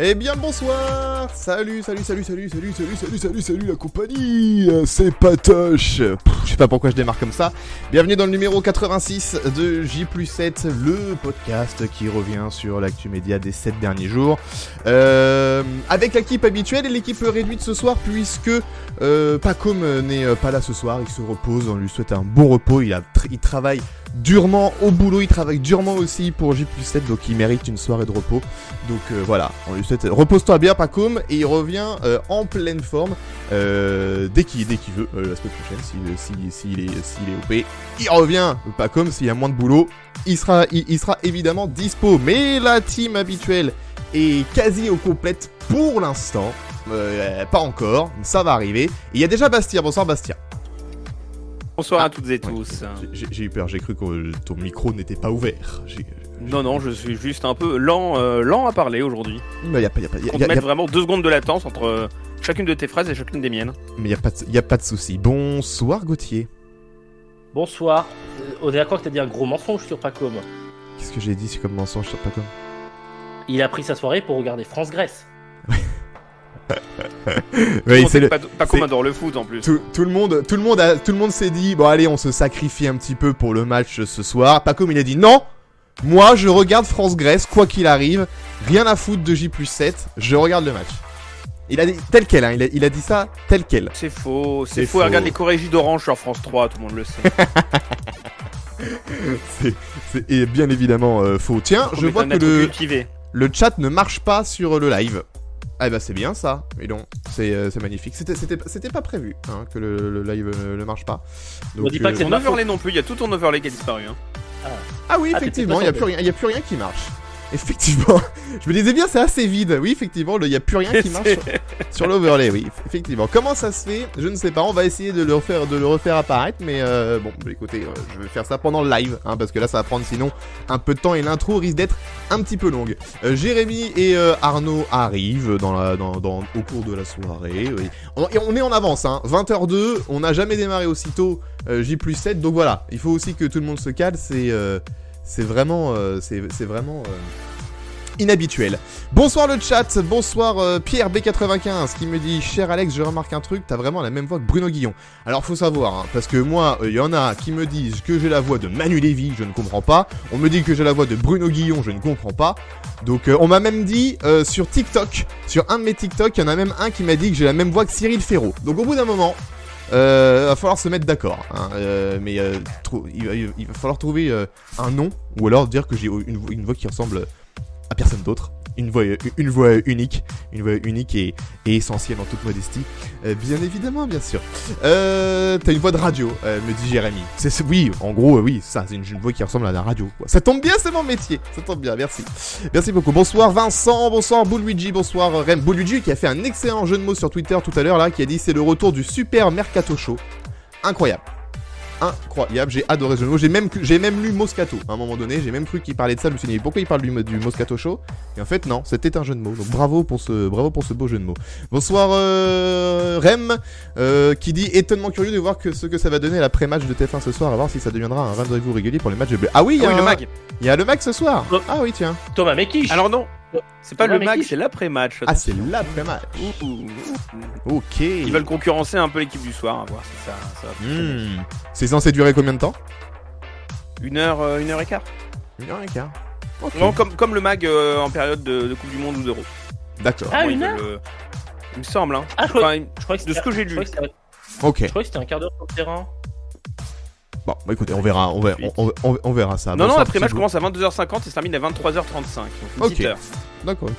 Eh bien bonsoir. Salut la compagnie. C'est Patoche. Je sais pas pourquoi je démarre comme ça. Bienvenue dans le numéro 86 de J+7, le podcast qui revient sur l'actu média des 7 derniers jours. Avec l'équipe habituelle et l'équipe réduite ce soir puisque Pacom n'est pas là ce soir. Il se repose, on lui souhaite un bon repos. Il travaille durement au boulot, il travaille durement aussi pour J+7, donc il mérite une soirée de repos. Donc voilà, on lui souhaite repose-toi bien Pacom, et il revient en pleine forme dès qu'il veut, la semaine prochaine, s'il est OP. Il revient, Pacom, s'il y a moins de boulot, il sera évidemment dispo. Mais la team habituelle est quasi au complète pour l'instant, pas encore, ça va arriver. Et il y a déjà Bastien, bonsoir Bastien. Bonsoir à toutes et tous. J'ai eu peur, j'ai cru que ton micro n'était pas ouvert. Non, je suis juste un peu lent à parler aujourd'hui. Bah, On te met vraiment 2 secondes de latence entre chacune de tes phrases et chacune des miennes. Mais y a pas de souci. Bonsoir Gauthier. Bonsoir. On est d'accord que t'as dit un gros mensonge sur Pacom. Qu'est-ce que j'ai dit comme mensonge sur Pacom? Il a pris sa soirée pour regarder France-Grèce. Oui, Pacom adore le foot en plus. Tout le monde s'est dit bon allez, on se sacrifie un petit peu pour le match ce soir. Pacom il a dit non, moi je regarde France-Grèce quoi qu'il arrive, rien à foutre de J+7, je regarde le match. Il a dit tel quel, hein, il a dit ça tel quel. C'est faux. Regarde les Corrigis d'Orange sur France 3, tout le monde le sait. c'est bien évidemment faux. Tiens, je vois que le chat ne marche pas sur le live. Ah bah c'est bien ça, mais non, c'est magnifique. C'était pas prévu hein, que le live ne marche pas. Donc, on dit pas que c'est ton overlay non plus, il y a tout ton overlay qui a disparu. Hein. Ah oui, effectivement, il y a plus rien qui marche. Effectivement, je me disais bien, c'est assez vide. Oui, effectivement, il n'y a plus rien qui marche sur l'overlay. Oui, effectivement. Comment ça se fait? Je ne sais pas. On va essayer de le refaire apparaître. Mais bon, écoutez, je vais faire ça pendant le live, hein, parce que là, ça va prendre sinon un peu de temps et l'intro risque d'être un petit peu longue. Jérémy et Arnaud arrivent au cours de la soirée. Oui. On est en avance, hein. 20h02. On n'a jamais démarré aussitôt J+7. Donc voilà, il faut aussi que tout le monde se cale. C'est vraiment inhabituel. Bonsoir le chat, bonsoir Pierre B95 qui me dit « Cher Alex, je remarque un truc, t'as vraiment la même voix que Bruno Guillon. » Alors faut savoir, hein, parce que moi, il y en a qui me disent que j'ai la voix de Manu Lévy, je ne comprends pas. On me dit que j'ai la voix de Bruno Guillon, je ne comprends pas. Donc on m'a même dit sur TikTok, sur un de mes TikTok, il y en a même un qui m'a dit que j'ai la même voix que Cyril Ferraud. Donc au bout d'un moment... va falloir se mettre d'accord, hein, mais il va falloir trouver un nom, ou alors dire que j'ai une voix qui ressemble à personne d'autre, une voix unique et essentielle en toute modestie, bien évidemment, bien sûr. T'as une voix de radio, me dit Jérémy. Oui, en gros, oui, ça, c'est une voix qui ressemble à la radio, quoi. Ça tombe bien, c'est mon métier, ça tombe bien, merci. Merci beaucoup. Bonsoir Vincent, bonsoir Bouluigi, bonsoir Rem. Bouluigi qui a fait un excellent jeu de mots sur Twitter tout à l'heure, là, qui a dit c'est le retour du Super Mercato Show. Incroyable, j'ai adoré ce jeu de mots. J'ai même lu Moscato à un moment donné, j'ai même cru qu'il parlait de ça, je me suis dit pourquoi il parle du Moscato Show? Et en fait non, c'était un jeu de mots, donc bravo pour ce beau jeu de mots. Bonsoir Rem, qui dit étonnement curieux de voir ce que ça va donner à la pré-match de TF1 ce soir, à voir si ça deviendra un rendez-vous régulier pour les matchs de bleu. Ah oui, le mag. Il y a le mag ce soir. Ah oui tiens. Thomas Mekich. Alors non, c'est pas le mag, c'est l'après-match. Ah c'est l'après-match. Ok. Ils veulent concurrencer un peu l'équipe du soir, à voir si ça va. C'est censé durer combien de temps? 1 heure et quart. 1 heure et quart. Okay. Non, comme le mag en période de Coupe du Monde ou d'Euro. D'accord. Ah, 1 heure il me semble, hein. Ah, je crois que de ce que j'ai lu. Ok. Je crois que c'était un quart d'heure sur le terrain. Bon, bah écoutez, on verra ça. Non, l'après-match commence à 22h50 et se termine à 23h35. Donc une petite heure. D'accord,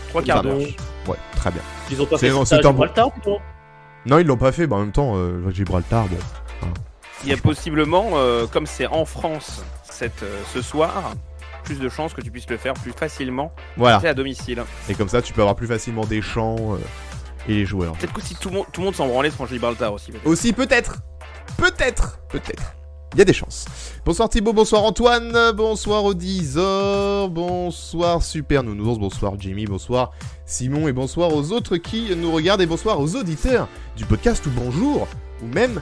3 quarts d'heure. Ouais, très bien. Ils ont pas fait ça à Gibraltar plutôt? Non, ils l'ont pas fait, bah en même temps, Gibraltar, bon. Il y a possiblement, comme c'est en France ce soir, plus de chances que tu puisses le faire plus facilement à domicile. Et comme ça, tu peux avoir plus facilement des champs et les joueurs. Peut-être que si tout le monde s'en branlait, se prend Gibraltar aussi. Aussi, peut-être. Il y a des chances. Bonsoir Thibaut, bonsoir Antoine, bonsoir Odizor, bonsoir Super Nounours, bonsoir Jimmy, bonsoir Simon et bonsoir aux autres qui nous regardent et bonsoir aux auditeurs du podcast ou bonjour ou même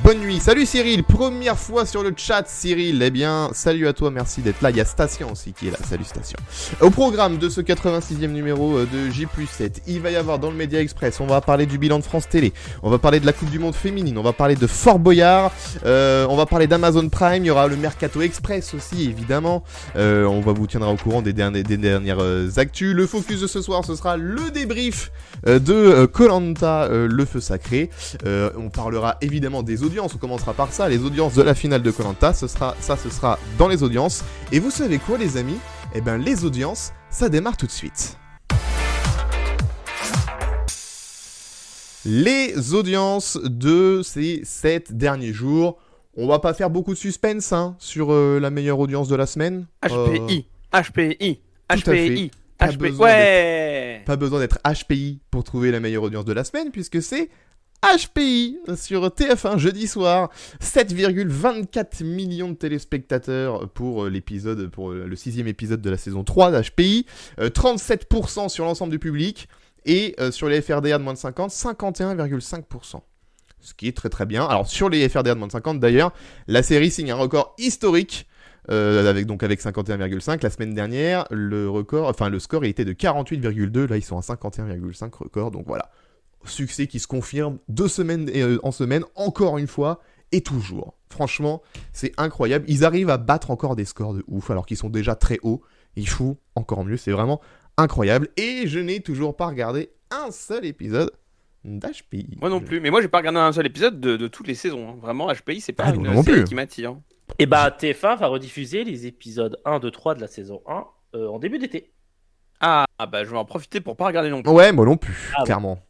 Bonne nuit. Salut Cyril, première fois sur le chat Cyril. Eh bien, salut à toi, merci d'être là. Il y a Station aussi qui est là. Salut Station. Au programme de ce 86e numéro de J+7, il va y avoir dans le Média Express, on va parler du bilan de France Télé, on va parler de la Coupe du Monde féminine, on va parler de Fort Boyard, on va parler d'Amazon Prime, il y aura le Mercato Express aussi évidemment. On va vous tiendra au courant des dernières actus. Le focus de ce soir, ce sera le débrief de Koh-Lanta, le feu sacré. On parlera évidemment des audiences, on commencera par ça, les audiences de la finale de Koh-Lanta, ce sera dans les audiences. Et vous savez quoi les amis ? Eh ben les audiences, ça démarre tout de suite. Les audiences de ces 7 derniers jours, on va pas faire beaucoup de suspense sur la meilleure audience de la semaine. HPI. Pas besoin d'être HPI pour trouver la meilleure audience de la semaine, puisque c'est HPI sur TF1 jeudi soir. 7,24 millions de téléspectateurs pour le 6e épisode de la saison 3 d'HPI. 37% sur l'ensemble du public. Et sur les FRDA de moins de 50, 51,5%. Ce qui est très très bien. Alors sur les FRDA de moins de 50 d'ailleurs, la série signe un record historique. Avec 51,5 la semaine dernière, le score était de 48,2, là ils sont à 51,5 record, donc voilà. Succès qui se confirme de semaine en semaine, encore une fois, et toujours. Franchement, c'est incroyable. Ils arrivent à battre encore des scores de ouf, alors qu'ils sont déjà très hauts. Ils font encore mieux, c'est vraiment incroyable. Et je n'ai toujours pas regardé un seul épisode d'HPI. Moi non plus, mais moi j'ai pas regardé un seul épisode de toutes les saisons. Vraiment, HPI, c'est pas une série qui m'attire. Et bah TF1 va rediffuser les épisodes 1, 2, 3 de la saison 1 en début d'été. Ah bah je vais en profiter pour pas regarder non plus. Ouais, moi non plus, clairement. Bon.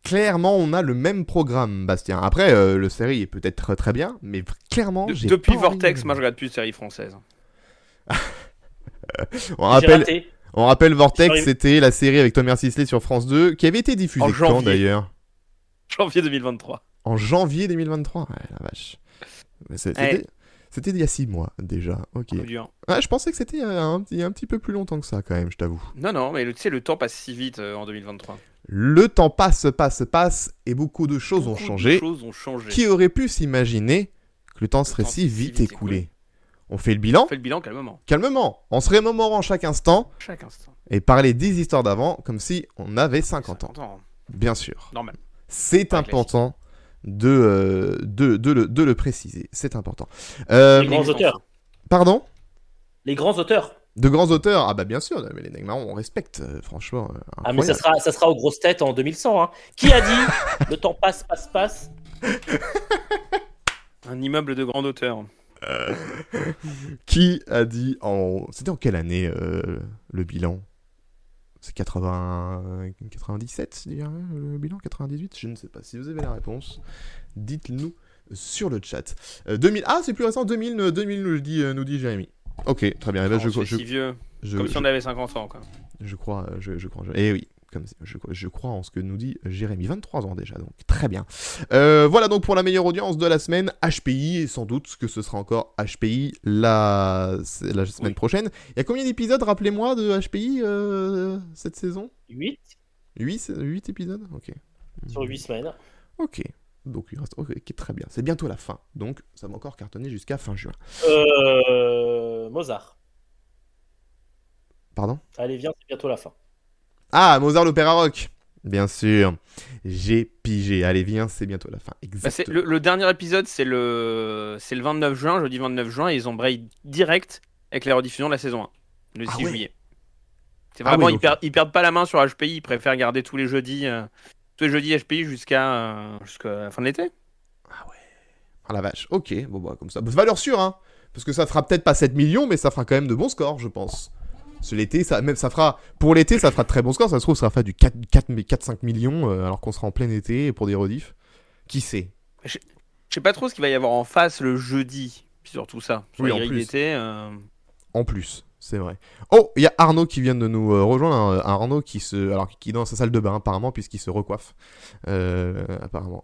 Clairement, on a le même programme, Bastien. Après, le série est peut-être très bien, mais clairement, depuis Vortex, moi je regarde plus de séries françaises. on rappelle Vortex, c'était la série avec Thomas Sisley sur France 2, qui avait été diffusée quand d'ailleurs ? Janvier 2023. En janvier 2023 ? Ouais, la vache. C'était il y a 6 mois déjà, ok. Je pensais que c'était un petit peu plus longtemps que ça quand même, je t'avoue. Non, mais tu sais, le temps passe si vite en 2023. Le temps passe, et beaucoup de choses ont changé. Qui aurait pu s'imaginer que le temps serait si vite écoulé ? On fait le bilan ? On fait le bilan calmement. Calmement, en se remémorant chaque instant. Et parler des histoires d'avant comme si on avait 50 ans. Bien sûr. Normal. C'est important de le préciser. C'est important. Les grands auteurs. Pardon ? Les grands auteurs. De grands auteurs, ah bah bien sûr, mais les Negmarons, on respecte, franchement. Mais ça sera aux grosses têtes en 2100. Qui a dit le temps passe. Un immeuble de grande hauteur. Qui a dit C'était en quelle année le bilan ? C'est 97, le bilan 98 ? Je ne sais pas. Si vous avez la réponse, dites-nous sur le chat. 2000... Ah, c'est plus récent, 2000 nous dit Jérémy. Ok, très bien. Si vieux. Comme si on avait 50 ans, quoi. Je crois. Eh oui, je crois en ce que nous dit Jérémy. 23 ans déjà, donc très bien. Voilà donc pour la meilleure audience de la semaine, HPI, et sans doute que ce sera encore HPI la semaine prochaine. Il y a combien d'épisodes, rappelez-moi, de HPI cette saison ? 8 épisodes ? Ok. Sur 8 semaines. Ok. Donc il reste très bien. C'est bientôt la fin, donc ça va encore cartonner jusqu'à fin juin. Mozart. Pardon ? Allez, viens, c'est bientôt la fin. Ah, Mozart l'opéra rock. Bien sûr. J'ai pigé. Allez, viens, c'est bientôt la fin. Exactement. Le dernier épisode, c'est le 29 juin, jeudi 29 juin, et ils ont braillé direct avec la rediffusion de la saison 1, le 6 juillet. C'est vraiment, ils perdent pas la main sur HPI, ils préfèrent garder tous les jeudis HPI jusqu'à la fin de l'été. Ah ouais. Ah la vache. Ok, bon bah comme ça. Valeur sûre, parce que ça fera peut-être pas 7 millions, mais ça fera quand même de bons scores, je pense. L'été, pour l'été, ça fera de très bons scores. Ça se trouve, ça fera du 4-5 millions, alors qu'on sera en plein été pour des rediffs. Qui sait ? Je sais pas trop ce qu'il va y avoir en face le jeudi, sur tout ça. Sur en plus. D'été, en plus, c'est vrai. Oh, il y a Arnaud qui vient de nous rejoindre. Arnaud qui est dans sa salle de bain, apparemment, puisqu'il se recoiffe. Apparemment.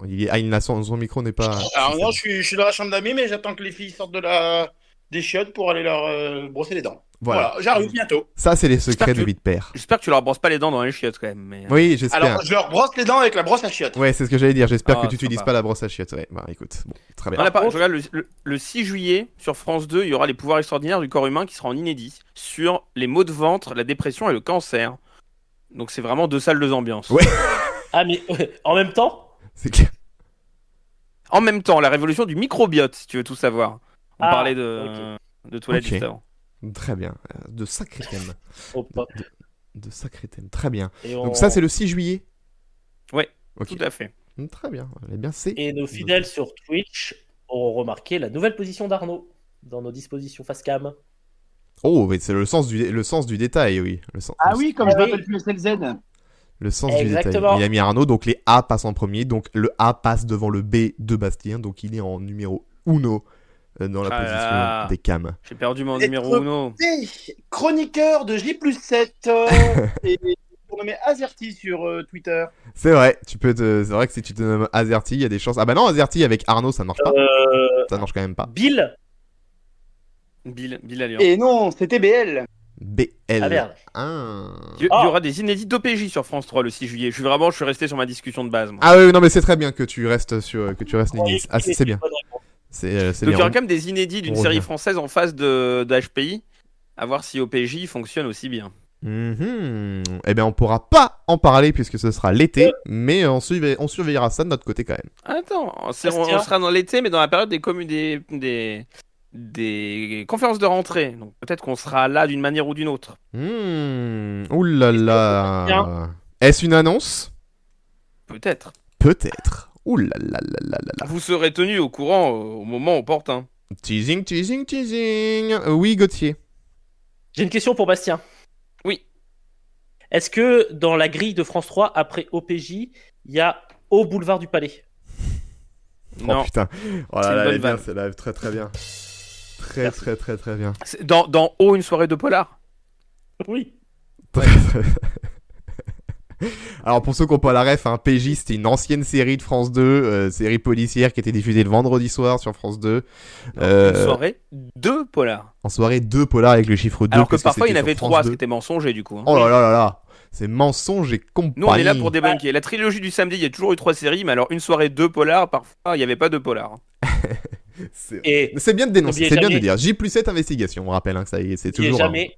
Son micro n'est pas... Alors non, je suis dans la chambre d'amis, mais j'attends que les filles sortent de la des chiottes pour aller leur brosser les dents. Voilà. Voilà, j'arrive bientôt. Ça, c'est les secrets J'espère de que- vie de père. J'espère que tu leur brosses pas les dents dans les chiottes quand même. Mais... Oui, j'espère. Alors, je leur brosse les dents avec la brosse à chiottes. Ouais, c'est ce que j'allais dire. J'espère Ah, que tu n'utilises sympa. pas la brosse à chiottes. Ouais, bah écoute, bon, très bien. On a pas- contre- je regarde le 6 juillet sur France 2, il y aura les pouvoirs extraordinaires du corps humain qui sera en inédit sur les maux de ventre, la dépression et le cancer. Donc c'est vraiment 2 salles, 2 ambiances. Ouais. Ah, mais en même temps. C'est clair. En même temps, la révolution du microbiote, si tu veux tout savoir. On Ah, parlait de toilettes Ok. juste avant. Très bien. De sacrés thèmes. Oh, pas- De sacrés thèmes. Très bien. Et Donc ça, c'est le 6 juillet. Ouais, Ok. tout à fait. Très bien. Eh bien, c'est. Et nos fidèles sur Twitch auront remarqué la nouvelle position d'Arnaud dans nos dispositions face cam. Oh, mais c'est le sens du détail, oui. Ah oui, comme je Ah oui. m'appelle plus SLZ. Le sens du détail. Exactement. Il a mis Arnaud, donc les A passent en premier. Donc le A passe devant le B de Bastien. Donc il est en numéro 1 dans la Ah position là. des cams. J'ai perdu mon Et numéro 1. Chroniqueur de J+7 et surnommé Azerty sur Twitter. C'est vrai, c'est vrai que si tu te nommes Azerty, il y a des chances. Ah bah non, Azerty avec Arnaud, ça marche pas. Ça marche quand même pas. Bill. Bill Alliance. Et non, c'était BL. BL. Ah merde. Il y aura des inédits d'OPJ sur France 3 le 6 juillet. Je suis resté sur ma discussion de base. Moi. Ah oui, non mais c'est très bien que tu restes ligné. Oui, Ah c'est bien. bonne réponse. C'est Donc il y bien. aura quand même des inédits d'une on série revient. française en face de HPI. À voir si OPJ fonctionne aussi bien. Eh bien on pourra pas en parler puisque ce sera l'été, mais on surveillera ça de notre côté quand même. Attends, on Bastien. sera dans l'été, mais dans la période des conférences de rentrée. Donc peut-être qu'on sera là d'une manière ou d'une autre. Ouh là là. Est-ce une annonce? Peut-être. Peut-être. Ouh là là là là là là. Vous serez tenu au courant au moment opportun. Teasing, teasing, teasing. Oui, Gauthier. J'ai une question pour Bastien. Oui. Est-ce que dans la grille de France 3, après OPJ, il y a Au Boulevard du Palais? Oh Non. putain. Oh C'est là une là, bonne elle est bien, vanne. c'est là, très très bien. Très Merci. très très très bien. C'est dans haut une soirée de polar. Oui. Très, très- Alors pour ceux qui n'ont pas la ref, hein, PJ c'était une ancienne série de France 2, série policière qui était diffusée le vendredi soir sur France 2. Une Euh, soirée de polar. En soirée 2 polar avec le chiffre 2. Alors que puisque parfois il y en c'était avait sur 3, France ce 2. qui était mensonger du coup. hein. Oh là là là là. C'est mensonge et compagnie. Nous on est là pour débunker. La trilogie du samedi, il y a toujours eu 3 séries, mais alors une soirée de polar, parfois il n'y avait pas de polar. C'est Et c'est bien de dénoncer, N'oubliez c'est bien de jamais- dire. J+7 investigation, on rappelle hein, que ça y est, c'est il n'y a toujours jamais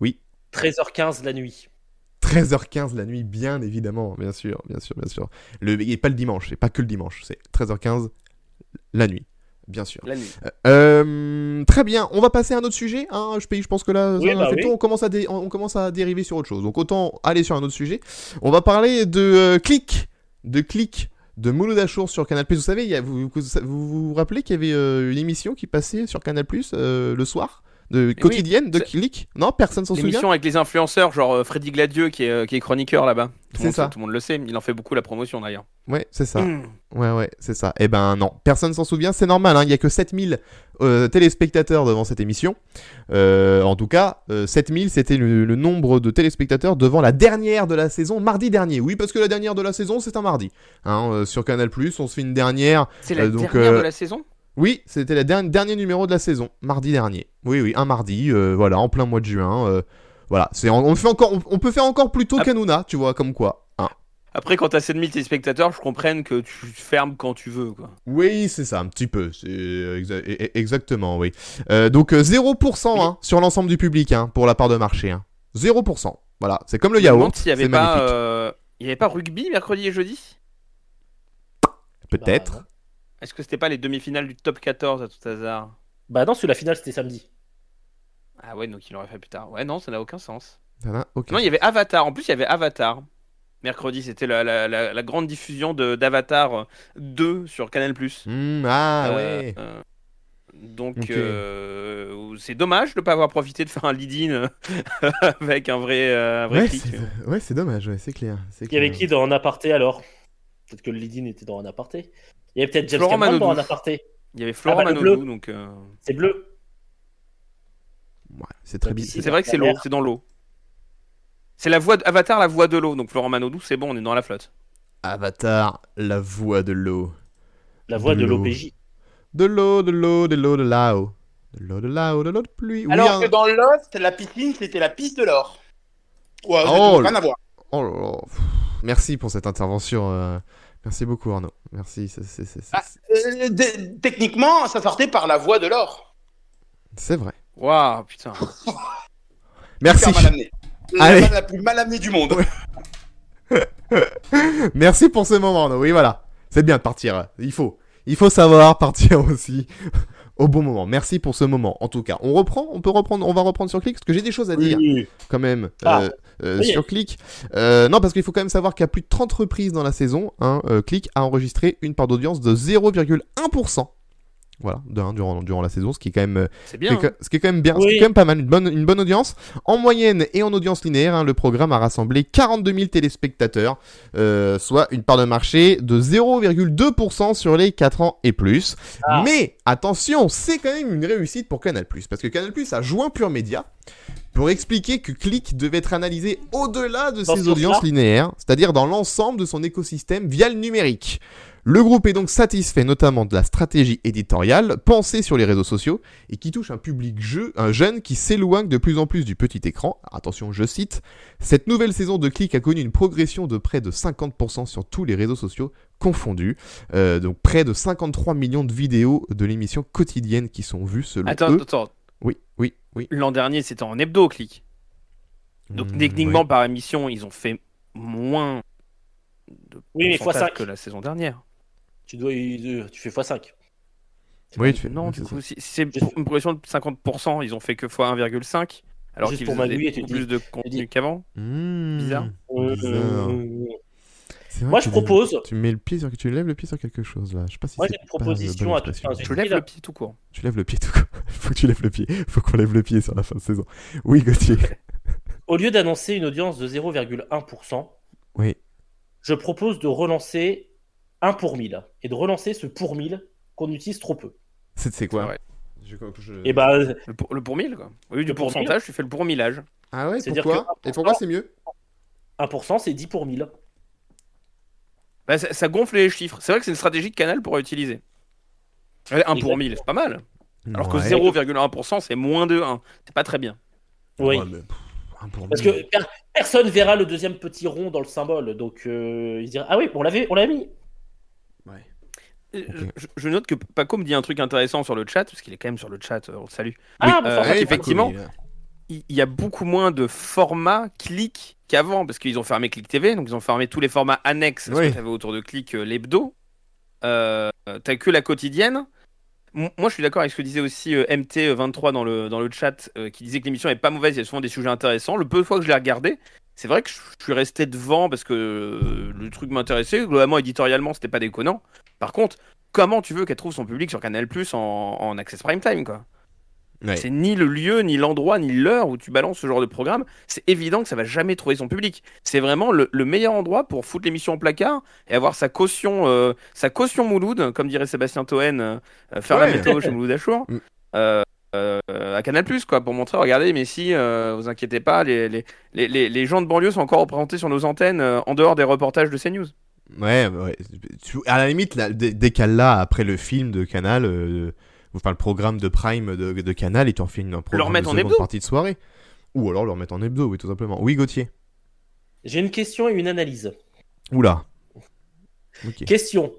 Oui. 13h15 la nuit. 13h15 la nuit, bien évidemment, bien sûr, bien sûr, bien sûr. Et pas le dimanche, c'est pas que le dimanche, c'est 13h15 la nuit, bien sûr. La nuit. Très bien, on va passer à un autre sujet. Hein, je pense que là, Oui, ça bah fait le oui. tour, on commence à dériver sur autre chose. Donc autant aller sur un autre sujet. On va parler de Click, de Mouloud Achour sur Canal+. Vous savez, vous rappelez qu'il y avait une émission qui passait sur Canal+, le soir quotidienne de c'est- Click? Non, personne s'en souvient. L'émission avec les influenceurs, genre Freddy Gladieux qui est chroniqueur là-bas. C'est ça. Tout le monde le sait, il en fait beaucoup la promotion d'ailleurs. Ouais, c'est ça. Mmh. Ouais, c'est ça. Eh ben non, personne s'en souvient, c'est normal, hein. Il y a que 7000 téléspectateurs devant cette émission. En tout cas, 7000, c'était le nombre de téléspectateurs devant la dernière de la saison, mardi dernier. Oui, parce que la dernière de la saison, c'est un mardi. Hein, sur Canal+, on se fait une dernière. C'est la donc, dernière de la saison. Oui, c'était le dernier numéro de la saison, mardi dernier. Oui, un mardi, voilà, en plein mois de juin. Voilà, on peut faire encore plus tôt qu'Hanouna, tu vois, comme quoi. Hein. Après, quand t'as 7000 téléspectateurs, je comprenne que tu fermes quand tu veux, quoi. Oui, c'est ça, un petit peu. C'est exactement, oui. Donc 0% hein, sur l'ensemble du public hein, pour la part de marché. Hein. 0%. Voilà, c'est comme le Je me demande yaourt. s'il y avait C'est magnifique. il y avait pas rugby mercredi et jeudi. Peut-être. Bah, non. Est-ce que c'était pas les demi-finales du top 14 à tout hasard? Bah non, la finale c'était samedi. Ah ouais, donc il aurait fait plus tard. Ouais, non, ça n'a aucun sens. Ok. Non, il y avait Avatar. En plus, il y avait Avatar. Mercredi, c'était la grande diffusion d'Avatar 2 sur Canal+. Ah Euh, ouais. Donc, Ok. c'est dommage de ne pas avoir profité de faire un lead-in avec un vrai Ouais, clic. c'est dommage, ouais, c'est clair. Il y avait qui dans un aparté alors? Peut-être que le lead-in était dans un aparté. Il y avait peut-être James Florent Cameron dans Manodou. un aparté. Il y avait Florent Ah bah, le Manodou, bleu. donc C'est bleu. Ouais, c'est très Donc bizarre. ici, c'est vrai que c'est l'eau, c'est dans l'eau. C'est la voix Avatar, la voix de l'eau. Donc Florent Manodou, c'est bon, on est dans la flotte. Avatar, la voix de l'eau. La voix De de l'eau. l'OPJ. De l'eau, de l'eau, de l'eau, de là-haut. De l'eau, de l'eau de pluie. Alors Oui, que dans Lost, la piscine, c'était la piste de l'or. Ouais, Oh, rien à voir. Oh là là. Merci pour cette intervention. Merci beaucoup Arnaud. Merci. Techniquement, ça sortait par la voie de l'or. C'est vrai. Waouh, putain. Merci. Super mal amené. Allez. La plus mal amenée du monde. Merci pour ce moment Arnaud. Oui voilà. C'est bien de partir. Il faut savoir partir aussi au bon moment. Merci pour ce moment. En tout cas, on va reprendre sur Click parce que j'ai des choses à dire quand même Oui. sur Click. Non, parce qu'il faut quand même savoir qu'à plus de 30 reprises dans la saison, Click a enregistré une part d'audience de 0,1%. Voilà, durant la saison, ce qui est quand même, C'est bien. ce qui est quand même bien, Oui. ce qui est quand même pas mal, une bonne audience. En moyenne et en audience linéaire, le programme a rassemblé 42 000 téléspectateurs, soit une part de marché de 0,2% sur les 4 ans et plus. Ah. Mais attention, c'est quand même une réussite pour Canal+, parce que Canal+ a joint Pure Média pour expliquer que Click devait être analysé au-delà de Dans ses ce audiences sens-là. linéaires, c'est-à-dire dans l'ensemble de son écosystème via le numérique. Le groupe est donc satisfait notamment de la stratégie éditoriale pensée sur les réseaux sociaux et qui touche un public jeune qui s'éloigne de plus en plus du petit écran. Alors, attention, je cite, « Cette nouvelle saison de Click a connu une progression de près de 50% sur tous les réseaux sociaux confondus. Donc près de 53 millions de vidéos de l'émission quotidienne qui sont vues selon eux. Attends. Oui. L'an dernier, c'était en hebdo, Click. Donc, techniquement, ouais. par émission, ils ont fait moins de Oui, mais pourcentage x5. que la saison dernière. Tu fais x5. Oui, tu fais. Non, oui, du c'est coup, ça. si c'est pour une progression de 50%, ils ont fait que fois 1,5, alors Juste qu'ils pour faisaient magouiller, tu beaucoup dis. plus de contenu qu'avant. Bizarre. Bizarre. C'est vrai Moi, que je propose. tu lèves le pied sur quelque chose là. Je sais pas si Moi, c'est j'ai une pas proposition bonne à toute expression. fin. Je lève le pied tout court. Tu lèves le pied tout court. Faut que tu lèves le pied. Faut qu'on lève le pied sur la fin de saison. Oui, Gauthier. Au lieu d'annoncer une audience de 0,1%, Oui. je propose de relancer 1 pour 1000 et de relancer ce pour 1000 qu'on utilise trop peu. C'est quoi Ouais. Et bah, Le pour 1000, quoi. Au lieu du Le pour pourcentage, tu fais le pour millage. Ah ouais, C'est-à-dire pourquoi que Et pourquoi c'est mieux 1%, c'est 10 pour 1000. Bah, ça gonfle les chiffres. C'est vrai que c'est une stratégie que Canal pourrait utiliser. 1 pour 1000, c'est pas mal. Alors que Ouais. 0,1%, c'est moins de 1. C'est pas très bien. Oui. Ouais, mais, un pour Parce mille. que personne verra le deuxième petit rond dans le symbole. Donc, il se dira ah oui, on l'a mis. Ouais. Je note que Paco me dit un truc intéressant sur le chat, parce qu'il est quand même sur le chat, on le salue. Ah, Oui, bonsoir, effectivement, Paco, il y a beaucoup moins de formats Click qu'avant, parce qu'ils ont fermé Click TV, donc ils ont fermé tous les formats annexes, parce Oui. que tu avais autour de Click l'hebdo. T'as que la quotidienne. Moi, je suis d'accord avec ce que disait aussi MT23 dans le chat, qui disait que l'émission est pas mauvaise, il y a souvent des sujets intéressants. Le peu de fois que je l'ai regardé, c'est vrai que je suis resté devant parce que le truc m'intéressait. Globalement, éditorialement, c'était pas déconnant. Par contre, comment tu veux qu'elle trouve son public sur Canal+ en Access Prime Time, quoi? Ouais. C'est ni le lieu, ni l'endroit, ni l'heure où tu balances ce genre de programme. C'est évident que ça va jamais trouver son public. C'est vraiment le meilleur endroit pour foutre l'émission en placard et avoir sa caution Mouloud, comme dirait Sébastien Toen, faire la Ouais. météo chez Mouloud Achour, Mm. à Canal+, quoi, pour montrer, regardez, mais si, vous inquiétez pas, les gens de banlieue sont encore représentés sur nos antennes en dehors des reportages de CNews. Ouais. À la limite, là, dès qu'elle l'a après le film de Canal, enfin le programme de Prime de Canal, et tu en fais un programme remettre de en seconde hebdo. partie de soirée. Ou alors le remettre en hebdo, oui, tout simplement. Oui, Gauthier. J'ai une question et une analyse. Oula. Ok. Question.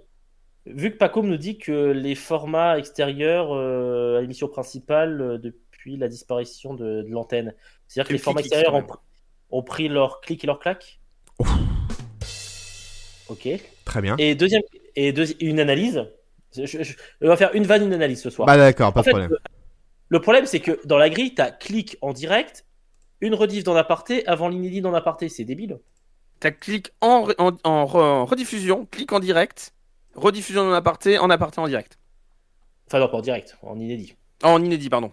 Vu que Paco nous dit que les formats extérieurs à l'émission principale depuis la disparition de l'antenne, c'est-à-dire que les Clic, formats clic, extérieurs quand même. ont pris leur clic et leur claque. Ouf. Ok. Très bien. Et une analyse. On va faire une vanne, une analyse ce soir. Bah d'accord, pas En de fait, problème. le problème, c'est que dans la grille, tu as clic en direct, une rediff dans l'aparté, avant l'inédit dans l'aparté. C'est débile. T'as clic en rediffusion, clic en direct, rediffusion en aparté en direct. Enfin, non, pas en direct, en inédit. En inédit, pardon.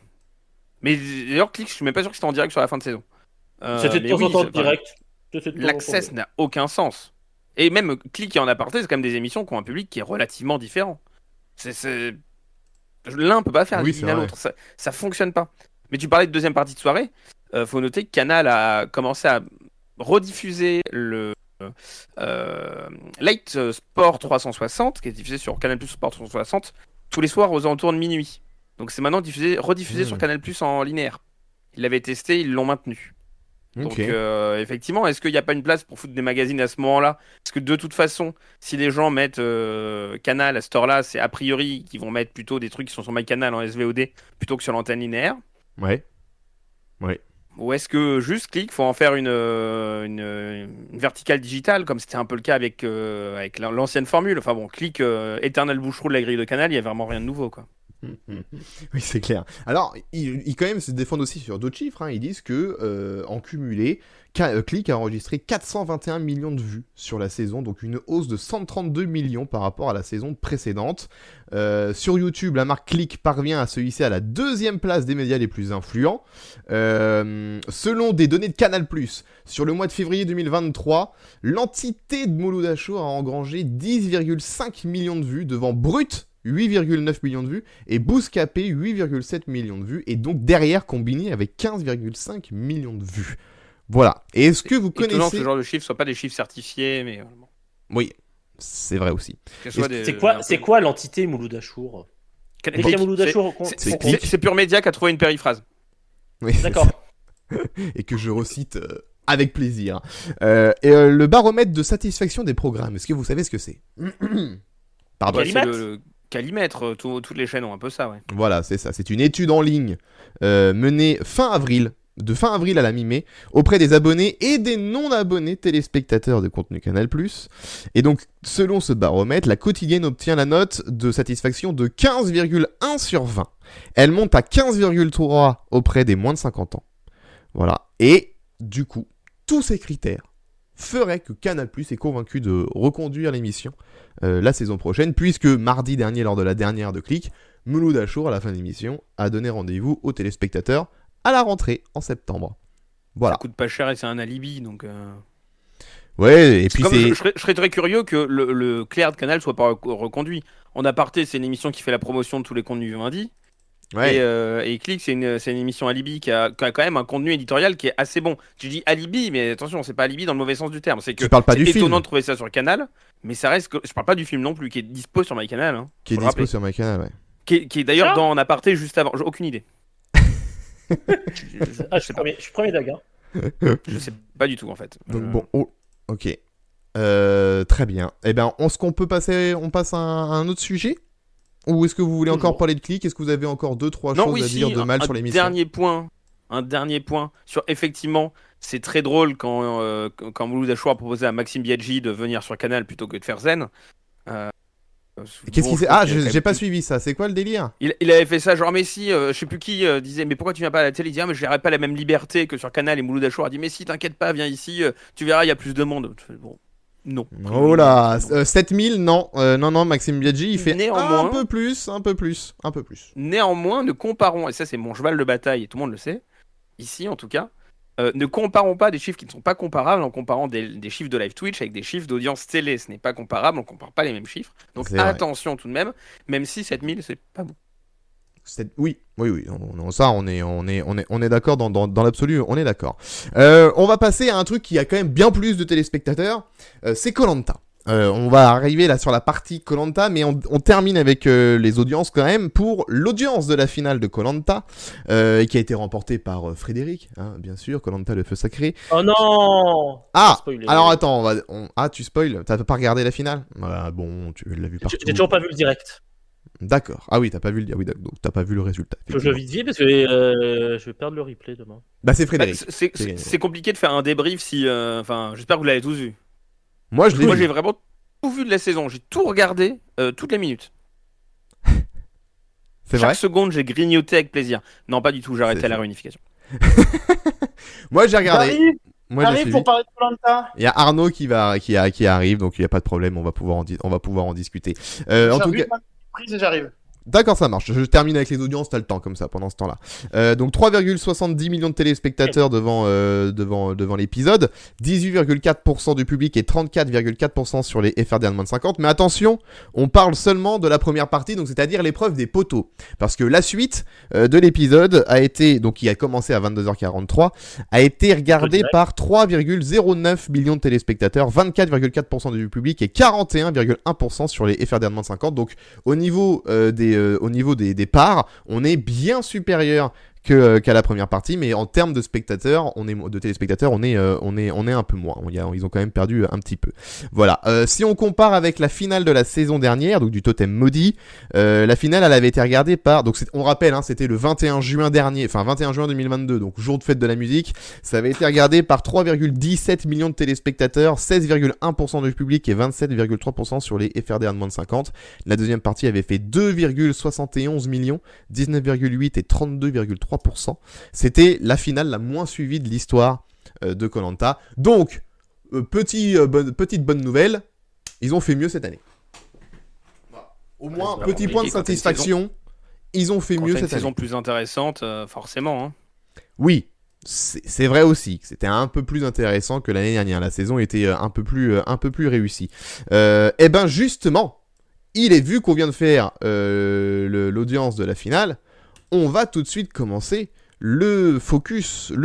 Mais d'ailleurs, clic, je suis même pas sûr que c'était en direct sur la fin de saison. C'était de mais temps oui, en temps c'est- enfin, direct. C'était de temps en temps L'access direct. n'a aucun sens. Et même clic et en aparté, c'est quand même des émissions qui ont un public qui est relativement différent. L'un peut pas faire Oui, l'idée c'est à vrai. l'autre. Ça fonctionne pas. Mais tu parlais de deuxième partie de soirée. Faut noter que Canal a commencé à rediffuser le Late Sport 360, qui est diffusé sur Canal+ Sport 360, tous les soirs aux alentours de minuit. Donc c'est maintenant rediffusé sur Canal+ en linéaire. Ils l'avaient testé, ils l'ont maintenu. Donc effectivement, est-ce qu'il n'y a pas une place pour foutre des magazines à ce moment-là? Parce que de toute façon, si les gens mettent Canal à cette heure-là, c'est a priori qu'ils vont mettre plutôt des trucs qui sont sur MyCanal en SVOD plutôt que sur l'antenne linéaire. Ouais. Ou est-ce que juste Click, faut en faire une verticale digitale, comme c'était un peu le cas avec l'ancienne formule. Enfin bon, Click, éternel boucheron de la grille de Canal, il n'y a vraiment rien de nouveau, quoi. Oui, c'est clair. Alors, ils quand même se défendent aussi sur d'autres chiffres. Ils disent que en cumulé, Click a enregistré 421 millions de vues sur la saison, donc une hausse de 132 millions par rapport à la saison précédente. Sur YouTube, la marque Click parvient à se hisser à la 2e place des médias les plus influents. Selon des données de Canal+, sur le mois de février 2023, l'entité de Mouloud Achour a engrangé 10,5 millions de vues devant Brut, 8,9 millions de vues, et Bouscapé, 8,7 millions de vues, et donc derrière combiné avec 15,5 millions de vues. Voilà. Et est-ce que vous connaissez... Étonnant que ce genre de chiffres ne soient pas des chiffres certifiés, mais... Oui, c'est vrai aussi. C'est quoi l'entité Mouloud Achour? C'est Pure Média qui a trouvé une périphrase. Oui, d'accord. Et que je recite avec plaisir. Le baromètre de satisfaction des programmes, est-ce que vous savez ce que c'est? Pardon. C'est le Calimètre, toutes les chaînes ont un peu ça, ouais. Voilà, c'est ça. C'est une étude en ligne menée de fin avril à la mi-mai, auprès des abonnés et des non-abonnés téléspectateurs de contenu Canal+. Et donc, selon ce baromètre, la quotidienne obtient la note de satisfaction de 15,1 sur 20. Elle monte à 15,3 auprès des moins de 50 ans. Voilà. Et, du coup, tous ces critères feraient que Canal+ est convaincu de reconduire l'émission la saison prochaine, puisque mardi dernier, lors de la dernière de Click, Mouloud Achour, à la fin de l'émission, a donné rendez-vous aux téléspectateurs à la rentrée en septembre. Voilà. Ça coûte pas cher et c'est un alibi, donc... Ouais, et puis je serais très curieux que le Clair de Canal soit pas reconduit. En aparté, c'est une émission qui fait la promotion de tous les contenus du lundi. Ouais. Et Click, c'est une émission Alibi qui a quand même un contenu éditorial qui est assez bon. Tu dis Alibi, mais attention, c'est pas Alibi dans le mauvais sens du terme. C'est que tu parles pas du film. C'est étonnant de trouver ça sur Canal, mais ça reste que... Je parle pas du film non plus, qui est dispo sur MyCanal. Hein, qui est dispo sur MyCanal, ouais. Qui est d'ailleurs dans En aparté juste avant. J'ai aucune idée. Je suis premier dag. Je sais pas du tout, en fait. Donc bon, ok. Très bien. Eh ben, on passe à un autre sujet? Ou est-ce que vous voulez encore parler de Click? Est-ce que vous avez encore 2-3 choses à dire de mal sur l'émission? Un dernier point sur, effectivement, c'est très drôle quand Mouloud Achour a proposé à Maxime Biaggi de venir sur Canal plutôt que de faire Zen. Qu'est-ce qu'il Ah, j'ai pas suivi ça. C'est quoi le délire? Il avait fait ça, genre Messi, je sais plus qui disait mais pourquoi tu viens pas à la télé? Il dit mais je n'aurai pas la même liberté que sur Canal, et Mouloud Achour a dit mais si, t'inquiète pas, viens ici, tu verras, il y a plus de monde. Bon, non. Oh là, 7000, non. Non, Maxime Biaggi, il fait néanmoins, un peu plus. Néanmoins, ne comparons, et ça c'est mon cheval de bataille, et tout le monde le sait, ici en tout cas, ne comparons pas des chiffres qui ne sont pas comparables en comparant des chiffres de live Twitch avec des chiffres d'audience télé. Ce n'est pas comparable, on ne compare pas les mêmes chiffres. Donc attention tout de même si 7000 c'est pas bon. Oui. Ça, on est d'accord dans l'absolu, on est d'accord. On va passer à un truc qui a quand même bien plus de téléspectateurs, c'est Koh-Lanta. On va arriver là sur la partie Koh-Lanta, mais on termine avec les audiences quand même pour l'audience de la finale de Koh-Lanta, qui a été remportée par Frédéric, hein, bien sûr, Koh-Lanta le feu sacré. Oh non! Ah, alors attends, tu spoil, t'as pas regardé la finale? Bon, tu l'as vu partout. J'ai toujours pas vu le direct. D'accord. Ah oui, t'as pas vu donc t'as pas vu le résultat. Je le vite vite parce que je vais perdre le replay demain. Bah c'est Frédéric. C'est compliqué de faire un débrief si... j'espère que vous l'avez tous vu. Moi j'ai vraiment tout vu de la saison. J'ai tout regardé, toutes les minutes. C'est vrai? Chaque seconde, j'ai grignoté avec plaisir. Non, pas du tout, j'ai arrêté à la réunification. Moi j'ai regardé. J'arrive pour parler de Koh-Lanta. Il y a Arnaud qui arrive, donc il n'y a pas de problème, on va pouvoir en discuter. En tout cas... J'arrive. D'accord, ça marche. Je termine avec les audiences, t'as le temps comme ça pendant ce temps-là. Donc 3,70 millions de téléspectateurs devant l'épisode, 18,4% du public et 34,4% sur les FRD de moins de 50. Mais attention, on parle seulement de la première partie, donc c'est-à-dire l'épreuve des poteaux, parce que la suite de l'épisode a été, donc qui a commencé à 22h43, a été regardée par 3,09 millions de téléspectateurs, 24,4% du public et 41,1% sur les FRD de moins de 50. Donc au niveau des des parts, on est bien supérieur qu'à la première partie, mais en termes de spectateurs, de téléspectateurs, on est un peu moins. Ils ont quand même perdu un petit peu. Voilà. Si on compare avec la finale de la saison dernière, donc du Totem Maudit, la finale, elle avait été regardée par, donc on rappelle, hein, c'était le 21 juin 2022, donc jour de fête de la musique. Ça avait été regardé par 3,17 millions de téléspectateurs, 16,1% du public et 27,3% sur les FRDR de moins de 50. La deuxième partie avait fait 2,71 millions, 19,8 et 32,3%. C'était la finale la moins suivie de l'histoire de Koh-Lanta. Donc, petite bonne nouvelle, ils ont fait mieux cette année. Voilà. Au moins, petit point de satisfaction, ils ont fait mieux cette année. Une saison plus intéressante, forcément. Hein. Oui, c'est vrai aussi. C'était un peu plus intéressant que l'année dernière. La saison était un peu plus réussie. Et ben justement, il est vu qu'on vient de faire l'audience de la finale. On va tout de suite commencer le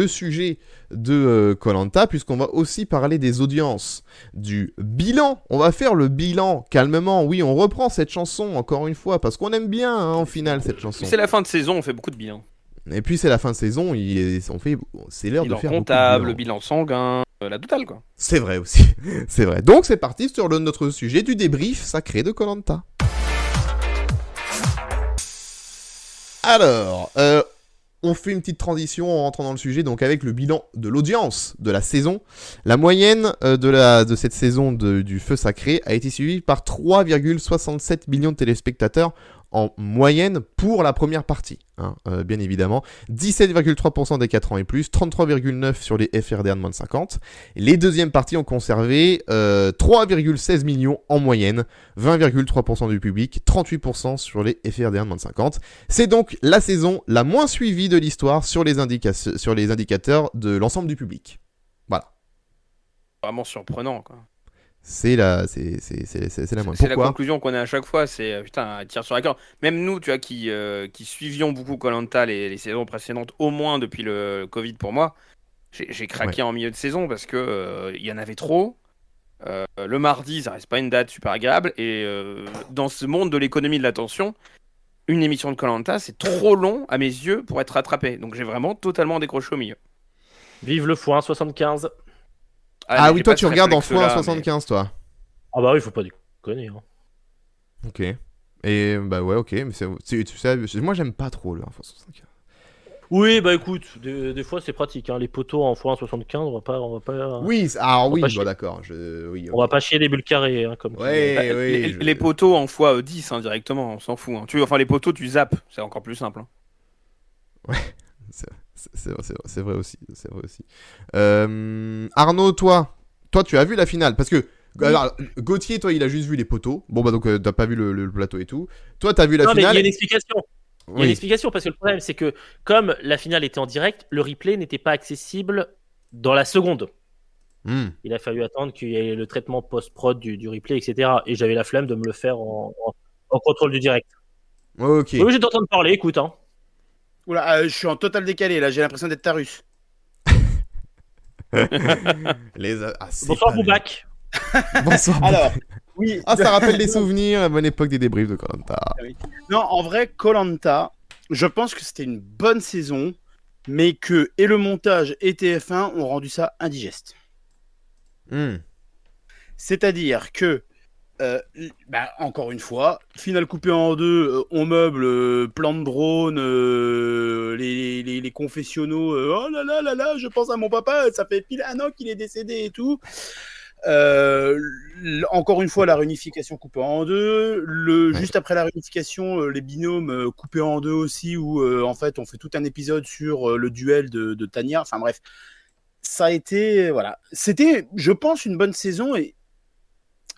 sujet de Koh-Lanta, puisqu'on va aussi parler des audiences, du bilan. On va faire le bilan calmement. Oui, on reprend cette chanson encore une fois, parce qu'on aime bien en finale cette chanson. C'est la fin de saison, on fait beaucoup de bilans. Et puis c'est la fin de saison, c'est l'heure de faire bilan comptable, bilan sanguin, la totale quoi. C'est vrai aussi, c'est vrai. Donc c'est parti sur notre sujet du débrief sacré de Koh-Lanta. Alors, on fait une petite transition en rentrant dans le sujet, donc avec le bilan de l'audience de la saison. La moyenne de cette saison du Feu Sacré a été suivie par 3,67 millions de téléspectateurs en moyenne pour la première partie, hein, bien évidemment. 17,3% des 4 ans et plus, 33,9% sur les FRDR de moins de 50. Les deuxièmes parties ont conservé 3,16 millions en moyenne, 20,3% du public, 38% sur les FRDR de moins de 50. C'est donc la saison la moins suivie de l'histoire sur les indicateurs de l'ensemble du public. Voilà. Vraiment surprenant, quoi. C'est la moindre. C'est la conclusion qu'on a à chaque fois, c'est putain, tire sur la corde. Même nous, tu vois, qui suivions beaucoup Koh-Lanta les saisons précédentes, au moins depuis le Covid pour moi, j'ai craqué en milieu de saison parce que il y en avait trop. Le mardi, ça reste pas une date super agréable. Et dans ce monde de l'économie de l'attention, une émission de Koh-Lanta, c'est trop long à mes yeux pour être rattrapé. Donc j'ai vraiment totalement décroché au milieu. Vive le x1,75. Ah oui, toi tu regardes en x1,75 toi. Ah bah oui, faut pas déconner. Hein. Ok. Et bah ouais, ok, mais tu sais, moi j'aime pas trop le 1,75. Oui, bah écoute, des fois c'est pratique. Hein. Les poteaux en x1,75, on va pas. Oui, oui, bah, d'accord. Oui, okay. On va pas chier des bulles carrées, hein, comme. Ouais, les poteaux en x10 hein, directement, on s'en fout. Hein. Enfin, les poteaux, tu zappes, c'est encore plus simple. Hein. Ouais. C'est vrai aussi. Arnaud, toi, tu as vu la finale parce que alors, Gauthier, toi, il a juste vu les poteaux. Bon bah donc t'as pas vu le plateau et tout. Toi, t'as vu la finale. Mais il y a une explication. Il y a une explication parce que le problème, c'est que comme la finale était en direct, le replay n'était pas accessible dans la seconde. Il a fallu attendre qu'il y ait le traitement post-prod du replay, etc. Et j'avais la flemme de me le faire en contrôle du direct. Ok. Oui, j'étais en train de parler, écoute. Hein. Oula, je suis en total décalé là, j'ai l'impression d'être Tarus. Bonsoir Boubac. Bonsoir. Alors, oui. Ça rappelle des souvenirs, la bonne époque des débriefs de Koh-Lanta. Non, en vrai, Koh-Lanta, je pense que c'était une bonne saison, mais que et le montage et TF1 ont rendu ça indigeste. C'est-à-dire que encore une fois, finale coupée en deux, on meuble, plan de drone, les confessionnaux, oh là là là là, je pense à mon papa, ça fait pile un an qu'il est décédé et tout. Encore une fois, la réunification coupée en deux. Juste après la réunification, les binômes coupés en deux aussi, où en fait on fait tout un épisode sur le duel de Tania. Enfin bref, ça a été c'était, je pense, une bonne saison et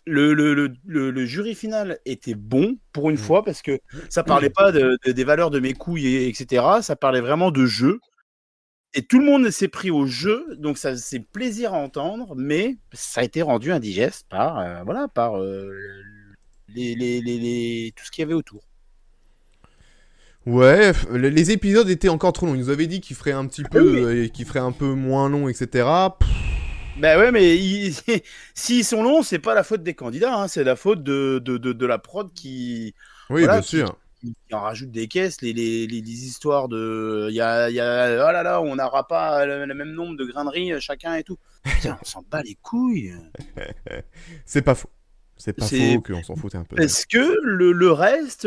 le jury final était bon pour une fois parce que ça parlait pas des valeurs de mes couilles, etc. Ça parlait vraiment de jeu. Et tout le monde s'est pris au jeu, donc ça c'est plaisir à entendre, mais ça a été rendu indigeste par tout ce qu'il y avait autour. Ouais, les épisodes étaient encore trop longs. Ils nous avaient dit qu'ils feraient un petit peu, qu'ils feraient un peu moins long, etc. Ben ouais, mais s'ils sont longs, c'est pas la faute des candidats, hein, c'est la faute de la prod qui. Oui, bien sûr. qui en rajoutent des caisses, les histoires de, il y a, oh là là, on n'aura pas le même nombre de grains de riz chacun et tout. Putain, on s'en bat les couilles. C'est pas faux. C'est pas faux qu'on s'en foutait un peu. Parce que le reste,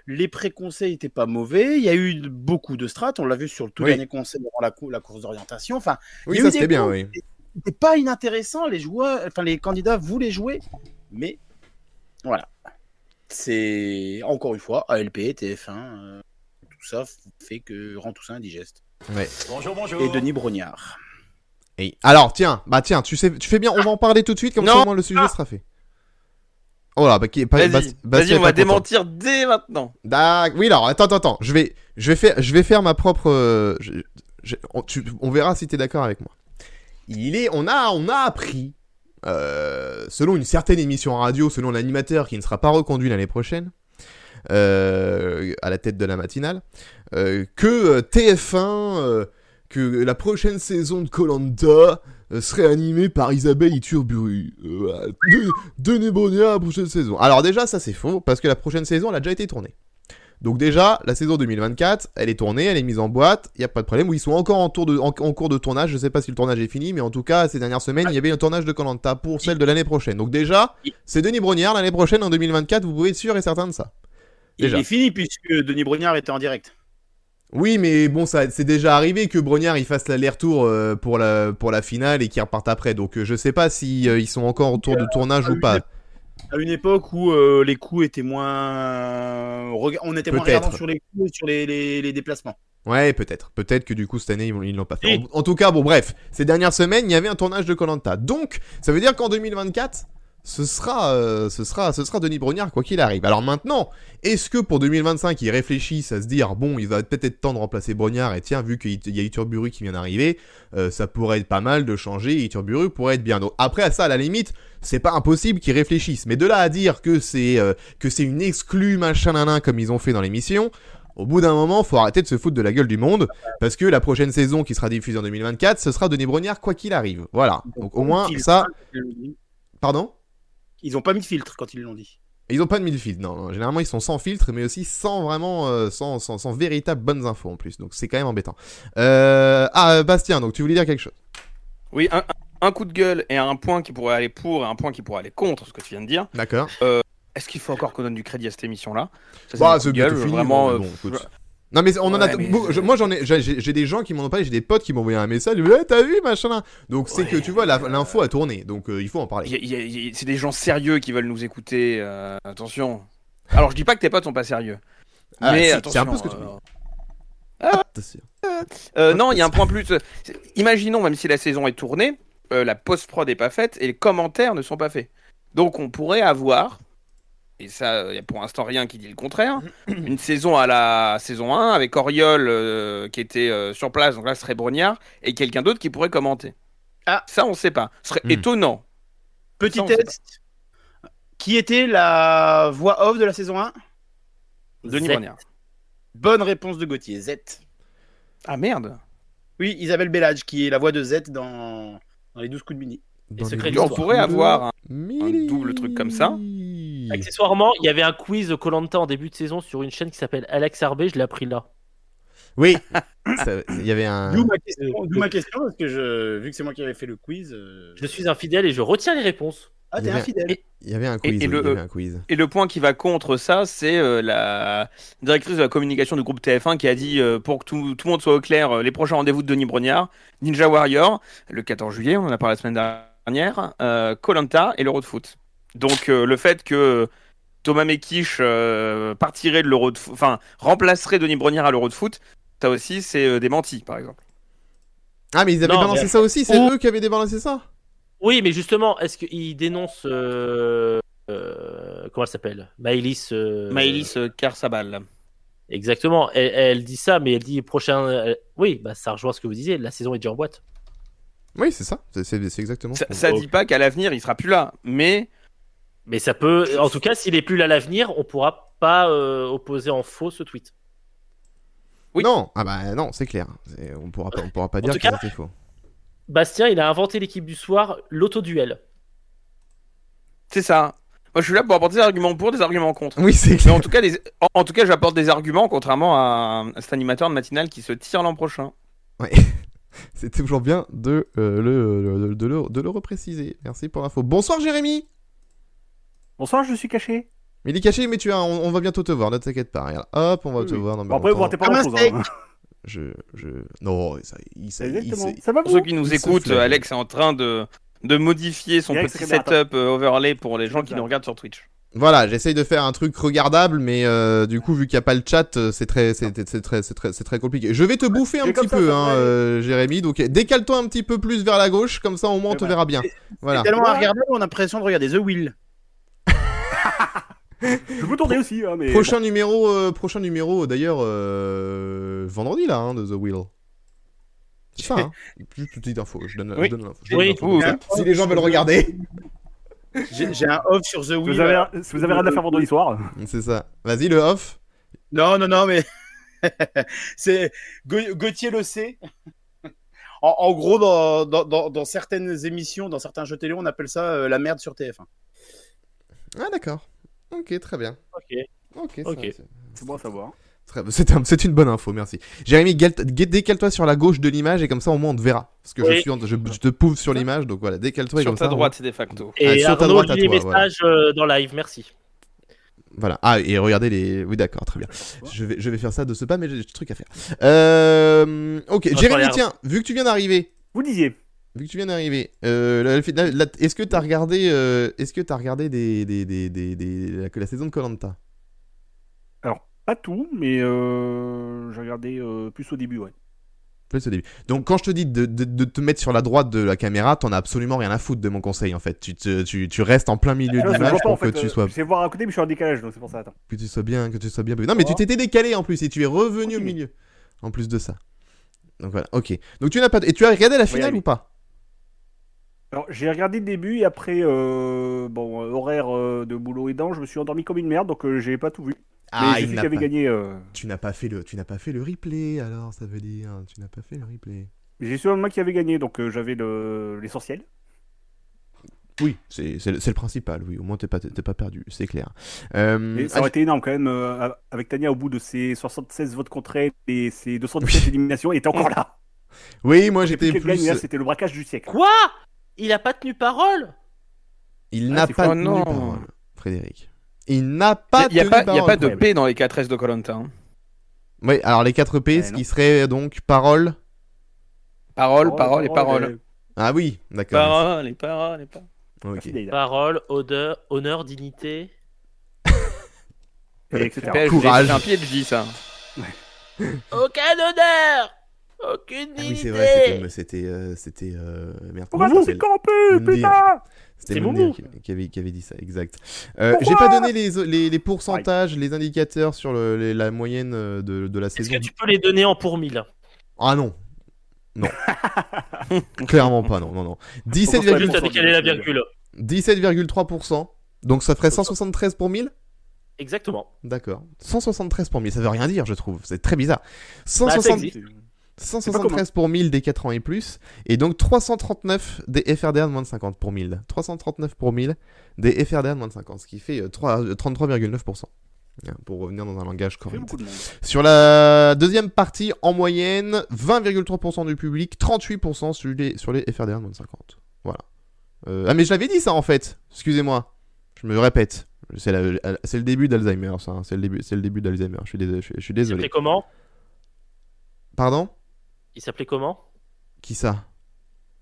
les préconseils n'étaient pas mauvais. Il y a eu beaucoup de strates. On l'a vu sur le tout dernier conseil avant la course d'orientation. Enfin, oui, ça c'était bien, oui. C'était pas inintéressant. Les candidats voulaient jouer, mais voilà. C'est encore une fois ALP, TF1, tout ça rend tout ça indigeste. Ouais. Bonjour. Et Denis Brognard. Et alors, tiens, tu fais bien. On va en parler tout de suite, comme ça au moins le sujet sera fait. Oh là, vas-y, on va démentir dès maintenant. Oui, alors, attends. Je vais faire ma propre. On verra si t'es d'accord avec moi. On a appris, selon une certaine émission radio, selon l'animateur qui ne sera pas reconduit l'année prochaine, à la tête de la matinale, que TF1, que la prochaine saison de Koh-Lanta serait animée par Isabelle Iturburu. Denis Brognard la prochaine saison. Alors déjà, ça c'est faux, parce que la prochaine saison, elle a déjà été tournée. Donc déjà, la saison 2024, elle est tournée, elle est mise en boîte, il n'y a pas de problème, où ils sont encore en cours de tournage, je sais pas si le tournage est fini, mais en tout cas, ces dernières semaines, il y avait un tournage de Koh-Lanta pour celle de l'année prochaine. Donc déjà, c'est Denis Brognard, l'année prochaine, en 2024, vous pouvez être sûr et certain de ça. Déjà. Il est fini, puisque Denis Brognard était en direct. Oui, mais bon, c'est déjà arrivé que Brognard il fasse l'aller-retour pour la finale et qu'il reparte après. Donc je sais pas si ils sont encore en tour de tournage ou pas. À une époque où les coups étaient moins, on était moins regardant sur les coups et sur les déplacements. Ouais, peut-être. Peut-être que du coup cette année ils l'ont pas fait. En tout cas, bon bref, ces dernières semaines il y avait un tournage de Koh-Lanta. Donc ça veut dire qu'en 2024. Ce sera Denis Brognard quoi qu'il arrive. Alors maintenant, est-ce que pour 2025 ils réfléchissent à se dire bon, il va peut-être être temps de remplacer Brognard et tiens, vu qu'il y a Iturburu qui vient d'arriver, ça pourrait être pas mal de changer, Iturburu pourrait être bien. Donc après à ça, à la limite, c'est pas impossible qu'ils réfléchissent. Mais de là à dire que c'est une exclue machin nanan comme ils ont fait dans l'émission, au bout d'un moment, faut arrêter de se foutre de la gueule du monde, parce que la prochaine saison qui sera diffusée en 2024, ce sera Denis Brognard quoi qu'il arrive. Voilà. Donc au moins ça. Pardon ? Ils ont pas mis de filtre quand ils l'ont dit. Ils ont pas mis de filtre, non. Généralement, ils sont sans filtre, mais aussi sans vraiment, sans véritable bonnes infos en plus. Donc, c'est quand même embêtant. Bastien, donc tu voulais dire quelque chose ? Oui, un coup de gueule et un point qui pourrait aller pour et un point qui pourrait aller contre ce que tu viens de dire. D'accord. Est-ce qu'il faut encore qu'on donne du crédit à cette émission-là ? C'est gueule, vraiment. Non mais on en a. Moi j'ai des gens qui m'en ont parlé, j'ai des potes qui m'ont envoyé un message, t'as vu machin. Donc c'est que tu vois l'info a tourné, donc il faut en parler. C'est des gens sérieux qui veulent nous écouter. Attention. Alors je dis pas que tes potes sont pas sérieux, mais attention. C'est un peu ce que tu dis. Non, il y a un point plus. Imaginons même si la saison est tournée, la post-prod est pas faite et les commentaires ne sont pas faits. Donc on pourrait avoir. Et ça, il n'y a pour l'instant rien qui dit le contraire. Une saison à la saison 1 avec Auriol qui était sur place, donc là ce serait Brognard, et quelqu'un d'autre qui pourrait commenter. Ah, ça on ne sait pas. Ce serait étonnant. Petit test. Qui était la voix off de la saison 1 ? Denis Brognard. Bonne réponse de Gauthier, Z. Ah merde. Oui, Isabelle Bellage, qui est la voix de Z dans les 12 coups de midi. On pourrait avoir un double truc comme ça. Accessoirement, il y avait un quiz Koh-Lanta en début de saison sur une chaîne qui s'appelle Alex Arbé, je l'ai appris là. Oui, il y avait un. D'où ma question, parce que vu que c'est moi qui avais fait le quiz. Je suis infidèle et je retiens les réponses. Ah, t'es infidèle. Il y avait un quiz. Et le point qui va contre ça, c'est la directrice de la communication du groupe TF1 qui a dit pour que tout le monde soit au clair, les prochains rendez-vous de Denis Brognard, Ninja Warrior, le 14 juillet, on en a parlé la semaine dernière, Koh-Lanta et l'Euro de foot. Donc le fait que Thomas Mekich partirait de l'Euro de foot, enfin remplacerait Denis Brognard à l'Euro de foot, ça aussi c'est démenti par exemple. Ah mais ils avaient balancé ça aussi, c'est eux qui avaient débalancé ça ? Oui, mais justement, est-ce qu'ils dénoncent comment elle s'appelle ? Maëlys Karsabal. Exactement, elle dit ça, mais elle dit prochain. Oui, bah ça rejoint ce que vous disiez, la saison est déjà en boîte. Oui, c'est ça, c'est exactement. Ça dit pas qu'à l'avenir il sera plus là, mais ça peut. En tout cas, s'il est plus là à l'avenir, on pourra pas opposer en faux ce tweet. Oui. Non, non, c'est clair. On pourra pas dire que c'était faux. Bastien, il a inventé l'équipe du soir, l'autoduel. C'est ça. Moi, je suis là pour apporter des arguments pour, des arguments contre. Oui, c'est Mais clair. en tout cas, j'apporte des arguments, contrairement à cet animateur de matinale qui se tire l'an prochain. Ouais. C'est toujours bien de le repréciser. Merci pour l'info. Bonsoir Jérémy. Bonsoir, je suis caché. Il est caché, mais on va bientôt te voir, ne t'inquiète pas. Regarde. Hop, on va te voir. Bon, après, t'es pas grand chose. Hein. Non, Exactement. Ça va pour ceux qui nous écoutent, Alex est en train de modifier son petit setup overlay pour les gens qui nous regardent sur Twitch. Voilà, j'essaye de faire un truc regardable, mais du coup, vu qu'il n'y a pas le chat, c'est très compliqué. Je vais te bouffer un petit peu, Jérémy. Donc, décale-toi un petit peu plus vers la gauche, comme ça, au moins, on te verra bien. Voilà. C'est tellement regardable, on a l'impression de regarder The Wheel. Je peux tourner aussi, hein, mais... Prochain numéro, d'ailleurs, vendredi, là, hein, de The Wheel. C'est ça, hein. Juste petite info, je donne l'info. Si les gens veulent regarder. J'ai un off sur The Wheel. Si vous avez rien à faire vendredi soir. C'est ça. Vas-y, le off. Non, mais... c'est... Gauthier le sait. En gros, dans certaines émissions, dans certains jeux télé, on appelle ça la merde sur TF1. Ah, d'accord. Ok, très bien. Ok. C'est bon à savoir. C'est une bonne info, merci. Jérémy, décale-toi sur la gauche de l'image et comme ça au moins on te verra. Parce que je te pouve sur l'image, donc voilà, décale-toi. Sur et comme ta ça, droite, c'est de facto. Et sur ta Arnaud, droite à lis les toi. messages dans live, merci. Voilà. Ah, et regardez les... Oui, d'accord, très bien. Je vais faire ça de ce pas, mais j'ai des trucs à faire. Ok, Jérémy, tiens, vu que tu viens d'arriver... Vous disiez. Vu que tu viens d'arriver, est-ce que t'as regardé, la saison de Koh-Lanta? Alors, pas tout, mais j'ai regardé plus au début, ouais. Plus au début. Donc quand je te dis de te mettre sur la droite de la caméra, t'en as absolument rien à foutre de mon conseil en fait. Tu restes en plein milieu de l'image pour que tu sois... Je sais voir à côté, mais je suis en décalage, donc c'est pour ça, attends. Que tu sois bien. Non mais tu t'étais décalé en plus et tu es revenu au milieu. En plus de ça. Donc voilà, ok. Donc tu n'as pas... Et tu as regardé la finale ou pas? Alors, j'ai regardé le début et après, horaire de boulot aidant, je me suis endormi comme une merde, donc j'ai pas tout vu. Ah, mais j'ai vu qu'il avait gagné. Tu n'as pas fait le replay, alors ça veut dire. Tu n'as pas fait le replay. J'ai su le moment qui avait gagné, donc j'avais l'essentiel. Oui, c'est le principal, oui. Au moins, t'es pas perdu, c'est clair. Et ça aurait été énorme quand même, avec Tania, au bout de ses 76 votes contre elle et ses 217 éliminations, elle était encore là. Oui, moi j'étais plus... Là, c'était le braquage du siècle. Quoi? Il a pas tenu parole? Il n'a pas tenu parole, Frédéric. Il n'a pas tenu parole. Il n'y a pas de P dans les 4S de Koh-Lanta. Hein. Oui, alors les 4 P, ce qui serait donc parole. Parole et parole. Ah oui, d'accord. Parole et parole. Okay. Parole, odeur, honneur, dignité. Et etc. Courage. C'est un PhD, ça. Aucun honneur! Aucune dignité! Oui, c'est vrai, c'était merde. Pourquoi ça s'est campé, putain? C'était Mounir qui avait dit ça, exact. J'ai pas donné les pourcentages, les indicateurs sur la moyenne de la saison. Est-ce que tu peux les donner en pour 1000? Ah non. Non. Clairement pas, non. 17,3%. Donc ça ferait 173 pour 1000? Exactement. D'accord. 173 pour 1000, ça veut rien dire, je trouve. C'est très bizarre. 173 pour 1000 des 4 ans et plus. Et donc 339 des FRDA de moins de 50 pour 1000. 339 pour 1000 des FRDA de moins de 50. Ce qui fait 33,9%. Pour revenir dans un langage correct. Sur la deuxième partie, en moyenne, 20,3% du public, 38% sur les FRDA de moins de 50. Voilà. Ah mais je l'avais dit ça en fait. Excusez-moi. Je me répète. C'est le début d'Alzheimer, ça. Hein. C'est le début d'Alzheimer. Je suis désolé. Il s'appelait comment? Pardon? Il s'appelait comment? Qui ça?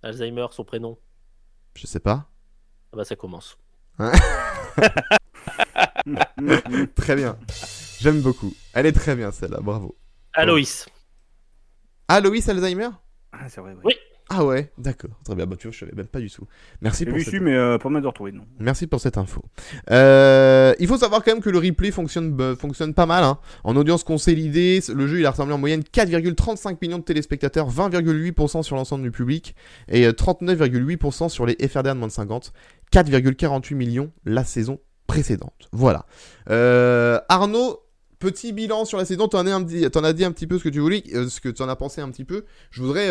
Alzheimer, son prénom. Je sais pas. Ah bah ça commence. Hein? Très bien. J'aime beaucoup. Elle est très bien celle-là, bravo. Aloïs. Aloïs Alzheimer? Ah c'est vrai, oui. Ah ouais, d'accord. Très bien, bah tu vois, je savais même pas du tout. Merci pour cette... mais pas mal de retrouver, non. Merci pour cette info. Il faut savoir quand même que le replay fonctionne pas mal. Hein. En audience consolidée, le jeu il a rassemblé en moyenne 4,35 millions de téléspectateurs, 20,8% sur l'ensemble du public et 39,8% sur les FRDA de moins de 50, 4,48 millions la saison précédente. Voilà. Arnaud, petit bilan sur la saison, t'en as dit un petit peu ce que tu voulais, ce que tu en as pensé un petit peu. Je voudrais,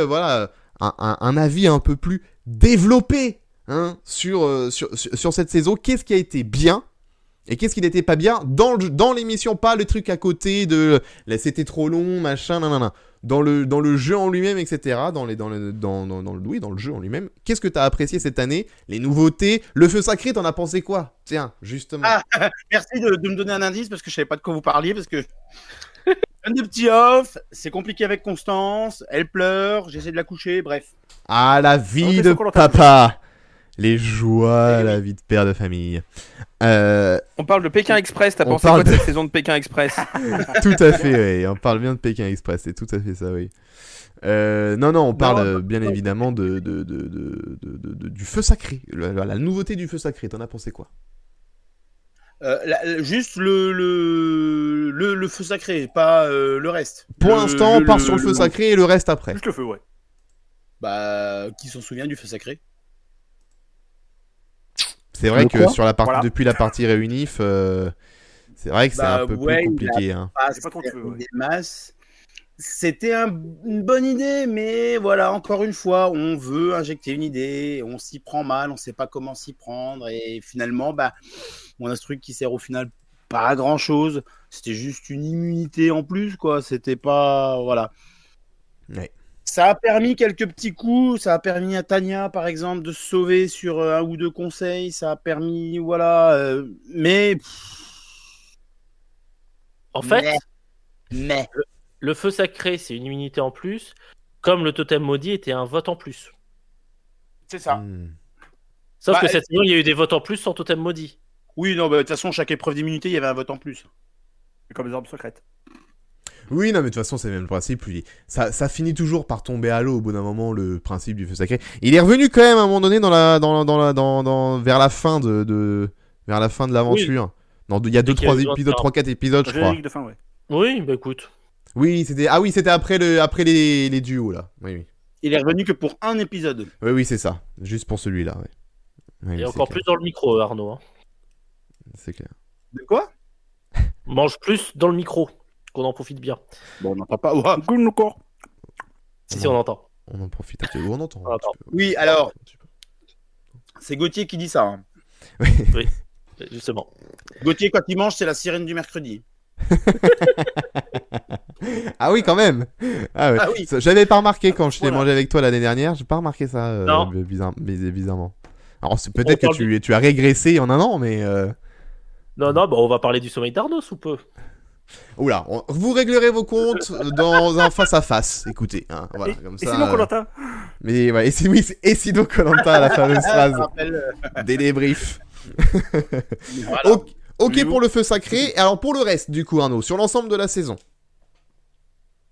un avis un peu plus développé hein, sur cette saison. Qu'est-ce qui a été bien et qu'est-ce qui n'était pas bien dans l'émission, pas le truc à côté de c'était trop long, machin, nanana. Dans le jeu en lui-même, etc. Dans le jeu en lui-même. Qu'est-ce que t'as apprécié cette année? Les nouveautés, le feu sacré, t'en as pensé quoi? Tiens, justement. Merci de me donner un indice parce que je savais pas de quoi vous parliez parce que un des petits off, c'est compliqué avec Constance, elle pleure, j'essaie de la coucher, bref. Ah, la vie de papa. Les joies, la vie de père de famille. On parle de Pékin Express, t'as pensé quoi de cette saison de Pékin Express? Tout à fait, oui. On parle bien de Pékin Express, c'est tout à fait ça, oui. On parle bien évidemment du feu sacré, la nouveauté du feu sacré. T'en as pensé quoi? Juste le feu sacré, pas le reste. Pour l'instant, on part sur le feu sacré et le reste après. Juste le feu, ouais. Bah, qui s'en souvient du feu sacré? C'est vrai que sur la partie, depuis la partie réunif, c'est vrai que c'est un peu plus compliqué. C'est pas trop de feu, ouais. Des masses. C'était une bonne idée, mais voilà, encore une fois, on veut injecter une idée, on s'y prend mal, on sait pas comment s'y prendre, et finalement, on a ce truc qui sert au final pas à grand chose. C'était juste une immunité en plus, quoi. C'était pas, voilà. Ouais. Ça a permis quelques petits coups, ça a permis à Tania, par exemple, de se sauver sur un ou deux conseils, ça a permis, voilà, mais... En fait, mais... Le feu sacré, c'est une immunité en plus, comme le totem maudit était un vote en plus. C'est ça. Sauf que cette saison, il y a eu des votes en plus sans totem maudit. Oui, non, de toute façon, chaque épreuve d'immunité, il y avait un vote en plus. C'est comme les armes secrètes. Oui, non, mais de toute façon, c'est même le principe. Ça finit toujours par tomber à l'eau au bout d'un moment, le principe du feu sacré. Il est revenu quand même à un moment donné vers la fin de l'aventure. Oui. Il y a 3-4 épisodes, je crois. De fin, ouais. Oui, bah écoute. Oui, c'était après les duos, là. Oui. Il est revenu que pour un épisode. Oui, c'est ça. Juste pour celui-là, ouais. Et encore plus dans le micro, Arnaud. Hein. C'est clair. De quoi? Mange plus dans le micro, qu'on en profite bien. Bon, on n'entend pas. Si, on entend. On en profite un peu. On entend. Oui, alors, c'est Gauthier qui dit ça. Hein. Oui, justement. Gauthier, quand il mange, c'est la sirène du mercredi. Ah oui, quand même. Ah ouais. Ah oui. J'avais pas remarqué quand je l'ai mangé avec toi l'année dernière. J'ai pas remarqué ça bizarrement. Alors peut-être que tu as régressé en un an, mais. Non, on va parler du sommeil d'Arnaud sous peu. Oula, vous réglerez vos comptes dans un face à face. Écoutez, hein, voilà, comme ça. Et sinon Koh-Lanta. Mais ouais, et sinon Koh-Lanta, la fameuse phrase des débriefs. Voilà. Ok pour le feu sacré. Et alors pour le reste, du coup, Arnaud, sur l'ensemble de la saison.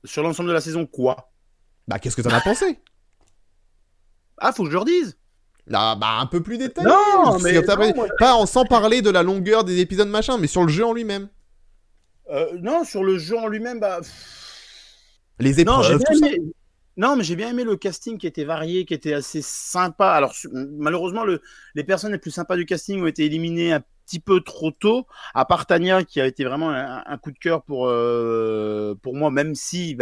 Sur l'ensemble de la saison, quoi? Qu'est-ce que t'en as pensé? Ah, faut que je leur dise. Un peu plus détaillé. Non, mais pas sans parler de la longueur des épisodes machin, mais sur le jeu en lui-même. Non, sur le jeu en lui-même, les épreuves, tout ça. Non, mais j'ai bien aimé le casting qui était varié, qui était assez sympa. Alors, malheureusement, les personnes les plus sympas du casting ont été éliminées un petit peu trop tôt, à part Tania, qui a été vraiment un coup de cœur pour moi, même si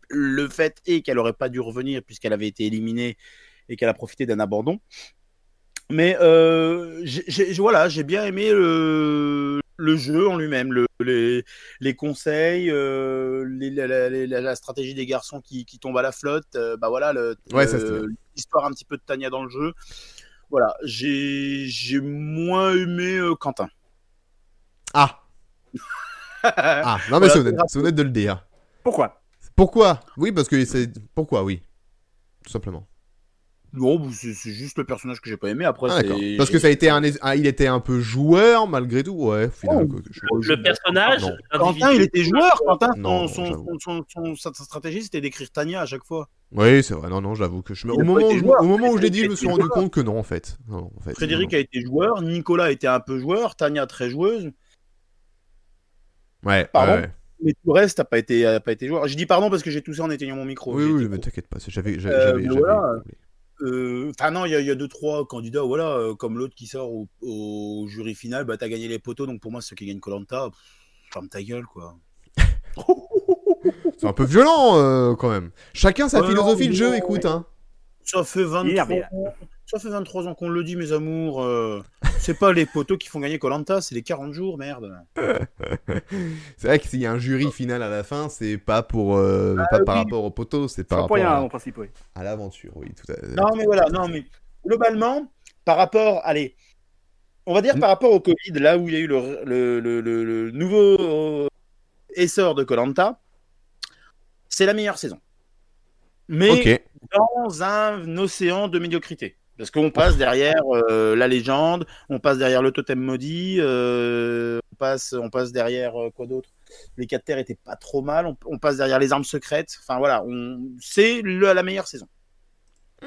le fait est qu'elle aurait pas dû revenir puisqu'elle avait été éliminée et qu'elle a profité d'un abandon. Mais j'ai bien aimé le jeu en lui-même, les conseils, la stratégie des garçons qui tombent à la flotte, l'histoire un petit peu de Tania dans le jeu. Voilà, j'ai moins aimé Quentin. Ah, non mais voilà, c'est honnête de le dire. Pourquoi? Oui, parce que c'est... Pourquoi, oui. Tout simplement. Non, c'est juste le personnage que j'ai pas aimé. Après, parce que ça a été il était un peu joueur malgré tout, ouais. Finalement, le personnage. Quentin, il était joueur. Quentin, sa stratégie, c'était d'écrire Tania à chaque fois. Oui, c'est vrai. Non, j'avoue que au moment où je l'ai dit, je me suis rendu compte que non, en fait. Frédéric a été joueur, Nicolas était un peu joueur, Tania très joueuse. Ouais. Pardon. Ouais. Mais tout le reste, t'as pas été joueur. Je dis pardon parce que j'ai toussé en éteignant mon micro. Oui, mais t'inquiète pas. J'avais. Non, il y a 2-3 candidats, voilà, comme l'autre qui sort au jury final, t'as gagné les poteaux, donc pour moi, ceux qui gagnent Koh-Lanta, ferme ta gueule, quoi. C'est un peu violent, quand même. Chacun sa philosophie de jeu, écoute, hein. Ça fait 23 ans qu'on le dit, mes amours. C'est pas les poteaux qui font gagner Koh-Lanta, c'est les 40 jours, merde. C'est vrai que s'il y a un jury final à la fin, c'est pas pour par rapport aux poteaux, c'est par rapport en principe, oui. à l'aventure, oui. Tout à... Non, mais voilà, mais globalement, par rapport, on va dire par rapport au Covid, là où il y a eu le nouveau essor de Koh-Lanta, c'est la meilleure saison. Mais dans un océan de médiocrité. Parce qu'on passe derrière la légende, on passe derrière le totem maudit, on passe derrière quoi d'autre. Les 4 terres étaient pas trop mal, on passe derrière les armes secrètes. Enfin voilà, c'est la meilleure saison.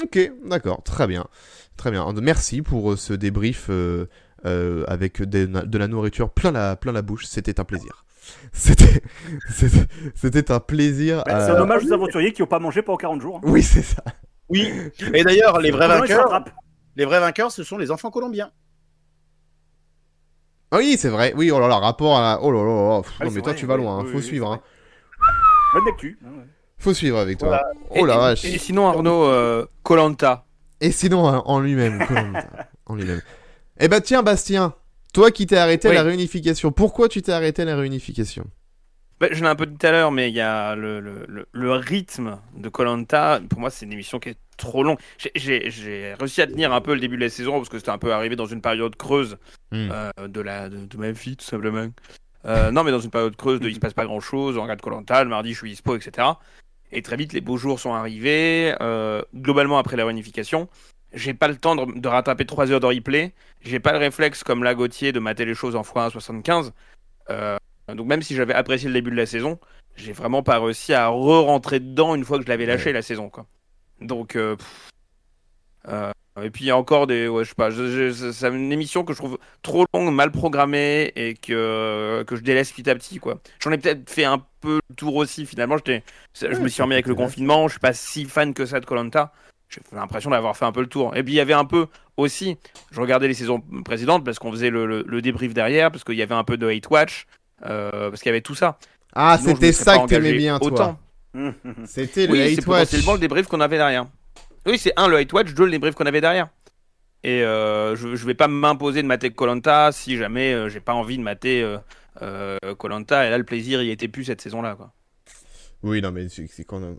Ok, d'accord, très bien. Très bien. Merci pour ce débrief avec de la nourriture plein la bouche, c'était un plaisir. C'était un plaisir. C'est un hommage aux aventuriers qui n'ont pas mangé pendant 40 jours. Oui, c'est ça. Oui, et d'ailleurs, les vrais vainqueurs, ce sont les enfants colombiens. Ah oui, c'est vrai. Oui, oh là là, rapport à la... Oh là là, non mais toi, vrai, tu vas loin, faut suivre. Hein. Bonne lecture. Faut suivre avec toi. Voilà. Oh la vache. Et sinon, Arnaud, Koh-Lanta. Et sinon, en lui-même, en lui-même. Eh ben tiens, Bastien, toi qui t'es arrêté à la réunification, pourquoi tu t'es arrêté à la réunification ? Je l'ai un peu dit tout à l'heure, mais il y a le rythme de Koh-Lanta. Pour moi, c'est une émission qui est trop longue. J'ai réussi à tenir un peu le début de la saison parce que c'était un peu arrivé dans une période creuse de ma vie, tout simplement. Non, mais dans une période creuse il se passe pas grand-chose, on regarde Koh-Lanta, le mardi je suis dispo, etc. Et très vite, les beaux jours sont arrivés. Globalement, après la réunification, j'ai pas le temps de rattraper 3 heures de replay. J'ai pas le réflexe comme la Gauthier de mater les choses en x1,75. Donc même si j'avais apprécié le début de la saison, j'ai vraiment pas réussi à re-rentrer dedans une fois que je l'avais lâché la saison, quoi. Donc et puis il y a encore des je sais pas, c'est une émission que je trouve trop longue, mal programmée et que je délaisse petit à petit, quoi. J'en ai peut-être fait un peu le tour aussi finalement, je me suis remis avec le confinement, je suis pas si fan que ça de Koh-Lanta. J'ai l'impression d'avoir fait un peu le tour. Et puis il y avait un peu aussi, je regardais les saisons précédentes parce qu'on faisait le débrief derrière, parce qu'il y avait un peu de hate watch. Parce qu'il y avait tout ça. Ah, sinon, c'était ça que t'aimais bien, toi. C'était le hate watch. C'est potentiellement le débrief qu'on avait derrière. Oui, c'est le hate watch, 2 le débrief qu'on avait derrière. Et je vais pas m'imposer de mater Koh-Lanta si jamais j'ai pas envie de mater Koh-Lanta. Et là, le plaisir, il était plus cette saison-là, quoi. Oui, non, mais c'est quand même...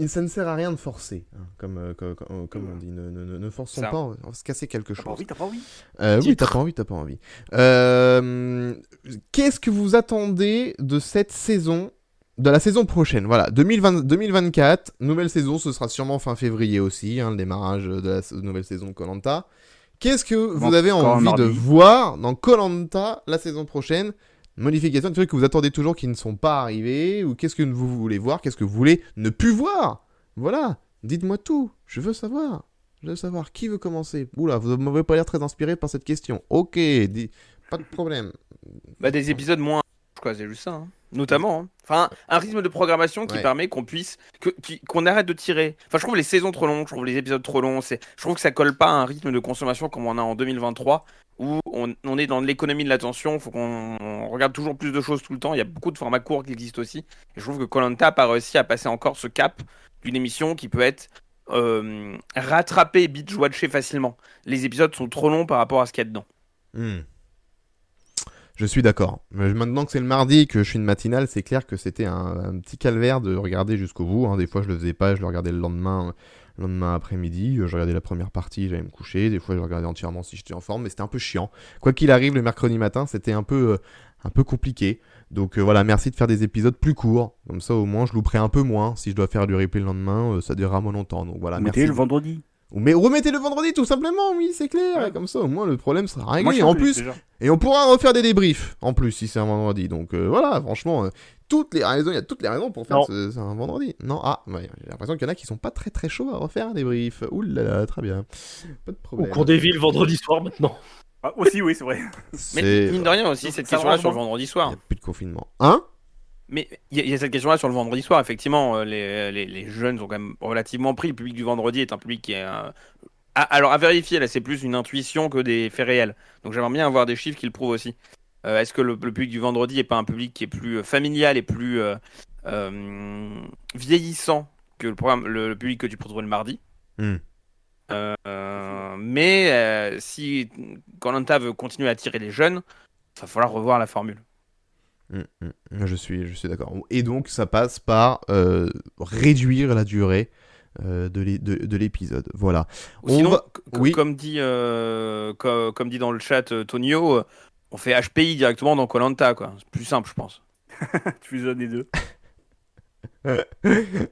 Ça ne sert à rien de forcer, hein, comme on dit. Ne forçons pas, on va se casser quelque chose. T'as pas envie. Oui, t'as pas envie. Qu'est-ce que vous attendez de cette saison, de la saison prochaine ? Voilà, 2024, nouvelle saison, ce sera sûrement fin février aussi, hein, le démarrage de la nouvelle saison de Koh-Lanta. Qu'est-ce que vous avez envie de voir dans Koh-Lanta la saison prochaine ? Modification, des trucs que vous attendez toujours qui ne sont pas arrivés, ou qu'est-ce que vous voulez voir, qu'est-ce que vous voulez ne plus voir ? Voilà, dites-moi tout, je veux savoir. Qui veut commencer ? Oula, vous ne m'avez pas l'air très inspiré par cette question. Ok, pas de problème. Des épisodes moins, quoi, c'est juste ça. Hein. Notamment. Hein. Enfin, un rythme de programmation qui permet qu'on puisse, qu'on arrête de tirer. Enfin, je trouve les saisons trop longues, je trouve les épisodes trop longs. Je trouve que ça colle pas à un rythme de consommation comme on a en 2023, où on est dans l'économie de l'attention. Il faut qu'on regarde toujours plus de choses tout le temps. Il y a beaucoup de formats courts qui existent aussi. Et je trouve que Koh-Lanta a pas réussi à passer encore ce cap d'une émission qui peut être rattrapée, binge-watchée facilement. Les épisodes sont trop longs par rapport à ce qu'il y a dedans. Je suis d'accord. Maintenant que c'est le mardi, que je suis une matinale, c'est clair que c'était un petit calvaire de regarder jusqu'au bout. Hein. Des fois, je le faisais pas, je le regardais le lendemain après-midi. Je regardais la première partie, j'allais me coucher. Des fois, je regardais entièrement si j'étais en forme, mais c'était un peu chiant. Quoi qu'il arrive, le mercredi matin, c'était un peu compliqué. Donc voilà, merci de faire des épisodes plus courts. Comme ça, au moins, je louperai un peu moins. Si je dois faire du replay le lendemain, ça durera moins longtemps. Donc voilà, merci. Le vendredi. Mais remettez le vendredi tout simplement, oui, c'est clair. Ouais. Comme ça, au moins, le problème sera réglé. Moi, en plus, et on pourra refaire des débriefs en plus si c'est un vendredi. Donc voilà, franchement, il y a toutes les raisons pour faire c'est un vendredi. Non, j'ai l'impression qu'il y en a qui sont pas très très chauds à refaire un débrief. Ouh là là, très bien. Pas de problème. Au cours des villes vendredi soir maintenant. Ah, aussi, oui, c'est vrai. Mais mine de rien aussi, cette question-là sur le vendredi soir. Il n'y a plus de confinement. Hein ? Mais il y a cette question-là sur le vendredi soir. Effectivement, les jeunes ont quand même relativement pris. Le public du vendredi est un public qui est... alors, à vérifier, là, c'est plus une intuition que des faits réels. Donc, j'aimerais bien avoir des chiffres qui le prouvent aussi. Est-ce que le public du vendredi n'est pas un public qui est plus familial et plus vieillissant que le public que tu peux trouver le mardi ? Mais si Koh-Lanta veut continuer à attirer les jeunes, il va falloir revoir la formule. Je suis d'accord. Et donc, ça passe par réduire la durée de l'épisode. Voilà. Sinon, comme dit dans le chat Tonio, on fait HPI directement dans Koh-Lanta, quoi. C'est plus simple, je pense. Tu fusionnes les deux.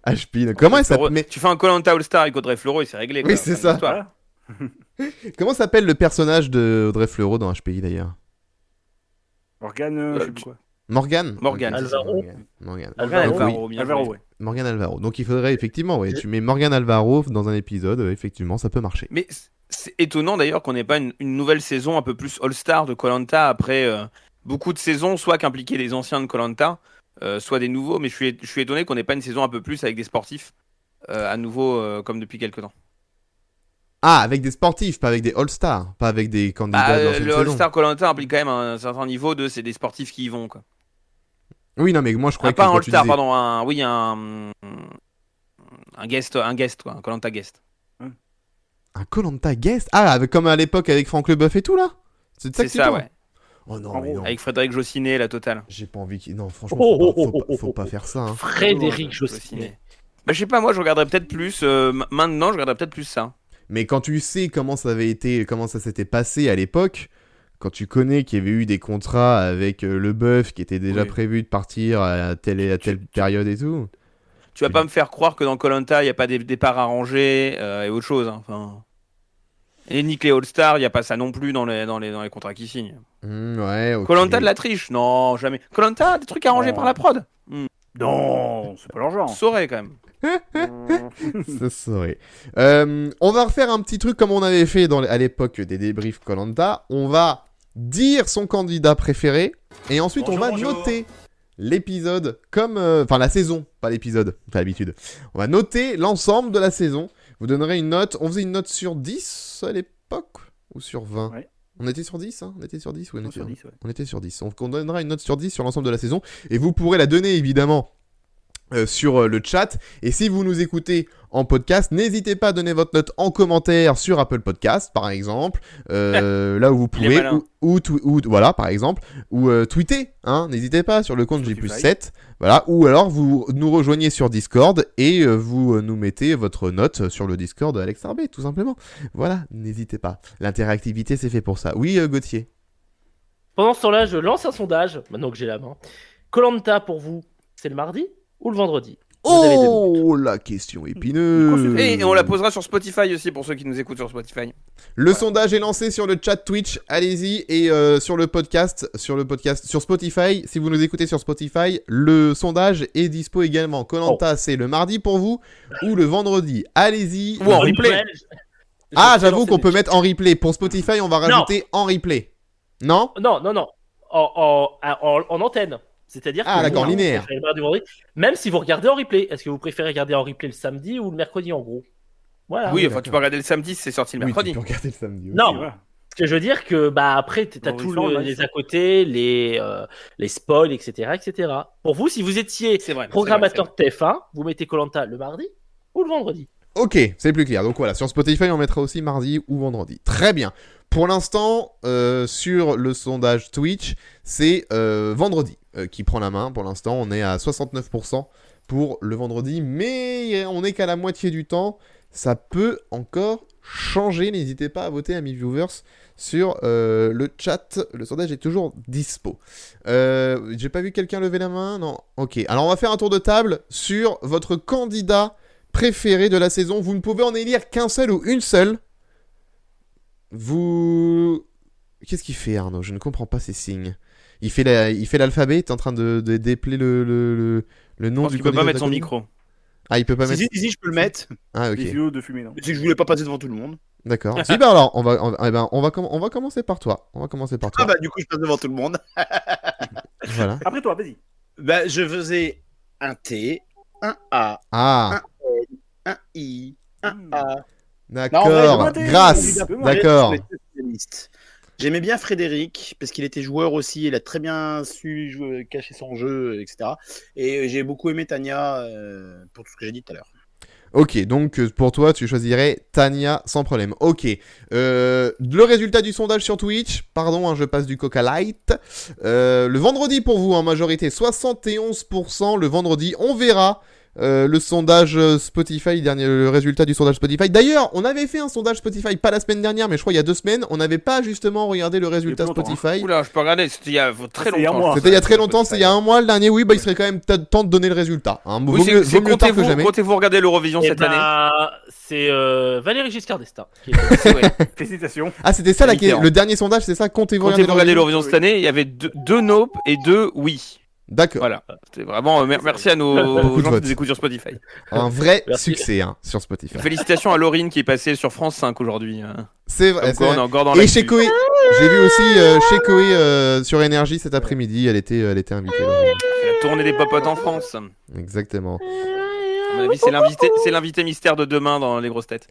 HPI. Comment elle s'appelle Tu fais un Koh-Lanta All-Star avec Audrey Fleurot et c'est réglé. Oui, c'est ça. Voilà. Comment s'appelle le personnage de Audrey Fleurot dans HPI d'ailleurs? Morgane, je sais plus quoi. Morgane. Alvaro. Morgane Alvaro, ouais. Morgane Alvaro. Donc il faudrait effectivement, tu mets Morgane Alvaro dans un épisode, effectivement, ça peut marcher. Mais c'est étonnant d'ailleurs qu'on n'ait pas une nouvelle saison un peu plus All-Star de Koh-Lanta après beaucoup de saisons, soit qu'impliquer des anciens de Koh-Lanta, soit des nouveaux. Mais je suis étonné qu'on n'ait pas une saison un peu plus avec des sportifs à nouveau comme depuis quelques temps. Ah, avec des sportifs, pas avec des All-Stars, pas avec des candidats dans une le saison. All-Star Koh-Lanta implique quand même un certain niveau c'est des sportifs qui y vont, quoi. Oui, non, mais moi je crois que pas un quand All-Star, tu disais... pardon, un guest, quoi, un Koh-Lanta guest. Un Koh-Lanta guest? Ah, comme à l'époque avec Franck Leboeuf et tout là? C'est de ça que tu ça, parles? ouais. Oh non, mais non. Avec Frédéric Jossinet, la totale. J'ai pas envie qu'il... Non, franchement, faut pas faire ça. Hein. Frédéric Jossinet. Bah, je sais pas, moi je regarderais peut-être plus. Maintenant, je regarderais peut-être plus ça. Mais quand tu sais comment ça s'était passé à l'époque, quand tu connais qu'il y avait eu des contrats avec Leboeuf qui était déjà prévu de partir à telle période et tout. Tu vas pas me faire croire que dans Koh-Lanta, il n'y a pas des départs arrangés et autre chose. Hein. Enfin... Et Nick les All-Stars, il n'y a pas ça non plus dans les contrats qu'ils signent. Ouais, ok. Koh-Lanta de la triche? Non, jamais. Koh-Lanta, des trucs arrangés par la prod? Non, c'est pas leur genre. Saurait quand même. Ça serait. On va refaire un petit truc comme on avait fait à l'époque des débriefs Koh-Lanta. On va dire son candidat préféré et ensuite on va noter l'épisode comme... Enfin la saison, pas l'épisode, pas l'habitude. On va noter l'ensemble de la saison. Vous donnerez une note. On faisait une note sur 10 à l'époque ou sur 20 ouais. On était sur 10, hein? On était sur 10 ou sur 10, ouais. On était sur 10. Donc on donnera une note sur 10 sur l'ensemble de la saison. Et vous pourrez la donner évidemment sur le chat. Et si vous nous écoutez en podcast, n'hésitez pas à donner votre note en commentaire sur Apple Podcast, par exemple. Là où vous pouvez. Ou voilà, par exemple. Ou tweeter, hein. N'hésitez pas sur le compte J+7. Voilà. Ou alors vous nous rejoignez sur Discord et vous nous mettez votre note sur le Discord de Alex Arbet, tout simplement. Voilà, n'hésitez pas. L'interactivité, c'est fait pour ça. Oui, Gauthier. Pendant ce temps-là, je lance un sondage, maintenant que j'ai la main. Koh-Lanta, pour vous, c'est le mardi ou le vendredi? Oh, la question épineuse. Et on la posera sur Spotify aussi pour ceux qui nous écoutent sur Spotify. Le sondage est lancé sur le chat Twitch, allez-y, et sur le podcast sur Spotify. Si vous nous écoutez sur Spotify, le sondage est dispo également. Koh-Lanta, c'est le mardi pour vous ou le vendredi? Allez-y. Ou en replay. Ah, j'avoue qu'on peut mettre en replay. Pour Spotify, on va rajouter en replay. Non? Non. En antenne. C'est-à-dire que d'accord, linéaire. Même si vous regardez en replay, est-ce que vous préférez regarder en replay le samedi ou le mercredi en gros? Voilà. Oui, enfin tu peux regarder le samedi si c'est sorti le mercredi. Tu peux regarder le samedi aussi. Non, ce que je veux dire que après t'as tous les à côté, les spoils, etc. Pour vous, si vous étiez programmateur de TF1, vous mettez Koh-Lanta le mardi ou le vendredi? Ok, c'est plus clair. Donc voilà, sur Spotify, on mettra aussi mardi ou vendredi. Très bien. Pour l'instant, sur le sondage Twitch, c'est vendredi qui prend la main. Pour l'instant, on est à 69% pour le vendredi, mais on n'est qu'à la moitié du temps. Ça peut encore changer. N'hésitez pas à voter, amis viewers, sur le chat. Le sondage est toujours dispo. J'ai pas vu quelqu'un lever la main. Non. Ok. Alors, on va faire un tour de table sur votre candidat préféré de la saison. Vous ne pouvez en élire qu'un seul ou une seule. Qu'est-ce qu'il fait, Arnaud? Je ne comprends pas ces signes. Il fait l'alphabet. T'es en train de dépeler le nom du candidat. Il peut pas mettre son micro. Ah, il peut pas mettre. Si, je peux le mettre. Ah, ok. Des tuyaux de fumée, non? C'est que je voulais pas passer devant tout le monde. D'accord. Si, bah alors, on va commencer par toi. Ah bah du coup, je passe devant tout le monde. Voilà. Après toi, vas-y. Bah, je faisais un T, un A, un N, un I, un A. D'accord. Grâce. D'accord. J'aimais bien Frédéric parce qu'il était joueur aussi, il a très bien su cacher son jeu, etc. Et j'ai beaucoup aimé Tania pour tout ce que j'ai dit tout à l'heure. Ok, donc pour toi, tu choisirais Tania sans problème. Ok. Le résultat du sondage sur Twitch. Pardon, je passe du Coca Light. Le vendredi pour vous, en majorité, 71%. Le vendredi, on verra. Le sondage Spotify, le résultat du sondage Spotify. D'ailleurs, on avait fait un sondage Spotify, pas la semaine dernière, mais je crois il y a 2 semaines. On n'avait pas justement regardé le résultat Spotify. Oula, je peux regarder, c'était il y a très longtemps. C'était il y a très longtemps, c'est il y a un mois le dernier. Oui, il serait quand même temps de donner le résultat. Hein. Vaut mieux tard que jamais. Comptez-vous regarder l'Eurovision cette année? C'est Valérie Giscard d'Estaing. Félicitations. Ah, c'était ça le dernier sondage, c'est ça. Comptez-vous regarder l'Eurovision cette année? Il y avait 2 nope et 2 oui. D'accord. Voilà. C'était vraiment merci à nos gens qui nous écoutent sur Spotify. Un vrai succès sur Spotify. Félicitations à Laurine qui est passée sur France 5 aujourd'hui. C'est vrai. On est encore dans et chez Koé, j'ai vu aussi chez Koé sur Énergie cet après-midi, elle était invitée. La tournée des popotes en France. Exactement. À mon avis, c'est l'invité mystère de demain dans Les Grosses Têtes.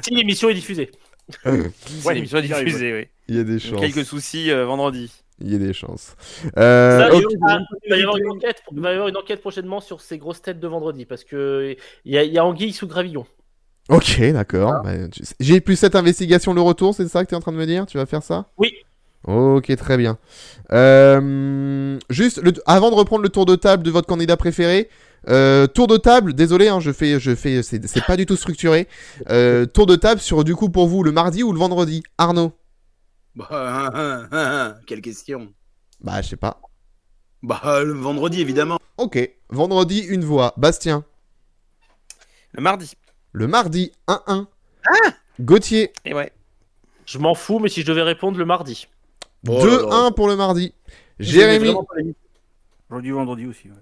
Si l'émission est diffusée. L'émission est diffusée, oui. Il y a des chances. Quelques soucis vendredi. Il y a des chances. Il va y avoir une enquête prochainement sur ces grosses têtes de vendredi parce que il y a anguille sous gravillon. Ok, d'accord. Bah, j'ai plus cette investigation le retour, c'est ça que tu es en train de me dire? Tu vas faire ça? Oui. Ok, très bien. Juste, avant de reprendre le tour de table de votre candidat préféré, tour de table, désolé, je fais, c'est pas du tout structuré. Tour de table sur, du coup, pour vous, le mardi ou le vendredi? Arnaud? Quelle question. Bah, je sais pas. Bah, le vendredi, évidemment. Ok, vendredi, une voix. Bastien? Le mardi. Le mardi, 1-1. Gauthier? Et ouais. Je m'en fous, mais si je devais répondre le mardi. 2-1 pour le mardi. Jérémy? Aujourd'hui, vendredi aussi. Ouais.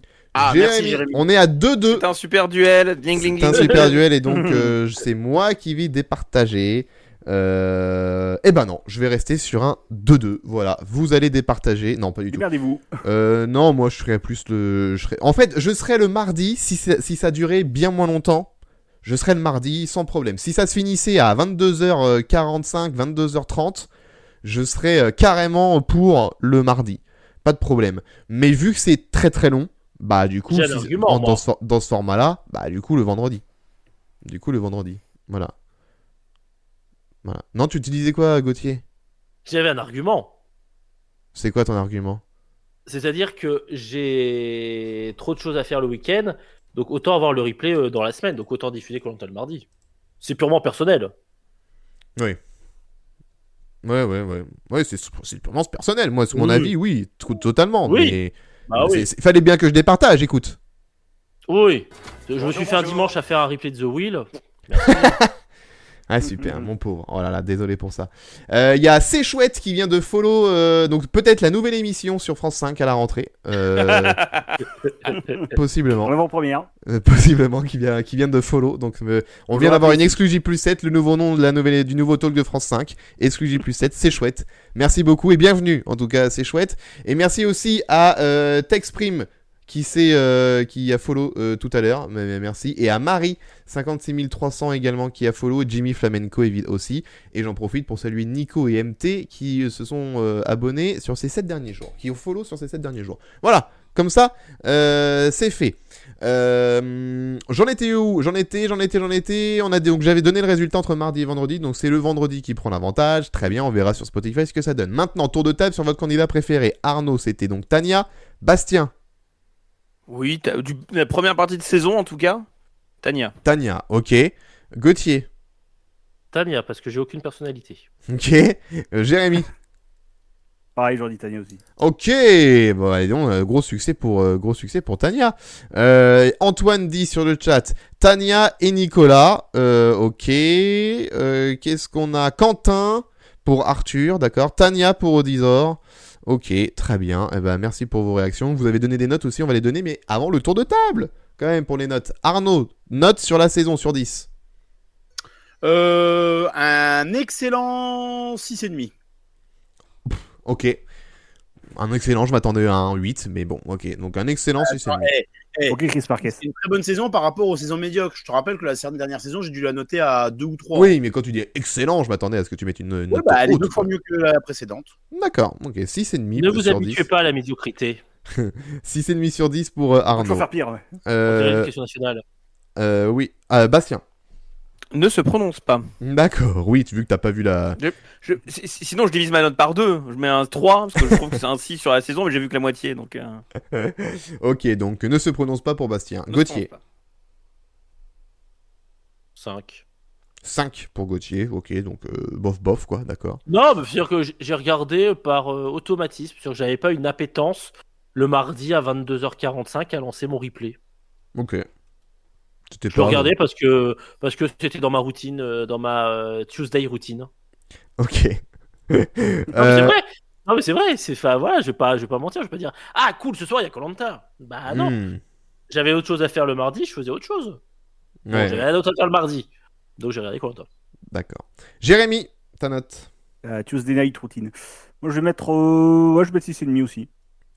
Merci, Jérémy. On est à 2-2. C'est un super duel. C'est un super duel et donc c'est moi qui vais départager. Eh ben non, je vais rester sur un 2-2. Voilà, vous allez départager. Non, pas du tout. Regardez-vous. Non, moi je serais plus le. En fait, je serais le mardi si ça durait bien moins longtemps. Je serais le mardi sans problème. Si ça se finissait à 22h45, 22h30, je serais carrément pour le mardi. Pas de problème. Mais vu que c'est très très long, bah du coup, dans ce format-là, bah du coup le vendredi. Voilà. Non, tu disais quoi, Gauthier? J'avais un argument. C'est quoi ton argument? C'est-à-dire que j'ai trop de choses à faire le week-end, donc autant avoir le replay dans la semaine, donc autant diffuser Koh-Lanta le mardi. C'est purement personnel. Oui. Ouais, c'est purement personnel. Moi, c'est mon avis, oui, totalement. Oui. Mais il fallait bien que je départage, écoute. Oui. Je me suis fait un dimanche à faire un replay de The Wheel. Merci. Ah super, mon pauvre. Oh là là, désolé pour ça. Il y a C'est Chouette qui vient de follow, donc peut-être la nouvelle émission sur France 5 à la rentrée. Possiblement. En avant-première. Possiblement qui vient de follow. Donc on vient d'avoir une exclu J+7, le nouveau nom du nouveau talk de France 5. Exclu J+7, C'est Chouette. Merci beaucoup et bienvenue en tout cas, C'est Chouette. Et merci aussi à Texprime qui a follow tout à l'heure, merci, et à Marie 56300 également qui a follow, Jimmy Flamenco aussi, et j'en profite pour saluer Nico et MT qui se sont abonnés sur ces 7 derniers jours, qui ont follow sur ces 7 derniers jours. Voilà, comme ça, c'est fait. J'en étais où? J'en étais. Donc j'avais donné le résultat entre mardi et vendredi, donc c'est le vendredi qui prend l'avantage. Très bien, on verra sur Spotify ce que ça donne. Maintenant, tour de table sur votre candidat préféré. Arnaud, c'était donc Tania. Bastien? Oui, la première partie de saison en tout cas. Tania, ok. Gauthier? Tania, parce que j'ai aucune personnalité. Ok. Jérémy? Pareil, j'aurais dit Tania aussi. Ok. Bon, allez donc, gros succès pour Tania. Antoine dit sur le chat Tania et Nicolas. Ok. Qu'est-ce qu'on a? Quentin pour Arthur, d'accord. Tania pour Odysor. Ok, très bien. Eh ben, merci pour vos réactions. Vous avez donné des notes aussi, on va les donner, mais avant le tour de table, quand même, pour les notes. Arnaud, note sur la saison, sur 10. Un excellent 6,5. Ok. Un excellent, je m'attendais à un 8, mais bon, ok. Donc un excellent 6,5. Ok, Chris Marquez. C'est une très bonne saison par rapport aux saisons médiocres. Je te rappelle que la dernière saison, j'ai dû la noter à 2 ou 3. Oui, mais quand tu dis excellent, je m'attendais à ce que tu mettes une note elle est haute, 2 fois mieux que la précédente. D'accord, ok. 6,5 Ne vous sur habituez 10. pas à la médiocrité. 6,5 sur 10 pour Arnaud. Il faut faire pire, ouais. On dirait l'éducation nationale. Oui. Bastien. Ne se prononce pas. D'accord, oui, vu que t'as pas vu la... Sinon, je divise ma note par 2. Je mets un 3, parce que je trouve que c'est un 6 sur la saison, mais j'ai vu que la moitié, donc... Ok, donc ne se prononce pas pour Bastien. Gauthier. 5. 5 pour Gauthier, ok, donc bof, quoi, d'accord. Non, mais c'est-à-dire que j'ai regardé par automatisme, c'est-à-dire que j'avais pas une appétence le mardi à 22h45 à lancer mon replay. Ok. Je le regardais parce que c'était dans ma routine, dans ma Tuesday routine. Ok. Non, mais c'est vrai. Non, mais c'est vrai. Voilà, je vais pas mentir. Je vais pas dire ah cool, ce soir il y a Koh-Lanta. Bah non. J'avais autre chose à faire le mardi, je faisais autre chose. Bon, j'avais rien d'autre à faire le mardi, donc j'ai regardé Koh-Lanta. D'accord. Jérémy, ta note. Tuesday Night Routine. Moi je vais mettre 6,5 aussi.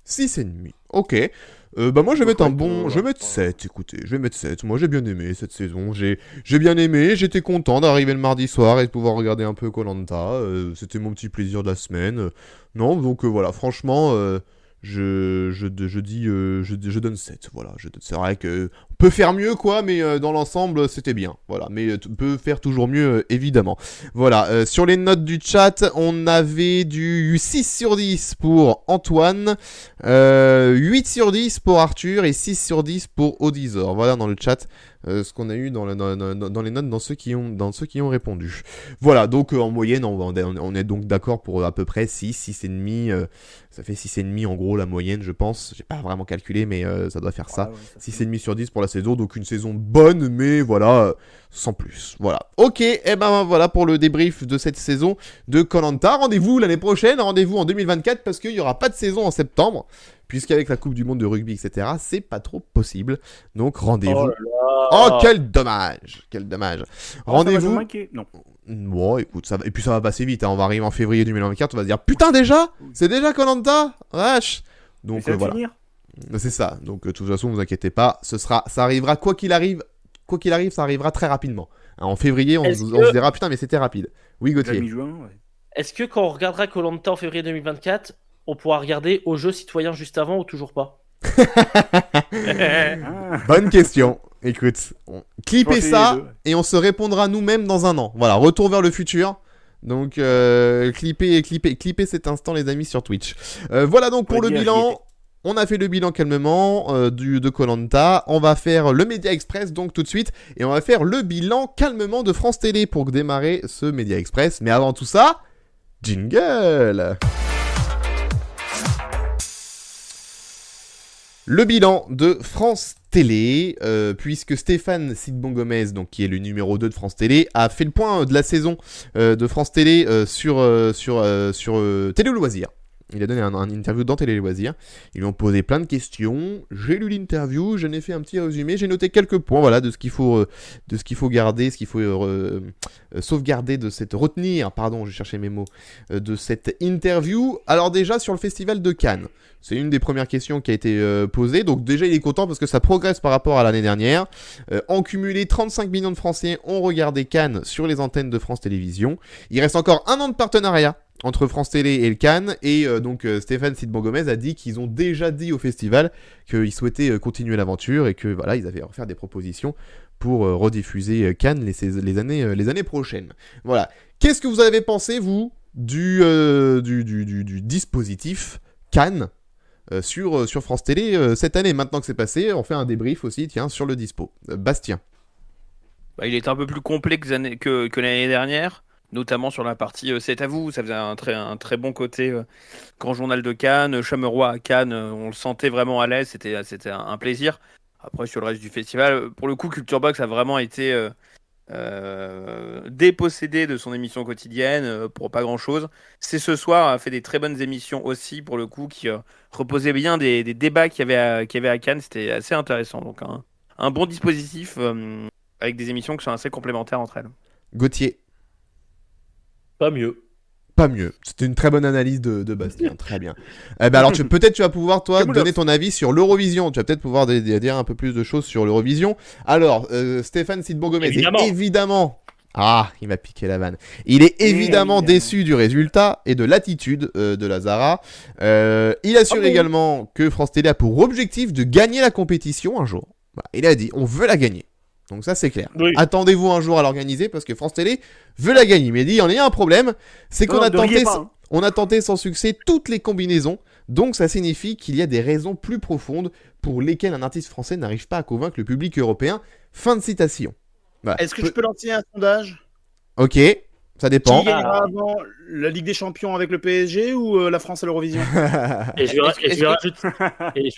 6,5. Ok. Moi je vais mettre je vais mettre 7, écoutez, je vais mettre 7. Moi j'ai bien aimé cette saison, j'ai bien aimé, j'étais content d'arriver le mardi soir et de pouvoir regarder un peu Koh-Lanta, c'était mon petit plaisir de la semaine. Non, donc voilà, franchement, je donne 7, voilà. C'est vrai que on peut faire mieux, quoi, mais dans l'ensemble, c'était bien, voilà. Mais on peut faire toujours mieux, évidemment. Voilà, sur les notes du chat, on avait du 6 sur 10 pour Antoine, 8 sur 10 pour Arthur et 6 sur 10 pour Odysor. Voilà dans le chat ce qu'on a eu dans les notes dans ceux qui ont répondu. Voilà, donc en moyenne, on est donc d'accord pour à peu près 6,5. Ça fait 6,5 en gros la moyenne, je pense. J'ai pas vraiment calculé, mais ça doit faire ça. 6,5 sur 10 pour la saison, donc une saison bonne, mais voilà, sans plus. Voilà. Ok, et ben voilà pour le débrief de cette saison de Koh-Lanta. Rendez-vous l'année prochaine, rendez-vous en 2024, parce qu'il y aura pas de saison en septembre. Puisqu'avec la Coupe du Monde de rugby, etc., c'est pas trop possible. Donc rendez-vous. Oh, quel dommage! Quel dommage. Rendez-vous. Non. Bon, écoute, ça va. Et puis ça va passer vite. Hein. On va arriver en février 2024. On va se dire putain, déjà? C'est déjà Koh-Lanta? Vache! Donc voilà. Finir. C'est ça. Donc de toute façon, vous inquiétez pas. Ça arrivera quoi qu'il arrive. Quoi qu'il arrive, ça arrivera très rapidement. Hein, en février, on se dira putain, mais c'était rapide. Oui, Gauthier. Mi-juin, ouais. Est-ce que quand on regardera Koh-Lanta en février 2024, on pourra regarder aux Jeux citoyens juste avant ou toujours pas? Bonne question. Écoute, clippez ça et on se répondra nous-mêmes dans un an. Voilà, retour vers le futur. Donc, clippez cet instant, les amis, sur Twitch. Voilà donc pour le bilan. On a fait le bilan calmement de Koh-Lanta. On va faire le Média Express donc tout de suite. Et on va faire le bilan calmement de France Télé pour démarrer ce Média Express. Mais avant tout ça, jingle! Le bilan de France Télé, puisque Stéphane Sidbon-Gomez, donc qui est le numéro 2 de France Télé, a fait le point de la saison de France Télé sur Télé Loisirs. Il a donné un interview dans Télé Loisirs. Ils lui ont posé plein de questions. J'ai lu l'interview, j'en ai fait un petit résumé. J'ai noté quelques points, voilà, de ce qu'il faut garder, ce qu'il faut sauvegarder retenir, pardon, j'ai cherché mes mots, de cette interview. Alors déjà sur le festival de Cannes, c'est une des premières questions qui a été posée. Donc déjà il est content parce que ça progresse par rapport à l'année dernière. En cumulé, 35 millions de Français ont regardé Cannes sur les antennes de France Télévisions. Il reste encore un an de partenariat entre France Télé et le Cannes, et donc Stéphane Sidbon-Gomez a dit qu'ils ont déjà dit au festival qu'ils souhaitaient continuer l'aventure et que voilà, ils avaient à faire des propositions pour rediffuser Cannes les années prochaines. Voilà. Qu'est-ce que vous avez pensé, vous, du dispositif Cannes sur France Télé cette année? Maintenant que c'est passé, on fait un débrief aussi, tiens, sur le dispo. Bastien. Il est un peu plus complet que l'année dernière. Notamment sur la partie C'est à vous, ça faisait un très bon côté Grand Journal de Cannes, Chameroy à Cannes, on le sentait vraiment à l'aise, c'était un plaisir. Après sur le reste du festival, pour le coup Culture Box a vraiment été dépossédé de son émission quotidienne pour pas grand chose. C'est ce soir a fait des très bonnes émissions aussi pour le coup qui reposaient bien des débats qu'il y avait à Cannes, c'était assez intéressant. Donc un bon dispositif avec des émissions qui sont assez complémentaires entre elles. Gauthier. Pas mieux. Pas mieux. C'était une très bonne analyse de Bastien. Très bien. Alors, peut-être tu vas pouvoir, toi, donner ton avis sur l'Eurovision. Tu vas peut-être pouvoir dire un peu plus de choses sur l'Eurovision. Alors, Stéphane Sidbon-Gomez est évidemment... Ah, il m'a piqué la vanne. Il est évidemment déçu du résultat et de l'attitude de Lazara. Il assure également que France Télé a pour objectif de gagner la compétition un jour. Bah, il a dit, on veut la gagner. Donc ça, c'est clair. Oui. Attendez-vous un jour à l'organiser parce que France Télé veut la gagner. Mais il y a un problème, c'est qu'on on a tenté sans succès toutes les combinaisons. Donc ça signifie qu'il y a des raisons plus profondes pour lesquelles un artiste français n'arrive pas à convaincre le public européen. Fin de citation. Voilà. Est-ce que je peux lancer un sondage? Ok, ça dépend. Qui gagnera avant la Ligue des Champions avec le PSG ou la France à l'Eurovision? Et je vais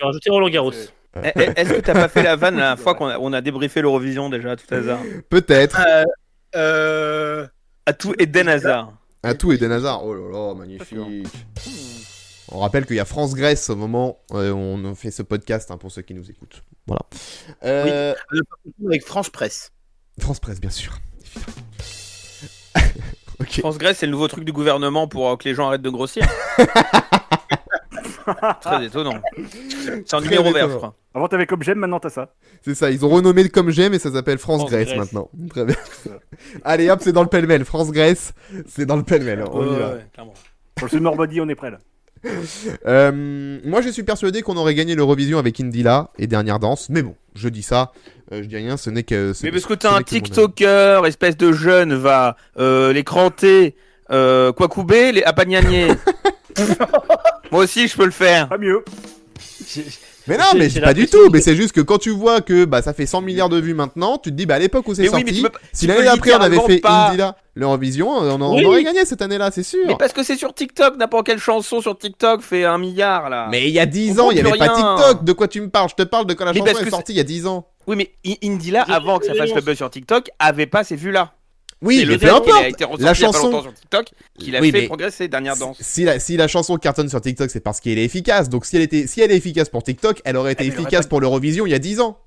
rajouter Roland Garros. Est-ce que t'as pas fait la vanne la fois qu'on a débriefé l'Eurovision déjà, à tout hasard? Peut-être. À tout Eden Hazard. À tout Eden Hazard. Oh là là, magnifique. On rappelle qu'il y a France-Grèce au moment où on fait ce podcast, pour ceux qui nous écoutent. Voilà. Oui, avec France-Presse. France-Presse, bien sûr. Okay. France-Grèce, c'est le nouveau truc du gouvernement pour que les gens arrêtent de grossir. Très étonnant. C'est un numéro vert, je crois. Avant, t'avais comme j'aime, maintenant t'as ça. C'est ça, ils ont renommé comme j'aime et ça s'appelle France-Grèce maintenant. Très bien. Allez hop, c'est dans le pêle-mêle. France-Grèce, c'est dans le pêle-mêle. On y va. Clairement. Pour le Normandie, on est prêt là. Moi je suis persuadé qu'on aurait gagné l'Eurovision avec Indila et Dernière Danse, mais bon, je dis ça, je dis rien, ce n'est que... Mais parce que t'as un TikToker, espèce de jeune, va les cranter, Kwakoubé, les Apagnagné. Moi aussi je peux le faire. Pas mieux. Mais non, mais pas du tout, mais c'est juste que quand tu vois que ça fait 100 milliards de vues maintenant, tu te dis à l'époque où c'est sorti, si l'année d'après on avait fait Indila l'Eurovision, on aurait gagné cette année-là, c'est sûr. Mais parce que c'est sur TikTok, n'importe quelle chanson sur TikTok fait 1 milliard là. Mais il y a 10 ans, il n'y avait pas TikTok, de quoi tu me parles? Je te parle de quand la chanson est sortie il y a 10 ans. Oui, mais Indila, avant que ça fasse le buzz sur TikTok, avait pas ces vues-là. Oui, mais peu importe. La chanson sur TikTok qu'il a fait progresser Dernière Danse. Si la chanson cartonne sur TikTok, c'est parce qu'elle est efficace. Donc si elle est efficace pour TikTok, elle aurait été efficace pour l'Eurovision il y a 10 ans.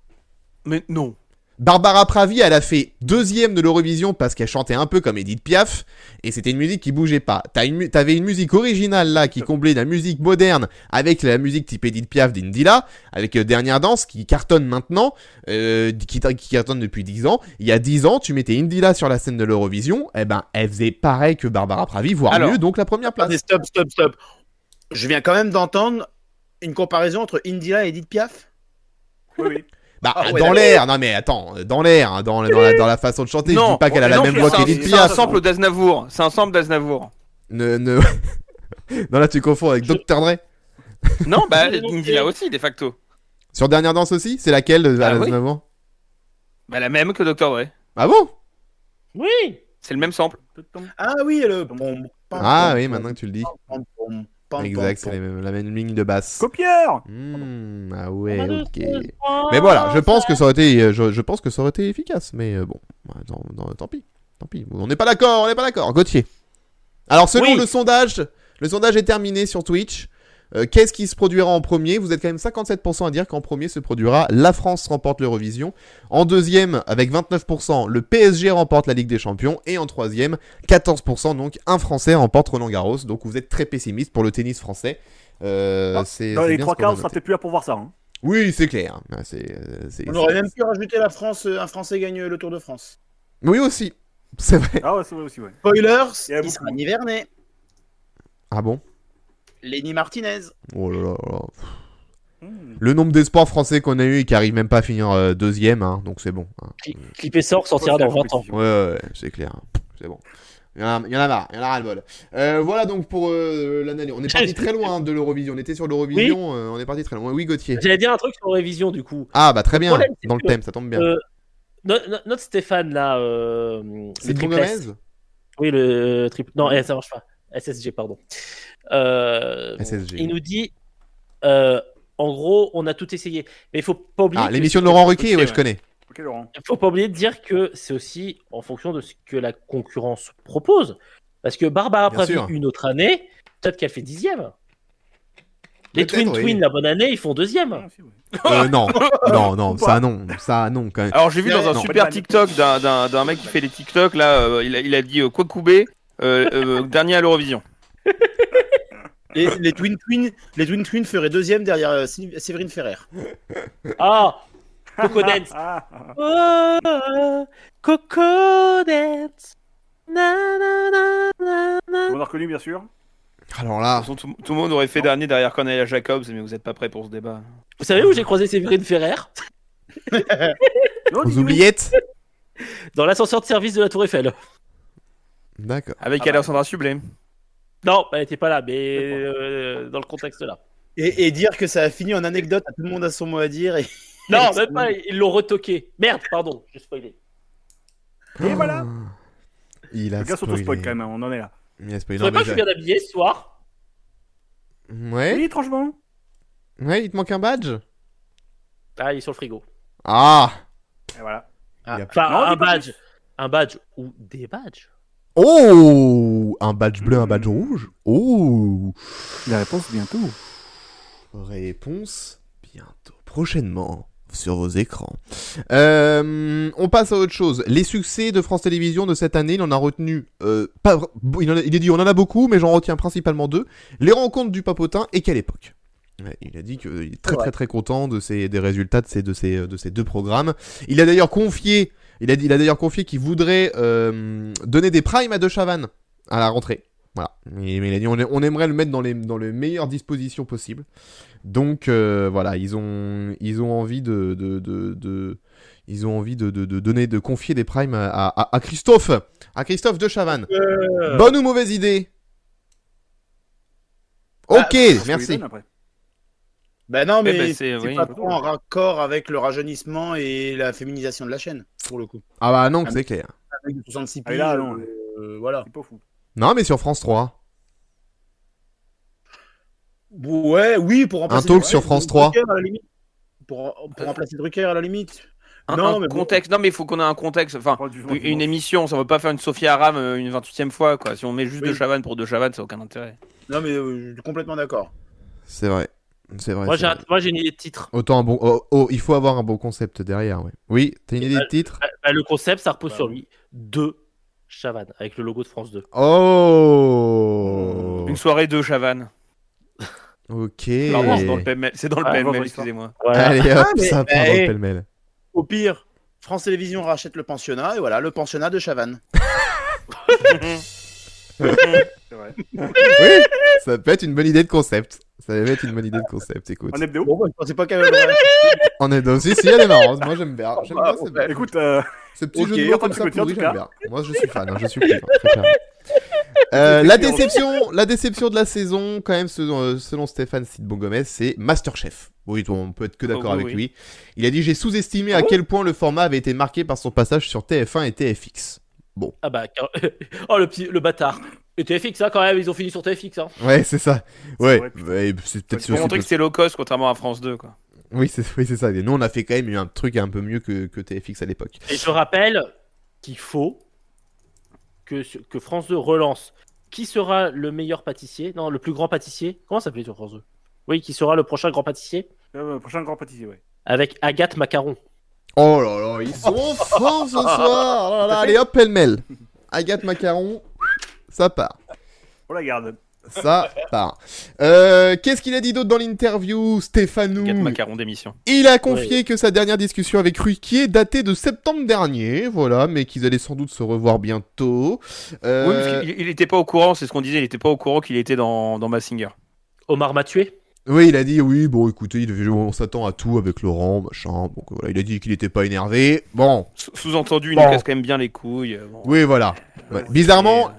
Mais non. Barbara Pravi, elle a fait 2e de l'Eurovision parce qu'elle chantait un peu comme Edith Piaf et c'était une musique qui bougeait pas. T'avais une musique originale là qui comblait la musique moderne avec la musique type Edith Piaf d'Indila, avec Dernière Danse qui cartonne maintenant, qui cartonne depuis 10 ans. Il y a 10 ans, tu mettais Indila sur la scène de l'Eurovision, elle faisait pareil que Barbara Pravi, voire mieux, donc la première place. Stop. Je viens quand même d'entendre une comparaison entre Indila et Edith Piaf. Oui. Dans l'air, non mais attends, dans l'air, dans la façon de chanter, je dis pas qu'elle a la même voix qu'Edith Piaf. C'est un sample d'Aznavour, c'est un sample d'Aznavour. Non, là tu confonds avec Dr Dre. Non, Indila aussi, de facto. Sur Dernière Danse aussi? C'est laquelle de Aznavour? La même que Dr Dre. Ah bon? Oui. C'est le même sample. Ah oui, oui, maintenant que tu le dis. Exact, c'est la même ligne de basse. Copieur. Ah ouais, ok. Mais voilà, je pense que ça aurait été efficace, mais bon, tant pis. On n'est pas d'accord, Gauthier. Alors selon le sondage est terminé sur Twitch. Qu'est-ce qui se produira en premier? Vous êtes quand même 57% à dire qu'en premier se produira la France remporte l'Eurovision. En deuxième, avec 29%, le PSG remporte la Ligue des Champions. Et en troisième, 14%, donc un Français remporte Roland Garros. Donc vous êtes très pessimiste pour le tennis français. Dans les 3 quarts, on sera peut-être plus là pour voir ça. Hein. Oui, c'est clair. On aurait même pu rajouter la France, un Français gagne le Tour de France. Oui aussi, c'est vrai. Ah ouais, c'est vrai aussi, ouais. Spoilers, il sera Nivernais. Ah bon? Lenny Martinez. Oh là là. Le nombre d'espoirs français qu'on a eu et qui arrivent même pas à finir deuxième, donc c'est bon. Clipper sort sortira dans 20 ans. Ouais, c'est clair. C'est bon. Il y en a marre, il y en a ras le bol. Voilà donc pour l'année. On est parti très loin de l'Eurovision. On était sur l'Eurovision, on est parti très loin. Oui, Gauthier. J'allais dire un truc sur l'Eurovision du coup. Ah bah très bien, dans le thème, ça tombe bien. Notre Stéphane là. C'est Gomez. Oui, le triple. Non, ça marche pas. SSG, pardon. SSG. Il nous dit en gros, on a tout essayé. Mais il faut pas oublier. L'émission de Laurent Ruquier, je connais. Ok, Laurent. Il faut pas oublier de dire que c'est aussi en fonction de ce que la concurrence propose. Parce que Barbara Pravi, une autre année, peut-être qu'elle fait 10e. Les Twin, la bonne année, ils font 2e. Non, ça non quand même. Alors j'ai vu dans un super TikTok d'un mec qui fait des TikTok là, il a dit Kwakoubé, dernier à l'Eurovision. Et les Twin Twin feraient 2e derrière Séverine Ferrer. Ah, Coco Dance. Coco Dance. On a reconnu bien sûr. Alors là, tout le monde aurait fait dernier derrière Cornelia Jacobs, mais vous êtes pas prêts pour ce débat. Vous savez où j'ai croisé Séverine Ferrer? Aux oubliettes. Dans l'ascenseur de service de la Tour Eiffel. D'accord. Avec Alexandra Sublet. Non, elle n'était pas là, mais dans le contexte là. Et dire que ça a fini en anecdote, tout le monde a son mot à dire. Et... Non, même pas, ils l'ont retoqué. Merde, pardon, j'ai spoilé. Et voilà. Il a Le gars spoilé. s'auto-spoil quand même, on en est là. Il a spoilé. Tu savais Non, pas mais que je suis bien habillé ce soir? Ouais. Oui, étrangement. Ouais, il te manque un badge. Ah, il est sur le frigo. Ah. Et voilà. Ah. Il a- Enfin, Non, un dis pas badge. Un badge ou des badges. Oh, un badge bleu, un badge rouge. Oh. La réponse bientôt. Réponse bientôt, prochainement sur vos écrans. On passe à autre chose. Les succès de France Télévisions de cette année, il en a retenu il a dit on en a beaucoup, mais j'en retiens principalement 2. Les rencontres du Papotin et Quelle époque. Ouais, il a dit qu'il est très content des résultats de ces 2 programmes. Il a d'ailleurs confié qu'il voudrait donner des primes à De Chavannes à la rentrée. Voilà. Mais il a dit on aimerait le mettre dans les meilleures dispositions possibles. Donc voilà, ils ont envie de donner, de confier des primes à Christophe De Chavannes. Bonne ou mauvaise idée? Ok, merci. Bah non, mais Eh ben, c'est oui. pas trop en raccord avec le rajeunissement et la féminisation de la chaîne, pour le coup. Ah bah non, c'est clair. Avec 66 Ah, et là, non. voilà. C'est pas fou. Non, mais sur France 3. Ouais, oui, pour remplacer talk sur France 3. Drucker, à la limite. Pour remplacer Drucker à la limite. Un contexte. Non, mais il faut qu'on ait un contexte. Enfin, une émission, ça ne va pas faire une Sophie Aram une 28e fois, quoi. Si on met juste De Chavannes pour De Chavannes, ça n'a aucun intérêt. Non, mais complètement d'accord. C'est vrai. Moi, j'ai une idée de titre. Autant un bon. Il faut avoir un bon concept derrière, ouais. Oui, t'as une idée de titre? Le concept, ça repose sur lui. De Chavannes, avec le logo de France 2. Oh. Une soirée de Chavannes. Ok. Pardon, c'est dans le PML, c'est dans le PML, excusez-moi. Voilà. Allez hop, mais- ça part dans le pêle-mêle. Au pire, France Télévisions rachète le pensionnat, et voilà, le pensionnat de Chavannes. C'est vrai. Oui, ça peut être une bonne idée de concept. Écoute. En hebdo. Bon, bah, je pensais pas qu'il y avait le On est aussi, si, elle est marrante. Moi, j'aime bien. J'aime bien ouais. Écoute, ce petit ok, jeu de mots en comme tant ça que petit, en pourri, tout j'aime cas. bien. Moi, je suis fan, hein, je suis client, très clairement. La déception de la saison, quand même, selon Stéphane Sidbon-Gomez, c'est Masterchef. Oui, on peut être que d'accord avec lui. Il a dit: j'ai sous-estimé à quel point le format avait été marqué par son passage sur TF1 et TFX. Bon. Ah bah, oh le bâtard. Et TFX, hein, quand même, ils ont fini sur TFX. Hein. Ouais, c'est ça. Ouais, vrai, c'est peut-être Pour montrer que c'est low cost, contrairement à France 2, quoi. Oui, c'est ça. Et nous, on a fait quand même un truc un peu mieux que TFX à l'époque. Et je rappelle qu'il faut que France 2 relance. Qui sera le meilleur pâtissier? Non, le plus grand pâtissier. Comment ça s'appelait sur France 2? Oui, qui sera le prochain grand pâtissier? Prochain grand pâtissier, ouais. Avec Agathe Macaron. Oh là là, ils sont forts ce soir. Oh là là, allez hop, pêle-mêle. Agathe Macaron, ça part. On la garde. Ça part. Qu'est-ce qu'il a dit d'autre dans l'interview, Stéphanou? 4 macarons d'émission. Il a confié que sa dernière discussion avec Ruquier datait de septembre dernier, voilà, mais qu'ils allaient sans doute se revoir bientôt. Oui, parce qu'il était pas au courant, c'est ce qu'on disait, il était pas au courant qu'il était dans Mazinger. Omar m'a tué. Oui, il a dit oui, bon écoutez, on s'attend à tout avec Laurent, machin, donc voilà, il a dit qu'il était pas énervé, bon. Sous-entendu, il Bon. nous casse quand même bien les couilles. Bon. Oui, voilà. Ouais. Bizarrement,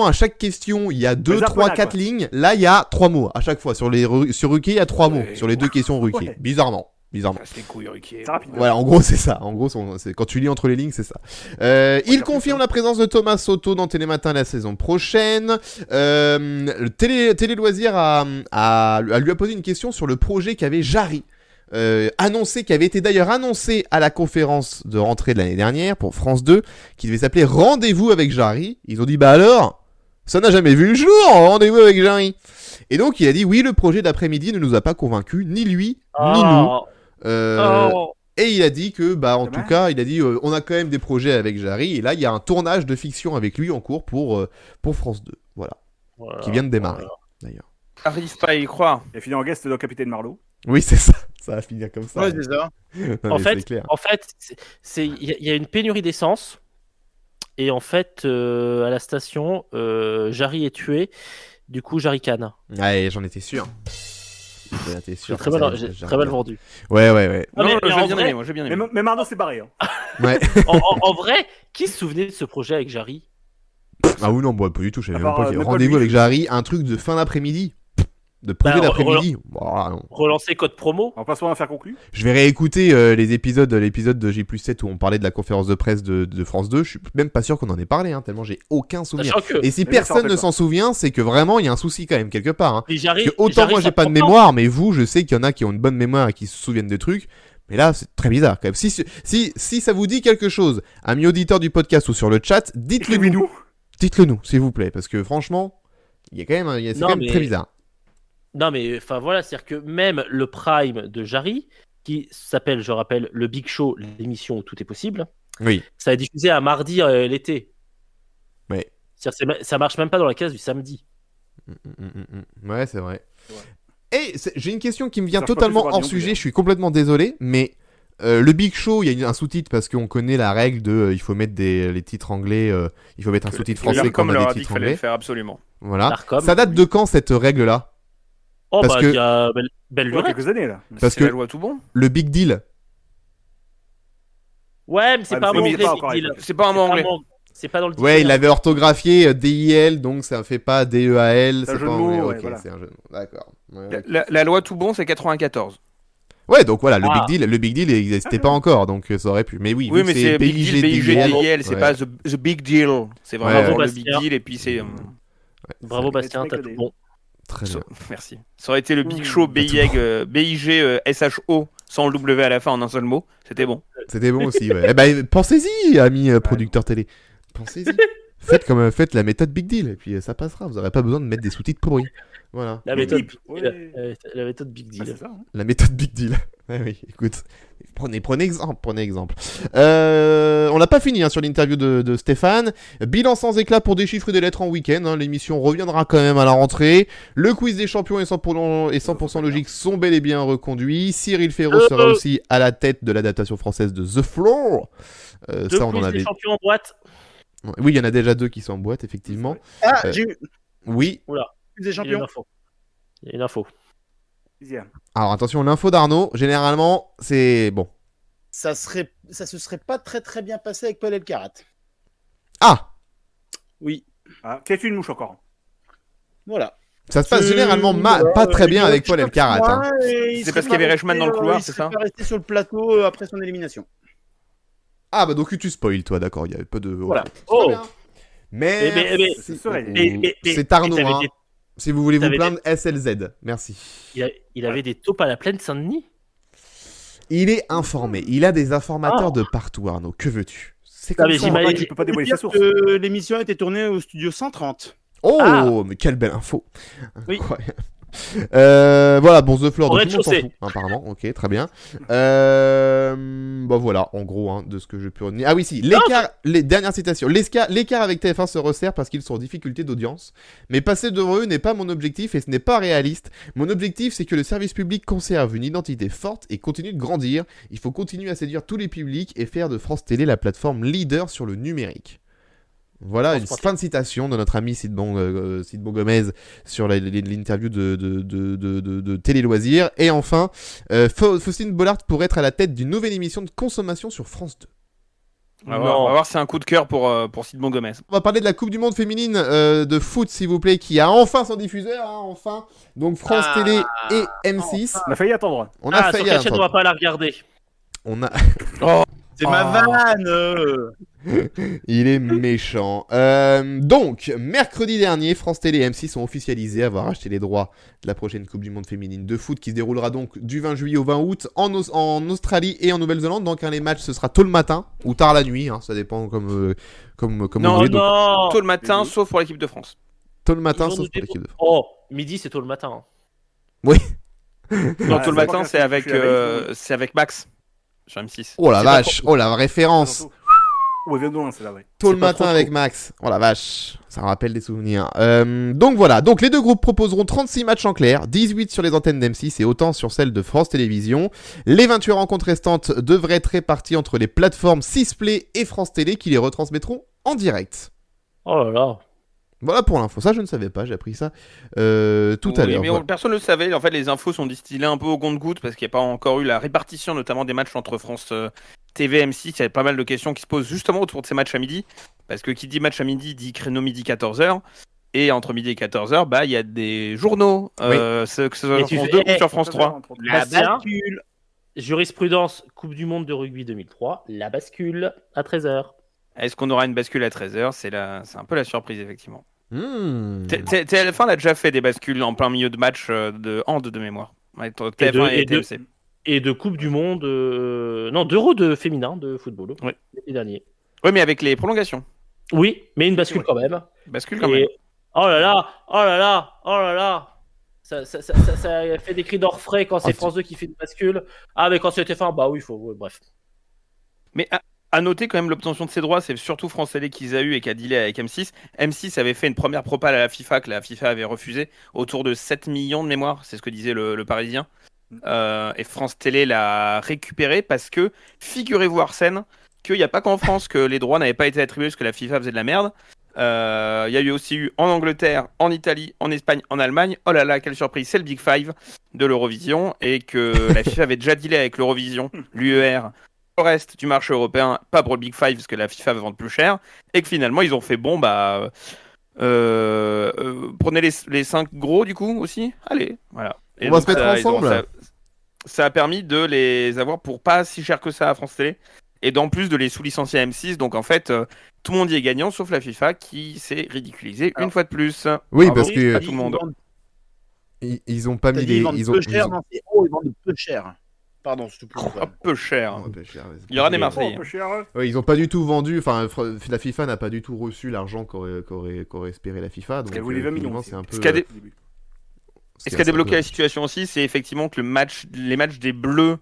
à chaque question, il y a 2, 3, 4 lignes, là il y a 3 mots, à chaque fois, sur Ruquier, il y a 3 mots, sur les 2 questions Ruquier, Ouais. bizarrement. Casse les couilles, Ruquier. C'est rapide. Voilà, en gros, c'est ça. En gros, c'est quand tu lis entre les lignes, c'est ça. Il confirme la présence de Thomas Soto dans Télématin la saison prochaine. Le Télé Loisirs lui a posé une question sur le projet qu'avait Jarry. Qui avait été d'ailleurs annoncé à la conférence de rentrée de l'année dernière pour France 2, qui devait s'appeler Rendez-vous avec Jarry. Ils ont dit, bah alors, ça n'a jamais vu le jour, Rendez-vous avec Jarry. Et donc, il a dit, oui, le projet d'après-midi ne nous a pas convaincus, ni lui, ni nous. Et il a dit que, en tout cas, on a quand même des projets avec Jarry, et là, il y a un tournage de fiction avec lui en cours pour France 2, voilà, qui vient de démarrer, d'ailleurs. J'arrive pas à y croire. Il a fini en guest dans Capitaine Marlowe. Oui, c'est ça, ça va finir comme ça. Ouais, c'est ça. Non, En mais fait, c'est clair. il y a une pénurie d'essence. Et en fait, à la station, Jarry est tué. Du coup, Jarry canne. Ouais, j'en étais sûr. T'es sûr. J'ai très mal vendu. Ouais. Non, mais j'ai en bien vrai- aimé, moi j'ai bien aimé. Mais Mardo s'est barré. Hein. Ouais. En vrai, qui se souvenait de ce projet avec Jarry? Ah oui, non, pas du tout. Je savais À même part, pas qu'il y avait même pas rendez-vous lui. avec Jarry, un truc de fin d'après-midi. De projet Bah, d'après-midi. Voilà, non. Relancer code promo? Remplacement à faire conclu. Je vais réécouter l'épisode de J+7 où on parlait de la conférence de presse de France 2. Je suis même pas sûr qu'on en ait parlé, hein, tellement j'ai aucun souvenir. Sachant que Et si Mais ça personne rappelle ne pas. s'en souvient, c'est que vraiment il y a un souci quand même quelque part. Hein. les Jarry, Parce que autant moi j'ai pas de mémoire, mais vous, je sais qu'il y en a qui ont une bonne mémoire et qui se souviennent des trucs. Mais là, c'est très bizarre quand même. Si ça vous dit quelque chose, amis auditeurs du podcast ou sur le chat, dites-le nous. Dites-le nous, s'il vous plaît, parce que franchement, il y a quand même, c'est Non, quand même mais- très bizarre. Non, mais enfin voilà, c'est-à-dire que même le prime de Jarry, qui s'appelle, je rappelle, le Big Show, l'émission où tout est possible, Oui. ça a diffusé à mardi l'été. Ouais. C'est-à-dire que ça marche même pas dans la case du samedi. Ouais, c'est vrai. Ouais. Et j'ai une question qui me vient Ça marche pas totalement plus sur hors Radio sujet, Anglais. je suis complètement désolé, mais le Big Show, il y a un sous-titre parce qu'on connaît la règle de il faut mettre les titres anglais, il faut mettre un sous-titre français quand Comme on leur a a des dit qu'il titres fallait le anglais. faire absolument. Voilà. L'Arcom. Ça date de quand cette règle-là? Oh, Parce bah, que- il y a belle Il y a lurette. quelques années là. Parce C'est que la loi tout bon. le Big Deal, Ouais, mais c'est Ouais, pas un mais mot c'est anglais, pas Big encore Deal. avec- C'est pas un mot anglais. C'est pas dans le ouais, il dictionnaire. l'avait orthographié DIL, donc ça fait pas DEAL, C'est un c'est jeu pas de mots, anglais. ouais, Ok, voilà. c'est un jeu de mots. D'accord. Ouais, ok. La loi tout bon, c'est 94. Ouais, donc voilà, le Ah. Big Deal, il n'existait pas encore, donc ça aurait pu. Mais oui, Oui, vu mais que c'est Big Deal, DIL, BIGDIL, c'est ouais. pas the Big Deal. C'est Ouais, vraiment ouais. le Big Deal et puis c'est. Bravo Ça- Bastien, ça- t'as tout bon. Très bien. Merci. Ça aurait été le Big Show BIG SHO sans le W à la fin en un seul mot. C'était bon. C'était bon aussi, ouais. Eh ben, pensez-y, amis producteurs télé. Pensez-y. Faites la méthode Big Deal, et puis ça passera. Vous n'aurez pas besoin de mettre des sous-titres pourris. Voilà. La méthode, Ouais. la méthode Big Ah, Deal. c'est ça, hein. La méthode Big Deal. Ouais, oui, écoute. Prenez exemple. On n'a pas fini hein, sur l'interview de Stéphane. Bilan sans éclat pour déchiffrer des lettres en week-end. Hein. L'émission reviendra quand même à la rentrée. Le quiz des champions et 100% logique sont bel et bien reconduits. Cyril Ferraud sera aussi à la tête de l'adaptation française de The Floor. Deux Ça, on en quiz des avait. champions en boîte. Oui, il y en a déjà 2 qui sont en boîte, effectivement. Ah, j'ai eu Oui. des Il y a une champions. info. Il y a une info. Dixième. Alors attention, l'info d'Arnaud, généralement, c'est bon. Ça se serait pas très très bien passé avec Paul Elkarat. Ah, Oui, Ah, qu'est-ce une mouche encore? voilà. ça se passe généralement pas très bien avec Paul Elkarat. Hein. C'est parce qu'il y avait Reichmann dans le couloir, c'est ça? Il serait pas resté sur le plateau après son élimination. Ah bah donc tu spoil toi, d'accord, il y avait pas de... Voilà. Oh. Mais Ce serait- c'est Arnaud, t'avais hein. des- Si vous voulez vous t'avais plaindre, SLZ, merci. Il avait des taupes à la plaine Saint-Denis. Il est informé, il a des informateurs de partout, Arnaud, que veux-tu? C'est Ah, comme mais ça. j'imagine- Tu peux pas dévoiler sa source. L'émission a été tournée au studio 130. Oh, Ah. mais quelle belle info. Oui. Incroyable. Voilà, bon, The Floor, Au donc tout le monde s'en rez-de-chaussée. fout, apparemment. Ok, très bien. Bah voilà, en gros, hein, de ce que je peux retenir. Ah oui, si, l'écart, les dernières citations. L'écart avec TF1 se resserre parce qu'ils sont en difficulté d'audience. Mais passer devant eux n'est pas mon objectif et ce n'est pas réaliste. Mon objectif, c'est que le service public conserve une identité forte et continue de grandir. Il faut continuer à séduire tous les publics et faire de France Télé la plateforme leader sur le numérique. Voilà une fin de citation de notre ami Sidbon Gomez sur l'interview de Télé Loisirs. Et enfin, Faustine Bollard pourrait être à la tête d'une nouvelle émission de consommation sur France 2. On va voir si c'est un coup de cœur pour Sidbon Gomez. On va parler de la Coupe du Monde féminine de foot, s'il vous plaît, qui a enfin son diffuseur, hein, enfin. Donc France Télé et M6. On a failli attendre. On a Sur failli quelle chaîne on attendre. va pas la regarder. On a... C'est ma vanne. Il est méchant. Donc, mercredi dernier, France Télé et M6 ont officialisé avoir acheté les droits de la prochaine Coupe du Monde féminine de foot qui se déroulera donc du 20 juillet au 20 août en Australie et en Nouvelle-Zélande. Donc, les matchs, ce sera tôt le matin ou tard la nuit. Hein, ça dépend comme vous voulez. Donc, Non. Tôt le matin, sauf pour l'équipe de France. tôt le matin, Ils vont sauf nous pour l'équipe de France. Oh, midi c'est tôt le matin. Non, Ah, tôt le c'est matin, pas c'est grave, avec, je suis avec c'est avec Max sur M6. Oh la C'est pas vache, oh la référence. Ouais, viens de loin, c'est là, ouais. Tôt C'est le pas matin trop avec tôt. Max. Oh la vache, ça me rappelle des souvenirs. Donc voilà, donc les deux groupes proposeront 36 matchs en clair, 18 sur les antennes d'M6 et autant sur celles de France Télévisions. Les 28 rencontres restantes devraient être réparties entre les plateformes 6play et France Télé qui les retransmettront en direct. Oh là là. Voilà pour l'info. Ça, je ne savais pas. J'ai appris ça tout à l'heure. Mais voilà. personne ne le savait. En fait, les infos sont distillées un peu au compte-gouttes parce qu'il n'y a pas encore eu la répartition, notamment des matchs entre France TV et M6. Il y a pas mal de questions qui se posent justement autour de ces matchs à midi. Parce que qui dit match à midi dit créneau midi 14h. Et entre midi et 14h, bah, il y a des journaux, que ce soit sur France 2 ou sur France 3. La bascule. Jurisprudence Coupe du Monde de rugby 2003, la bascule à 13h. Est-ce qu'on aura une bascule à 13h? C'est un peu la surprise, effectivement. TF1 a déjà fait des bascules en plein milieu de match de hand de mémoire. Entre TF1 et TMC. Et de Coupe du Monde, d'Euro de féminin de football. Oui. L'été dernier. Oui, mais avec les prolongations. Oui, mais une bascule quand même. Bascule quand même. Oh là là. Ça fait des cris d'orfraie quand c'est France 2 qui fait une bascule. Ah, mais quand c'est TF1, bah oui, il faut. Ouais, bref. Mais à noter quand même l'obtention de ces droits, c'est surtout France Télé qu'ils a eu et qui a dealé avec M6. M6 avait fait une première propale à la FIFA que la FIFA avait refusée, autour de 7 millions de mémoire, c'est ce que disait le Parisien. Et France Télé l'a récupéré parce que, figurez-vous Arsène, qu'il n'y a pas qu'en France que les droits n'avaient pas été attribués parce que la FIFA faisait de la merde. Il y a eu aussi en Angleterre, en Italie, en Espagne, en Allemagne. Oh là là, quelle surprise, c'est le Big Five de l'Eurovision et que la FIFA avait déjà dealé avec l'Eurovision, l'UER, le reste du marché européen, pas pour le Big Five parce que la FIFA veut vendre plus cher et que finalement ils ont fait bon bah prenez les 5 gros du coup aussi. Allez, voilà. Et on va se mettre ensemble. Ça a permis de les avoir pour pas si cher que ça à France Télé. Et d'en plus de les sous-licencier à M6, donc en fait, tout le monde y est gagnant, sauf la FIFA qui s'est ridiculisée une fois de plus. Oui, bravo, parce que à tout le monde. Ils ont pas mis Ils vendent peu cher, non, c'est ils vendent peu cher. Pardon, s'il te plaît. Peu cher. Peu cher. Il y aura des Marseillais. Ouais, ils ont pas du tout vendu. Enfin, la FIFA n'a pas du tout reçu l'argent qu'aurait espéré la FIFA. Donc, elle voulait 20 millions. C'est un peu. Ce qui a débloqué la situation aussi, c'est effectivement que les matchs des Bleus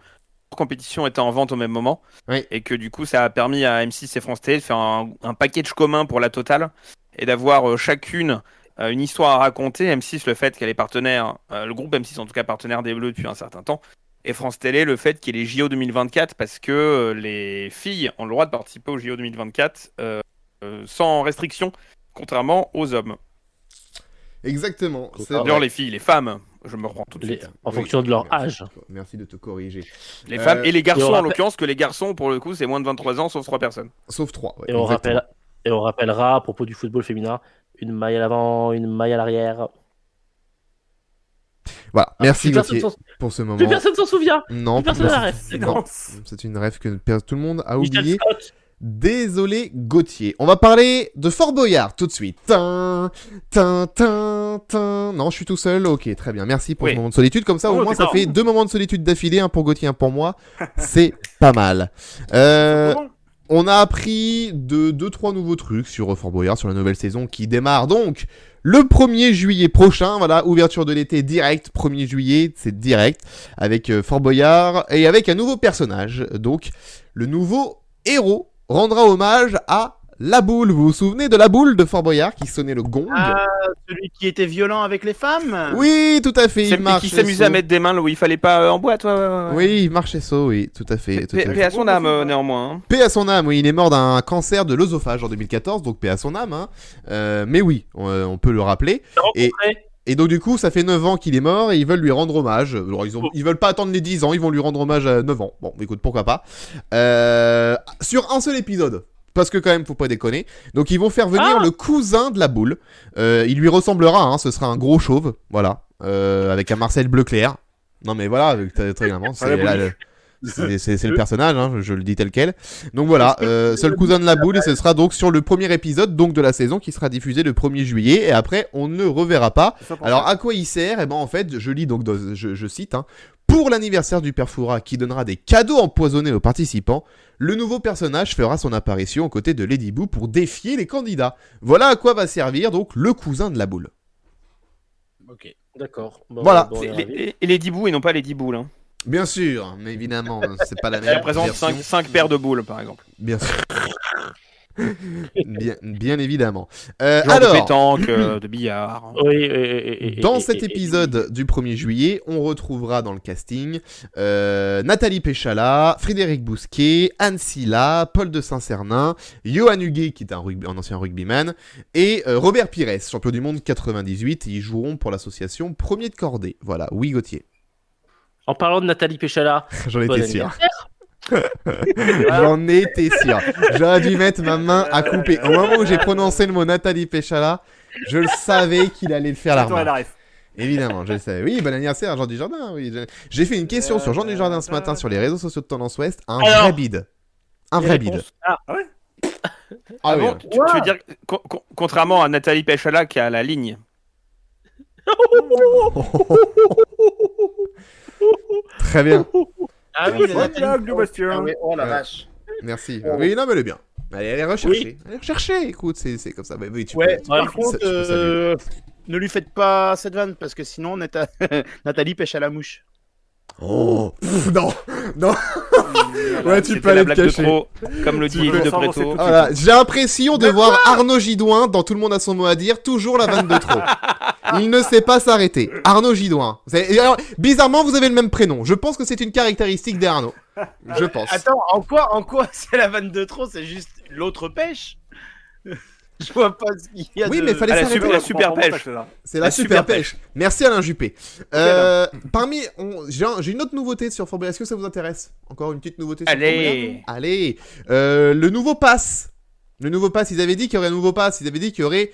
compétition était en vente au même moment, oui. Et que du coup ça a permis à M6 et France Télé de faire un package commun pour la totale et d'avoir chacune une histoire à raconter. M6 le fait qu'elle est partenaire, le groupe M6 en tout cas partenaire des Bleus depuis un certain temps, et France Télé le fait qu'il y ait les JO 2024 parce que les filles ont le droit de participer aux JO 2024 sans restriction, contrairement aux hommes. Exactement. D'ailleurs les filles, les femmes, je me reprends tout de suite. En fonction de leur âge. Merci de te corriger. Les femmes et les garçons en l'occurrence, que les garçons pour le coup c'est moins de 23 ans sauf 3 personnes. Sauf 3, ouais, et on rappellera à propos du football féminin, une maille à l'avant, une maille à l'arrière. Voilà, merci Gauthier pour ce moment. Plus personne s'en souvient. Non, plus personne non. C'est une rêve que tout le monde a oublié. Désolé Gauthier. On va parler de Fort Boyard tout de suite. Non, je suis tout seul. Ok, très bien. Merci pour ce moment de solitude. Comme ça, au moins, ça fait 2 moments de solitude d'affilée, un pour Gauthier, un pour moi. C'est pas mal. On a appris 2-3 nouveaux trucs sur Fort Boyard, sur la nouvelle saison qui démarre donc le 1er juillet prochain. Voilà, ouverture de l'été direct, 1er juillet, c'est direct, avec Fort Boyard et avec un nouveau personnage. Donc, le nouveau héros rendra hommage à La Boule. Vous vous souvenez de La Boule de Fort Boyard qui sonnait le gong? Celui qui était violent avec les femmes? Oui, tout à fait. Qui s'amusait à mettre des mains là où il fallait pas en boîte. Ouais. Oui, il marchait ça, oui, tout à fait. Paix à son âme, néanmoins. Hein. Paix à son âme, oui, il est mort d'un cancer de l'œsophage en 2014, donc paix à son âme. Hein. Mais oui, on peut le rappeler. Et donc du coup, ça fait 9 ans qu'il est mort et ils veulent lui rendre hommage. Alors, ils veulent pas attendre les 10 ans, ils vont lui rendre hommage à 9 ans. Bon, écoute, pourquoi pas. Sur un seul épisode. Parce que quand même, faut pas déconner. Donc ils vont faire venir le cousin de La Boule. Il lui ressemblera, hein, ce sera un gros chauve. Voilà. Avec un Marcel bleu clair. Non mais voilà, très clairement. C'est le personnage, hein, je le dis tel quel. Donc voilà, c'est le cousin de La Boule et ce sera donc sur le premier épisode donc de la saison qui sera diffusé le 1er juillet et après on ne reverra pas. Alors à quoi il sert? Eh ben en fait, je lis donc, je cite, hein, pour l'anniversaire du Père Fouras qui donnera des cadeaux empoisonnés aux participants, le nouveau personnage fera son apparition aux côtés de Lady Boo pour défier les candidats. Voilà à quoi va servir donc le cousin de La Boule. Ok, d'accord. Bon, voilà. Et Lady Boo et non pas Lady Boule. Hein. Bien sûr, mais évidemment, c'est pas la même. Elle représente 5 paires de boules, par exemple. Bien sûr. Bien évidemment. Genre Alors, de pétanque, de billard. dans cet épisode du 1er juillet, on retrouvera dans le casting Nathalie Péchala, Frédéric Bousquet, Anne Silla, Paul de Saint-Cernin, Johan Huguet, qui est un ancien rugbyman, et Robert Pires, champion du monde 98. Ils joueront pour l'association Premier de Cordée. Voilà, oui Gauthier. En parlant de Nathalie Péchala, J'en étais sûr. J'en étais sûr. J'aurais dû mettre ma main à couper. Au moment où j'ai prononcé le mot Nathalie Péchala, je le savais qu'il allait le faire la remarque. Évidemment, je le savais. Oui, bon anniversaire à Jean Dujardin. Oui. J'ai fait une question sur Jean Dujardin ce matin sur les réseaux sociaux de Tendance Ouest. Vrai bide. Un vrai bide. Ah ouais. Ah oui. Bon, tu veux dire, contrairement à Nathalie Péchala qui a la ligne. Très bien. Ah oui, Oh la vache. Merci. Oui, non, mais elle est bien. Elle est recherchée. Oui. Elle est recherchée. Écoute, c'est comme ça. Mais oui, par contre, ne lui faites pas cette vanne parce que sinon Nathalie pêche à la mouche. Oh non. Ouais, tu peux aller te cacher. De trop, comme le dit Yves de Préto. Voilà, j'ai l'impression de voir Arnaud Gidouin dans Tout le monde a son mot à dire, toujours la vanne de trop. Il ne sait pas s'arrêter. Arnaud Gidouin. Alors, bizarrement, vous avez le même prénom. Je pense que c'est une caractéristique d'Arnaud. Je pense. Attends, en quoi c'est la vanne de trop? C'est juste l'autre pêche. Je vois pas ce qu'il y a. Oui, mais fallait s'arrêter. La super pêche. C'est la super pêche. Merci Alain Juppé. J'ai une autre nouveauté sur Forbes. Est-ce que ça vous intéresse? Encore une petite nouveauté sur Allez. Le nouveau pass. Ils avaient dit qu'il y aurait un nouveau pass. Ils avaient dit qu'il y aurait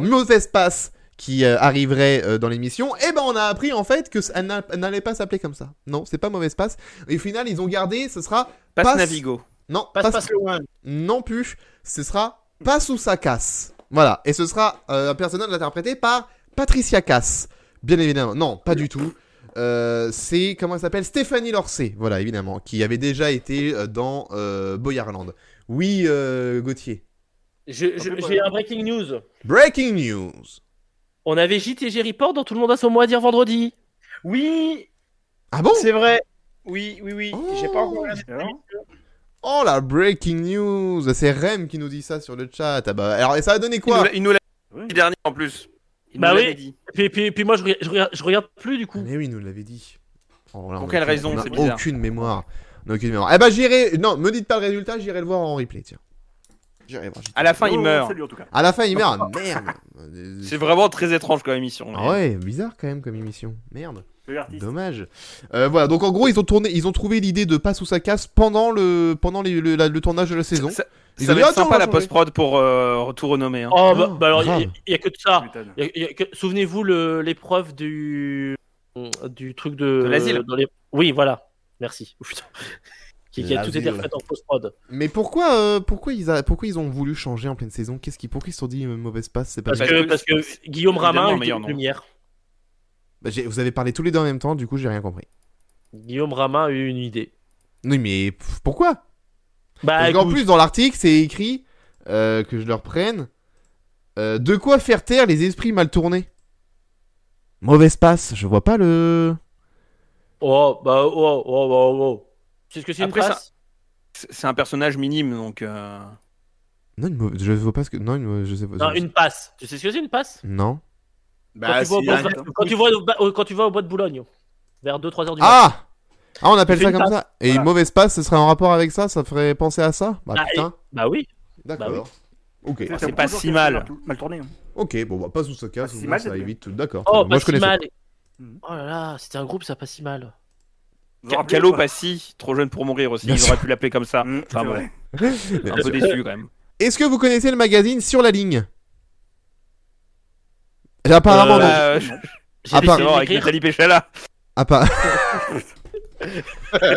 Mauvaise Passe qui arriverait dans l'émission. Et ben on a appris en fait que ça n'allait pas s'appeler comme ça. Non, c'est pas Mauvaise Passe. Et au final, ils ont gardé, ce sera Passe Navigo. Non, passe loin. Non plus. Ce sera Passe ou ça casse. Voilà. Et ce sera un personnage interprété par Patricia Cass. Bien évidemment. Non, pas du tout. C'est, comment elle s'appelle? Stéphanie Lorcé. Voilà, évidemment. Qui avait déjà été dans Boyarland. Oui, Gauthier. J'ai un breaking news. Breaking news. On avait JTG Report dans Tout le monde a son mot à dire vendredi. Oui. Ah bon? C'est vrai. Oui. Oh. J'ai pas encore regardé. Oh la breaking news. C'est Rem qui nous dit ça sur le chat. Ah bah, alors ça a donné quoi? Il nous l'a dit dernier en plus. Bah oui. Dit. Puis moi je regarde plus du coup. Mais oui, il nous l'avait dit. Oh, là, pour quelle raison? C'est bizarre. Aucune mémoire. Eh bah j'irai. Non, me dites pas le résultat, j'irai le voir en replay. Tiens. J'irai voir. À la fin, il meurt. Salut, en tout cas. À la fin, il meurt. Merde. C'est vraiment très étrange comme émission. Ah ouais, bizarre quand même comme émission. Merde. Dommage. Voilà, donc en gros, ils ont trouvé l'idée de Passe ou ça casse pendant le tournage de la saison. Ça va être sympa la post-prod pour tout renommer. Hein. Oh, bah alors, il y a que de ça. Souvenez-vous l'épreuve du truc de l'asile. Oui, voilà. Merci. Qui a tout été refait en post-prod. Mais pourquoi ils ont voulu changer en pleine saison? Pourquoi ils se sont dit Mauvaise Passe? C'est pas parce que Guillaume Ramin a eu une lumière. Bah, vous avez parlé tous les deux en même temps, du coup j'ai rien compris. Guillaume Ramin a eu une idée. Oui, mais pourquoi? Parce qu'en plus dans l'article c'est écrit que je le reprenne. De quoi faire taire les esprits mal tournés? Mauvaise Passe, je vois pas le. Oh. C'est ce que c'est une passe. C'est un personnage minime donc. Non, je vois pas ce que. Non, je sais pas. Non, une passe. Tu sais ce que c'est une passe? Non. Bah, quand tu vas au bois de Boulogne, vers 2-3 heures du matin. Ah, on appelle ça comme ça. Et une Mauvaise Passe, ce serait en rapport avec ça? Ça ferait penser à ça? Bah putain. Bah oui. D'accord. Ok. C'est pas si mal. Mal tourné. Ok, bon, bah Passe ou ça casse, ça évite. D'accord. Oh, moi je connais mal. Oh là là, c'était un groupe, ça pas si mal. Calo Passy, trop jeune pour mourir aussi. Ils auraient pu l'appeler comme ça. Enfin bon. Un peu déçu quand même. Est-ce que vous connaissez le magazine Sur la ligne? Apparemment non. J'ai décidé avec Nathalie Péchala.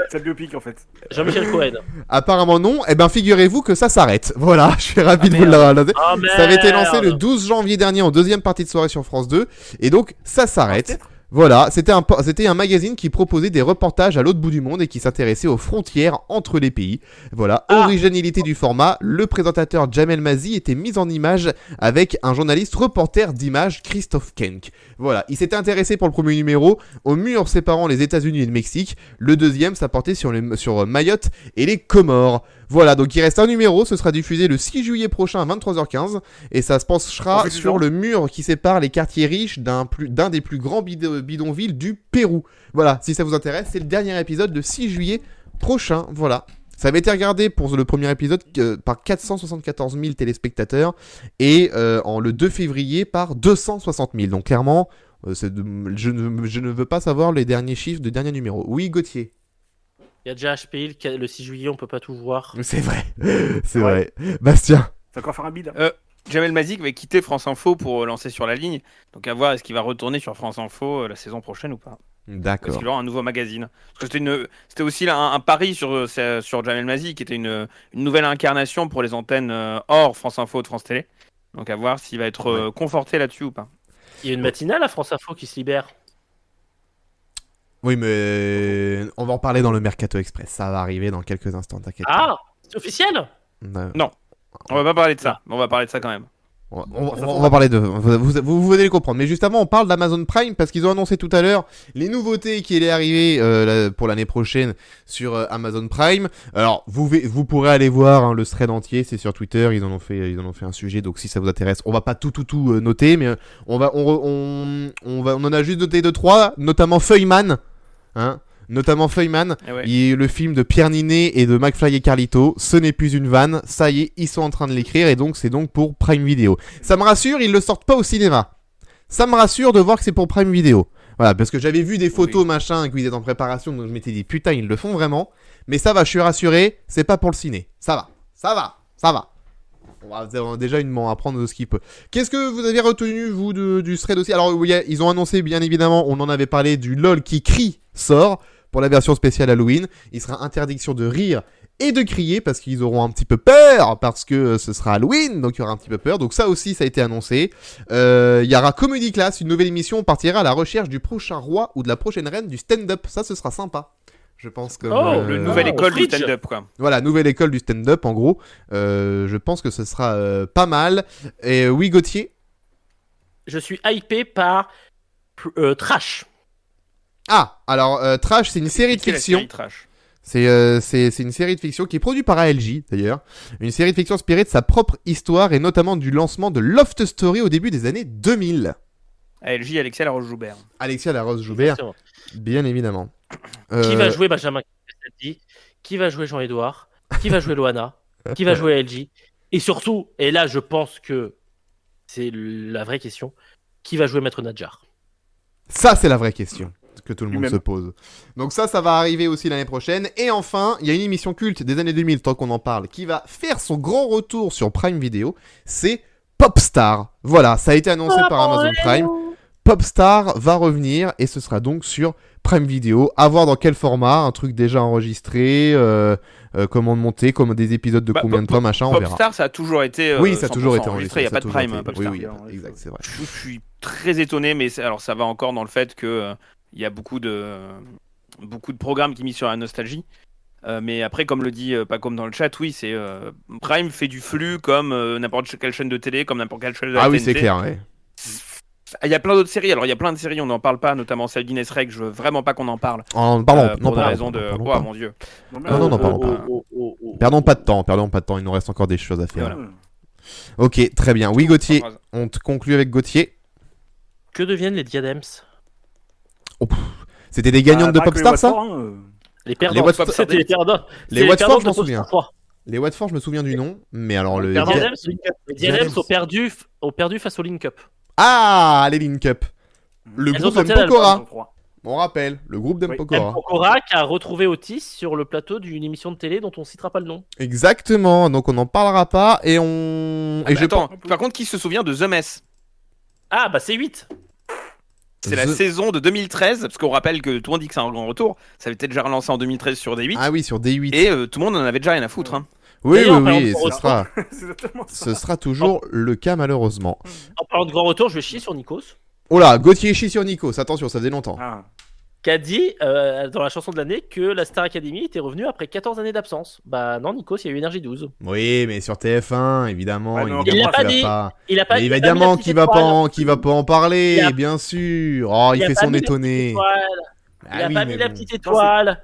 C'est le biopic en fait. Jean-Michel Cohen. Apparemment non. Eh ben figurez-vous que ça s'arrête. Voilà, je suis ravi de vous le raconter. Ça avait été lancé le 12 janvier dernier en deuxième partie de soirée sur France 2. Et donc ça s'arrête. Voilà, c'était un magazine qui proposait des reportages à l'autre bout du monde et qui s'intéressait aux frontières entre les pays. Voilà, originalité du format, le présentateur Jamel Mazi était mis en image avec un journaliste reporter d'image, Christophe Kenck. Voilà, il s'était intéressé pour le premier numéro aux murs séparant les États-Unis et le Mexique. Le deuxième, ça portait sur Mayotte et les Comores. Voilà, donc il reste un numéro, ce sera diffusé le 6 juillet prochain à 23h15 et ça se penchera sur le mur qui sépare les quartiers riches d'un des plus grands bidonvilles du Pérou. Voilà, si ça vous intéresse, c'est le dernier épisode le 6 juillet prochain, voilà. Ça avait été regardé pour le premier épisode par 474 000 téléspectateurs et le 2 février par 260 000. Donc clairement, je ne veux pas savoir les derniers chiffres de dernier numéro. Oui, Gauthier. Il y a déjà HPI, le 6 juillet, on peut pas tout voir. C'est vrai, c'est vrai. Bastien. Ça va encore faire un bide. Jamel Mazik va quitter France Info pour lancer Sur la ligne. Donc à voir, est-ce qu'il va retourner sur France Info la saison prochaine ou pas. D'accord. Parce qu'il aura un nouveau magazine. Parce que c'était aussi un pari sur Jamel Mazik, qui était une nouvelle incarnation pour les antennes hors France Info de France Télé. Donc à voir s'il va être conforté là-dessus ou pas. Il y a une matinale à France Info qui se libère. Oui, mais on va en parler dans le Mercato Express. Ça va arriver dans quelques instants, t'inquiète. Ah, c'est officiel? Non, on va pas parler de ça. Mais on va parler de ça quand même. On va parler de... Vous allez les comprendre. Mais juste avant, on parle d'Amazon Prime parce qu'ils ont annoncé tout à l'heure les nouveautés qui allaient arriver pour l'année prochaine sur Amazon Prime. Alors, vous pourrez aller voir le thread entier, c'est sur Twitter. Ils en ont fait un sujet. Donc, si ça vous intéresse, on va pas tout noter, mais on en a juste noté 2-3, notamment Feuilleman, hein. Notamment Feuilleman, le film de Pierre Ninet et de McFly et Carlito. Ce n'est plus une vanne, ça y est, ils sont en train de l'écrire et donc c'est donc pour Prime Video. Ça me rassure, ils le sortent pas au cinéma. Ça me rassure de voir que c'est pour Prime Video. Voilà, parce que j'avais vu des photos machin qu'ils étaient en préparation, donc je m'étais dit putain, ils le font vraiment. Mais ça va, je suis rassuré, c'est pas pour le ciné. Ça va. On va déjà apprendre de ce qu'il peut. Qu'est-ce que vous avez retenu, vous, du thread aussi? Alors, ils ont annoncé, bien évidemment, on en avait parlé du LOL qui crie sort. Pour la version spéciale Halloween, il sera interdiction de rire et de crier parce qu'ils auront un petit peu peur parce que ce sera Halloween, donc il y aura un petit peu peur. Donc ça aussi, ça a été annoncé. Il y aura Comedy Class, une nouvelle émission. On partira à la recherche du prochain roi ou de la prochaine reine du stand-up. Ça, ce sera sympa. Je pense que le nouvelle école du stand-up, quoi. Voilà, nouvelle école du stand-up, en gros. Je pense que ce sera pas mal. Et oui, Gauthier. Je suis hypé par Trash. Ah, alors Trash, c'est une série de fiction. C'est une série de fiction qui est produite par ALJ d'ailleurs. Une série de fiction inspirée de sa propre histoire et notamment du lancement de Loft Story au début des années 2000. ALJ, Alexia Laroche-Joubert. Alexia Laroche-Joubert, bien évidemment. Qui va jouer Benjamin Castaldi? Qui va jouer Jean-Edouard? Qui va jouer Loana? Qui va jouer ALJ? Et surtout, et là je pense que c'est la vraie question, qui va jouer Maître Nadjar? Ça, c'est la vraie question que tout le monde se pose. Donc ça va arriver aussi l'année prochaine. Et enfin, il y a une émission culte des années 2000, tant qu'on en parle, qui va faire son grand retour sur Prime Video. C'est Popstar. Voilà, ça a été annoncé par Amazon Prime. Popstar va revenir et ce sera donc sur Prime Video. À voir dans quel format, un truc déjà enregistré, comment monter, comme des épisodes de combien de temps, machin, on verra. Popstar, ça a toujours été oui, ça a toujours été enregistré. Il n'y a pas de Prime, Popstar. Oui, exact, c'est vrai. Je suis très étonné, mais alors ça va encore dans le fait que il y a beaucoup de programmes qui misent sur la nostalgie. Mais après, comme le dit pas comme dans le chat, oui, c'est Prime fait du flux comme n'importe quelle chaîne de télé, comme n'importe quelle chaîne de la TNT. Ah oui, c'est clair, ouais. Il y a plein d'autres séries. Alors, il y a plein de séries, on n'en parle pas, notamment celle d'Inès Reg. Je veux vraiment pas qu'on en parle. Pardon, pour des raisons de. Oh mon dieu. Non, parlons pas. Perdons pas de temps. Il nous reste encore des choses à faire. Voilà. Ok, très bien. Oui, Gauthier, on te conclut avec Gauthier. Que deviennent les Diadems? C'était des gagnantes de Popstar, ça? Les perdants. C'était les perdants. Les Watford, je m'en souviens. Les Watford, je me souviens du nom, mais alors les Diadems ont perdu face au Link Up. Ah, les Link Up. Le groupe d'Mpokora. On rappelle, le groupe d'Mpokora. Mpokora qui a retrouvé Otis sur le plateau d'une émission de télé dont on citera pas le nom. Exactement, donc on n'en parlera pas et on... Attends, par contre, qui se souvient de The Mess? Ah, bah c'est 8. C'est la saison de 2013, parce qu'on rappelle que tout le monde dit que c'est un grand retour. Ça avait été déjà relancé en 2013 sur D8. Ah oui, sur D8. Et tout le monde en avait déjà rien à foutre. Hein. Oui, ce sera toujours le cas malheureusement. En parlant de grand retour, je vais chier sur Nikos. Oh là, Gauthier chie sur Nikos, attention, ça faisait longtemps. Qui a dit dans la chanson de l'année que la Star Academy était revenue après 14 années d'absence. Bah non, Nikos, il y a eu Énergie 12. Oui, mais sur TF1, évidemment. Il l'a pas dit. Il a pas dit. Évidemment qu'il va pas en parler, bien sûr. Oh, il fait son étonné. Il a pas mis la petite étoile.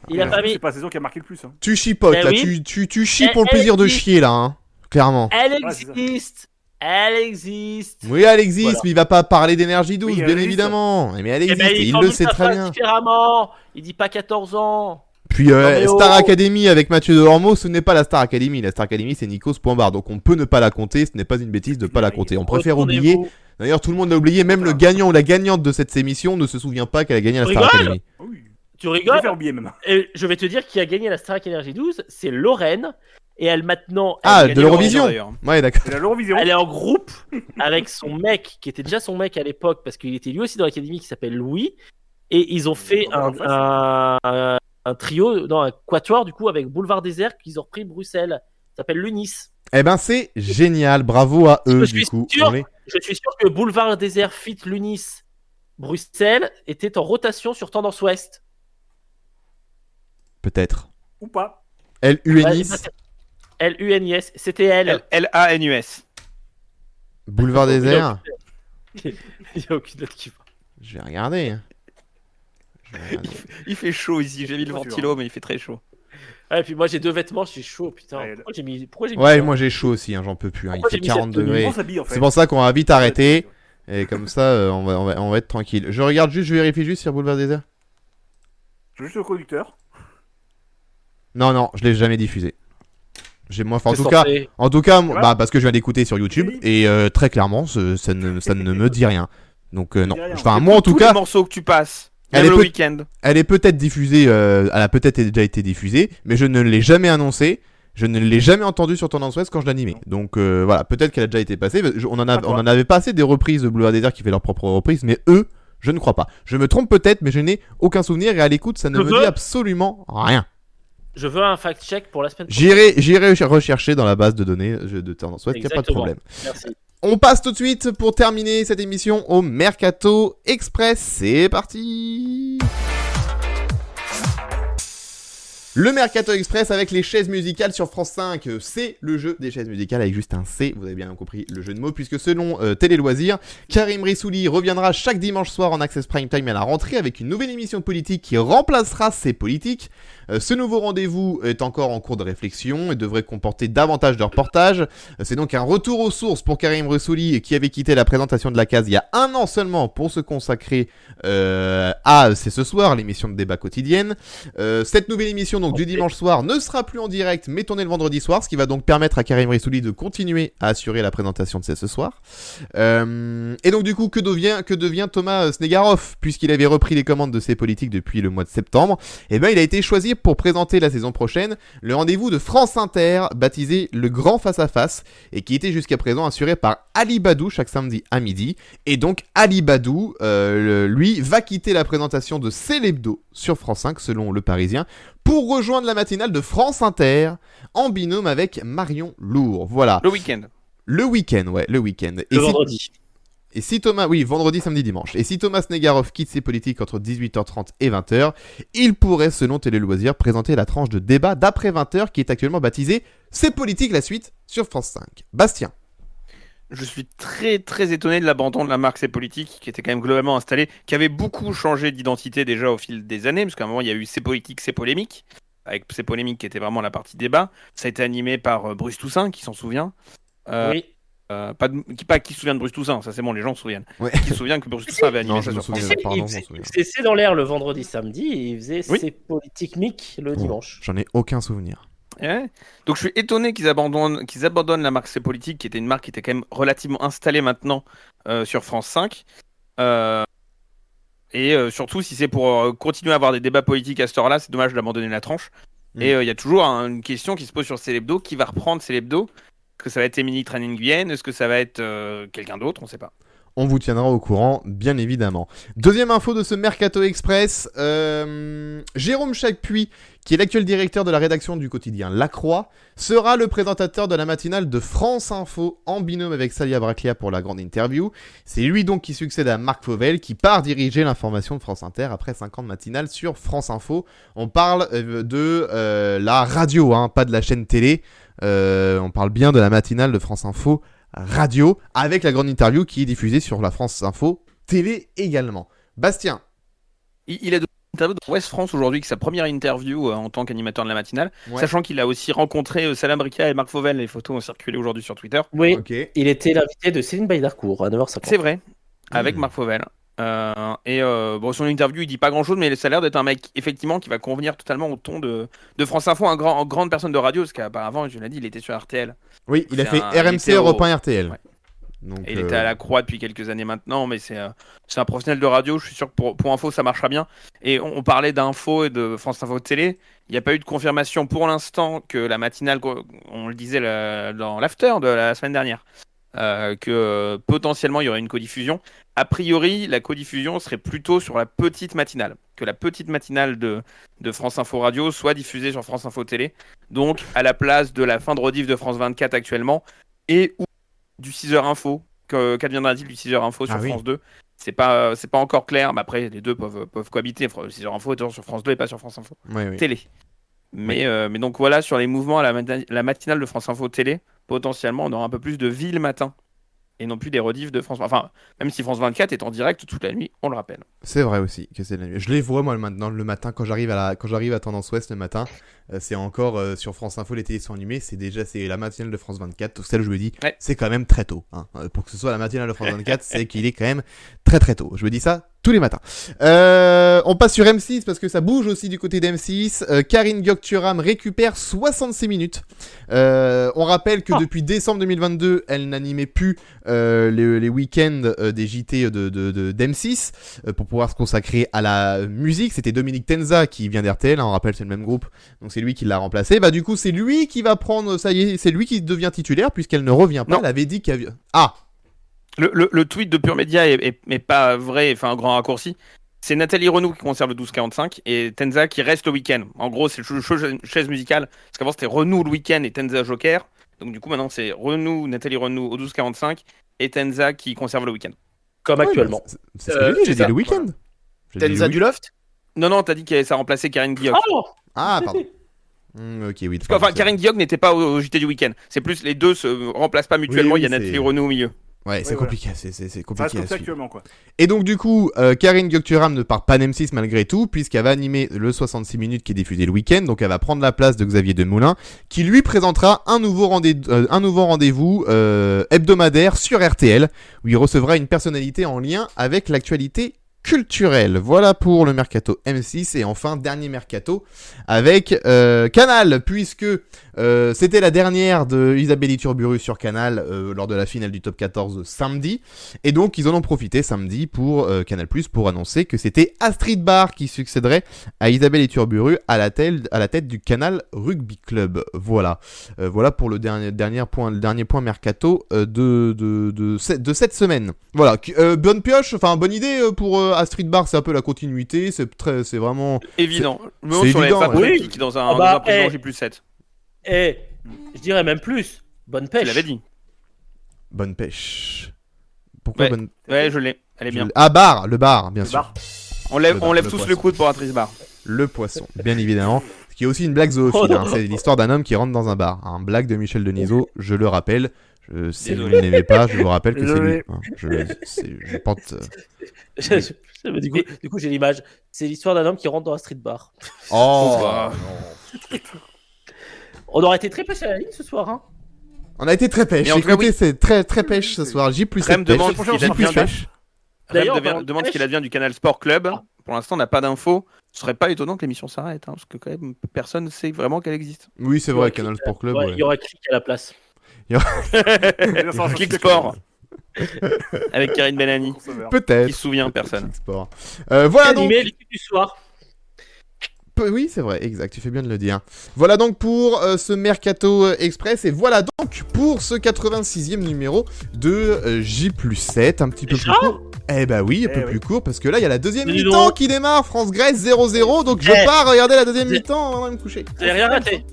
Il a pas mis. C'est pas la saison qui a marqué le plus. Hein. Tu chipotes, là. Oui. Tu chies pour le plaisir de chier, là. Hein. Clairement. Elle existe. Elle existe. Oui, elle existe, Voilà. mais il va pas parler d'énergie 12, Oui, elle bien existe. évidemment. Mais elle existe, et il formule le sait sa très phrase bien. différemment. Il dit pas 14 ans. Puis mais Star oh. Academy avec Mathieu Delormeau, ce n'est pas la Star Academy. La Star Academy, c'est Nikos Poinbar. Donc on peut ne pas la compter, ce n'est pas une bêtise de pas la compter. On préfère oublier. D'ailleurs, tout le monde l'a oublié, même le gagnant ou la gagnante de cette émission ne se souvient pas qu'elle a gagné la Star Academy. Oui. Tu Je vais rigoles? faire oublier même. Et je vais te dire qui a gagné la Starac Energy 12, c'est Lorraine. Et elle maintenant. Ah, elle de l'Eurovision. Ouais, d'accord. C'est la l'Eurovision. Elle est en groupe avec son mec, qui était déjà son mec à l'époque, parce qu'il était lui aussi dans l'académie, qui s'appelle Louis. Et ils ont fait un trio, non, un quatuor, du coup, avec Boulevard Désert, qu'ils ont repris Bruxelles. Ça s'appelle l'Unis. Eh ben, c'est génial. Bravo à eux, du coup. Je suis sûr que Boulevard Désert fit l'Unis Bruxelles était en rotation sur Tendance Ouest. Ou Peut-être. pas. L-U-N-I-S. L-U-N-I-S, c'était elle. L-A-N-U-S. Boulevard Désert. Il n'y a aucune autre qui va. Je vais regarder. Il fait chaud ici, j'ai mis le ventilo, mais il fait très chaud. Ah, et puis moi j'ai 2 vêtements, je suis chaud, putain. Ouais, Pourquoi j'ai mis Ouais, ça moi j'ai chaud aussi, hein, j'en peux plus. Hein. Il Pourquoi fait j'ai mis 40 cette tenue degrés. On s'habille, en fait. C'est pour ça qu'on va vite arrêter. Et comme ça, on va être tranquille. Je regarde juste, je vérifie juste sur Boulevard Désert. Juste le conducteur. Non, je l'ai jamais diffusé. Moi, enfin, C'est en tout cas, vrai bah, parce que je viens d'écouter sur YouTube Oui. et très clairement, ça ne me dit rien. Donc non. dit rien. Enfin, moi en tout Tous cas, les morceaux que tu passes, Elle même est le peut- week-end. elle est peut-être diffusée, elle a peut-être déjà été diffusée, mais je ne l'ai jamais annoncée. Je ne l'ai jamais entendue sur Tendance Ouest quand je l'animais. Donc voilà, peut-être qu'elle a déjà été passée. On en avait pas assez des reprises de Boulevard Désert qui fait leur propre reprise, mais eux, je ne crois pas. Je me trompe peut-être, mais je n'ai aucun souvenir et à l'écoute, ça ne me dit absolument rien. Je veux un fact-check pour la semaine prochaine. J'irai rechercher dans la base de données de Tendance Ouest, il n'y a pas de Exactement. problème. Merci. On passe tout de suite pour terminer cette émission au Mercato Express. C'est parti. Le Mercato Express avec les chaises musicales sur France 5, c'est le jeu des chaises musicales avec juste un C, vous avez bien compris le jeu de mots, puisque selon Télé Loisirs, Karim Rissouli reviendra chaque dimanche soir en Access Prime Time à la rentrée avec une nouvelle émission politique qui remplacera ces politiques. Ce nouveau rendez-vous est encore en cours de réflexion et devrait comporter davantage de reportages. C'est donc un retour aux sources pour Karim Rissouli qui avait quitté la présentation de la case il y a 1 an seulement pour se consacrer à C'est ce soir, l'émission de débat quotidienne. Cette nouvelle émission donc du dimanche soir ne sera plus en direct mais tournée le vendredi soir, ce qui va donc permettre à Karim Rissouli de continuer à assurer la présentation de C'est ce soir. Et donc du coup que devient Thomas Snegarov puisqu'il avait repris les commandes de ses politiques depuis le mois de septembre. Et ben il a été choisi pour présenter la saison prochaine le rendez-vous de France Inter baptisé Le Grand Face à Face et qui était jusqu'à présent assuré par Ali Badou chaque samedi à midi. Et donc Ali Badou lui va quitter la présentation de C'est l'Hebdo sur France 5 selon Le Parisien pour rejoindre la matinale de France Inter en binôme avec Marion Lourd. Voilà. Le week-end. Le week-end, ouais, le week-end. Le vendredi. Et si Thomas, oui, vendredi, samedi, dimanche. Et si Thomas Snegarov quitte ses politiques entre 18h30 et 20h, il pourrait, selon Télé Loisirs, présenter la tranche de débat d'après 20h qui est actuellement baptisée C'est politique la suite sur France 5. Bastien. Je suis très très étonné de l'abandon de la marque C'est Politique, qui était quand même globalement installée, qui avait beaucoup changé d'identité déjà au fil des années, parce qu'à un moment il y a eu C'est Politique, C'est Polémique, avec C'est Polémique qui était vraiment la partie débat. Ça a été animé par Bruce Toussaint, qui s'en souvient. Oui. Qui se souvient de Bruce Toussaint, ça c'est bon, les gens se souviennent. Ouais. Qui se souvient que Bruce Toussaint avait animé Non, ça je me sur France. souviens. Pardon, je m'en souviens. C'est dans l'air le vendredi samedi et il faisait Oui. ses politiques mic le dimanche. J'en ai aucun souvenir. Ouais. Donc je suis étonné qu'ils abandonnent la marque C'est Politique, qui était une marque qui était quand même relativement installée maintenant sur France 5. Surtout si c'est pour continuer à avoir des débats politiques à cette heure-là, c'est dommage d'abandonner la tranche. Et il y a toujours une question qui se pose sur C'est l'Hebdo. Qui va reprendre C'est l'Hebdo? Est-ce que ça va être Émilie Tranning-Guyenne? Est-ce que ça va être quelqu'un d'autre? On ne sait pas. On vous tiendra au courant, bien évidemment. Deuxième info de ce Mercato Express, Jérôme Chacpuis, qui est l'actuel directeur de la rédaction du quotidien La Croix, sera le présentateur de la matinale de France Info en binôme avec Salia Braclia pour la grande interview. C'est lui donc qui succède à Marc Fauvel, qui part diriger l'information de France Inter après 5 ans de matinale sur France Info. On parle de la radio, hein, pas de la chaîne télé. On parle bien de la matinale de France Info radio, avec la grande interview qui est diffusée sur la France Info télé également. Bastien. Il a donné interview de West France aujourd'hui, qui est sa première interview en tant qu'animateur de la matinale, sachant qu'il a aussi rencontré Salah Brika et Marc Fauvel. Les photos ont circulé aujourd'hui sur Twitter. Oui, il était l'invité de Céline Baydarcourt à 9h50. C'est vrai, avec Marc Fauvel. Son interview, il dit pas grand-chose, mais ça a l'air d'être un mec, effectivement, qui va convenir totalement au ton de France Info, grande personne de radio, parce qu'auparavant, je l'ai dit, il était sur RTL. Oui, il a fait RMC, Europe 1, RTL. Ouais. Donc, il était à la Croix depuis quelques années maintenant, mais c'est un professionnel de radio. Je suis sûr que pour Info, ça marchera bien. Et on parlait d'Info et de France Info Télé. Il n'y a pas eu de confirmation pour l'instant que la matinale, on le disait dans l'after de la semaine dernière, que potentiellement il y aurait une codiffusion. A priori, la codiffusion serait plutôt sur la petite matinale, que la petite matinale de France Info Radio soit diffusée sur France Info Télé, donc à la place de la fin de rediff de France 24 actuellement, et ou du 6h Info, qu'adviendra-t-il du 6h Info sur France 2 ? C'est pas encore clair, mais après les deux peuvent cohabiter. Le 6h Info est toujours sur France 2 et pas sur France Info Télé. Mais donc voilà, sur les mouvements à la matinale de France Info Télé, potentiellement on aura un peu plus de vie le matin et non plus des rediffs de France. Enfin, même si France 24 est en direct toute la nuit, on le rappelle. C'est vrai aussi que c'est la nuit. Je les vois moi maintenant le matin quand j'arrive à Tendance Ouest le matin. C'est encore sur France Info, les télés sont animées. C'est la matinale de France 24. Celle où je me dis, c'est quand même très tôt. Hein. Pour que ce soit la matinale de France 24, c'est qu'il est quand même très très tôt. Je me dis ça tous les matins. On passe sur M6 parce que ça bouge aussi du côté d'M6. Karine Gökturam récupère 66 minutes. On rappelle que depuis décembre 2022, elle n'animait plus les week-ends des JT d'M6 pour pouvoir se consacrer à la musique. C'était Dominique Tenza qui vient d'RTL, on rappelle c'est le même groupe, donc c'est lui qui l'a remplacé. Du coup c'est lui qui va prendre, ça y est, c'est lui qui devient titulaire puisqu'elle ne revient pas. Elle avait dit qu'elle... Le tweet de Pure Média est pas vrai, enfin un grand raccourci. C'est Nathalie Renaud qui conserve le 12-45 et Tenza qui reste le week-end. En gros, c'est le chaise musicale. Parce qu'avant, c'était Renaud le week-end et Tenza Joker. Donc du coup, maintenant, c'est Nathalie Renaud au 12-45 et Tenza qui conserve le week-end. Comme actuellement. C'est ce que j'ai dit le week-end. Tenza du Loft ? Non, t'as dit que ça remplaçait Karine Guillaume. Pardon. Ok, oui. Enfin, Karine Guillaume n'était pas au JT du week-end. C'est plus les deux se remplacent pas mutuellement. Il y a Nathalie Renaud au milieu. Ouais, c'est compliqué, c'est compliqué à suivre. Quoi. Et donc du coup, Karine Gökturam ne part pas d'M6 malgré tout, puisqu'elle va animer le 66 minutes qui est diffusé le week-end, donc elle va prendre la place de Xavier Demoulin, qui lui présentera un nouveau rendez-vous hebdomadaire sur RTL, où il recevra une personnalité en lien avec l'actualité culturelle. Voilà pour le mercato M6. Et enfin, dernier mercato avec Canal, puisque c'était la dernière de Isabelle Iturburu sur Canal lors de la finale du top 14 samedi. Et donc, ils en ont profité samedi pour Canal+, pour annoncer que c'était Astrid Barr qui succéderait à Isabelle Iturburu à la tête du Canal Rugby Club. Voilà. Voilà pour le dernier point mercato de cette semaine. Voilà. Bonne pioche, enfin bonne idée pour Astrid Barr, c'est un peu la continuité, c'est vraiment évident. C'est évident, qui dans un président J+7. Je dirais même plus. Bonne pêche. Tu l'avais dit. Bonne pêche. Pourquoi bonne? Ouais, je l'ai. Elle est bien. Le bar, bien sûr. On lève tous le coude pour Astrid Barr. Le poisson, bien évidemment. Ce qui est aussi une blague zoophile. C'est l'histoire d'un homme qui rentre dans un bar. Un blague de Michel Denisot, je le rappelle. Si vous ne l'aimez pas, je vous rappelle que c'est lui. Je pense. Du coup, j'ai l'image. C'est l'histoire d'un homme qui rentre dans un street bar. Oh On aurait été très pêche à la ligne ce soir, hein. On a été très pêche. Écoutez, c'est très très pêche ce soir. J+7 pêche. D'ailleurs, demande ce qu'il advient du Canal Sport Club. Pour l'instant, on n'a pas d'infos. Ce serait pas étonnant que l'émission s'arrête, hein, parce que quand même, personne ne sait vraiment qu'elle existe. Oui, c'est vrai, Canal Sport Club. Il y aurait Click à la place. Click Sport. Avec Karine Bellani. Peut-être. Qui se souvient, personne. Sport. Voilà donc. L'équipe du soir. Oui, c'est vrai, exact, tu fais bien de le dire. Voilà donc pour ce Mercato Express, et voilà donc pour ce 86e numéro de J+7, un petit peu plus court. Eh bah oui, un peu plus court, parce que là, il y a la deuxième mi-temps qui démarre, France-Grèce 0-0, donc je pars regarder la deuxième mi-temps avant de me coucher. J'ai rien raté.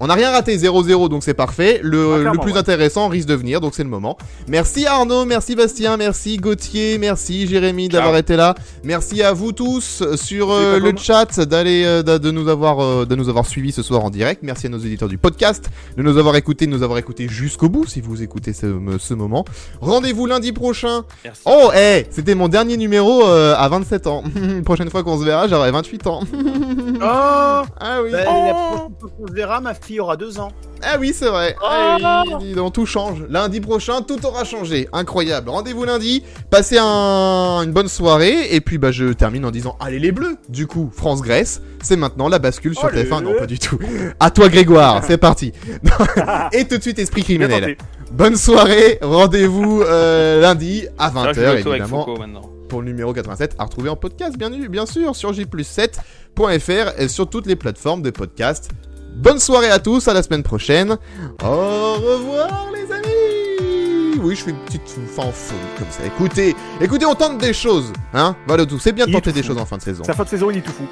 On n'a rien raté, 0-0, donc c'est parfait. Le plus intéressant risque de venir, donc c'est le moment. Merci Arnaud, merci Bastien, merci Gauthier, merci Jérémy d'avoir été là. Merci à vous tous sur le chat de nous avoir suivis ce soir en direct. Merci à nos éditeurs du podcast de nous avoir écoutés, jusqu'au bout si vous écoutez ce moment. Rendez-vous lundi prochain. Merci. Oh, c'était mon dernier numéro à 27 ans. Prochaine fois qu'on se verra, j'aurai 28 ans. Ah oui. La prochaine fois qu'on se verra, ma fille aura 2 ans. Ah oui, c'est vrai. Donc tout change. Lundi prochain, tout aura changé. Incroyable. Rendez-vous lundi. Passez une bonne soirée. Et puis je termine en disant allez les Bleus. Du coup, France-Grèce, c'est maintenant la bascule sur TF1. Non, pas du tout. À toi Grégoire, c'est parti. Et tout de suite, esprit criminel. Bonne soirée. Rendez-vous lundi à 20h évidemment. Pour le numéro 87, à retrouver en podcast, bien sûr, sur j7.fr et sur toutes les plateformes de podcast. Bonne soirée à tous, à la semaine prochaine. Au revoir les amis. Oui, je fais une petite fanfare comme ça. Écoutez, on tente des choses, hein. Voilà tout. C'est bien de tenter des choses en fin de saison. Sa fin de saison, il est tout fou.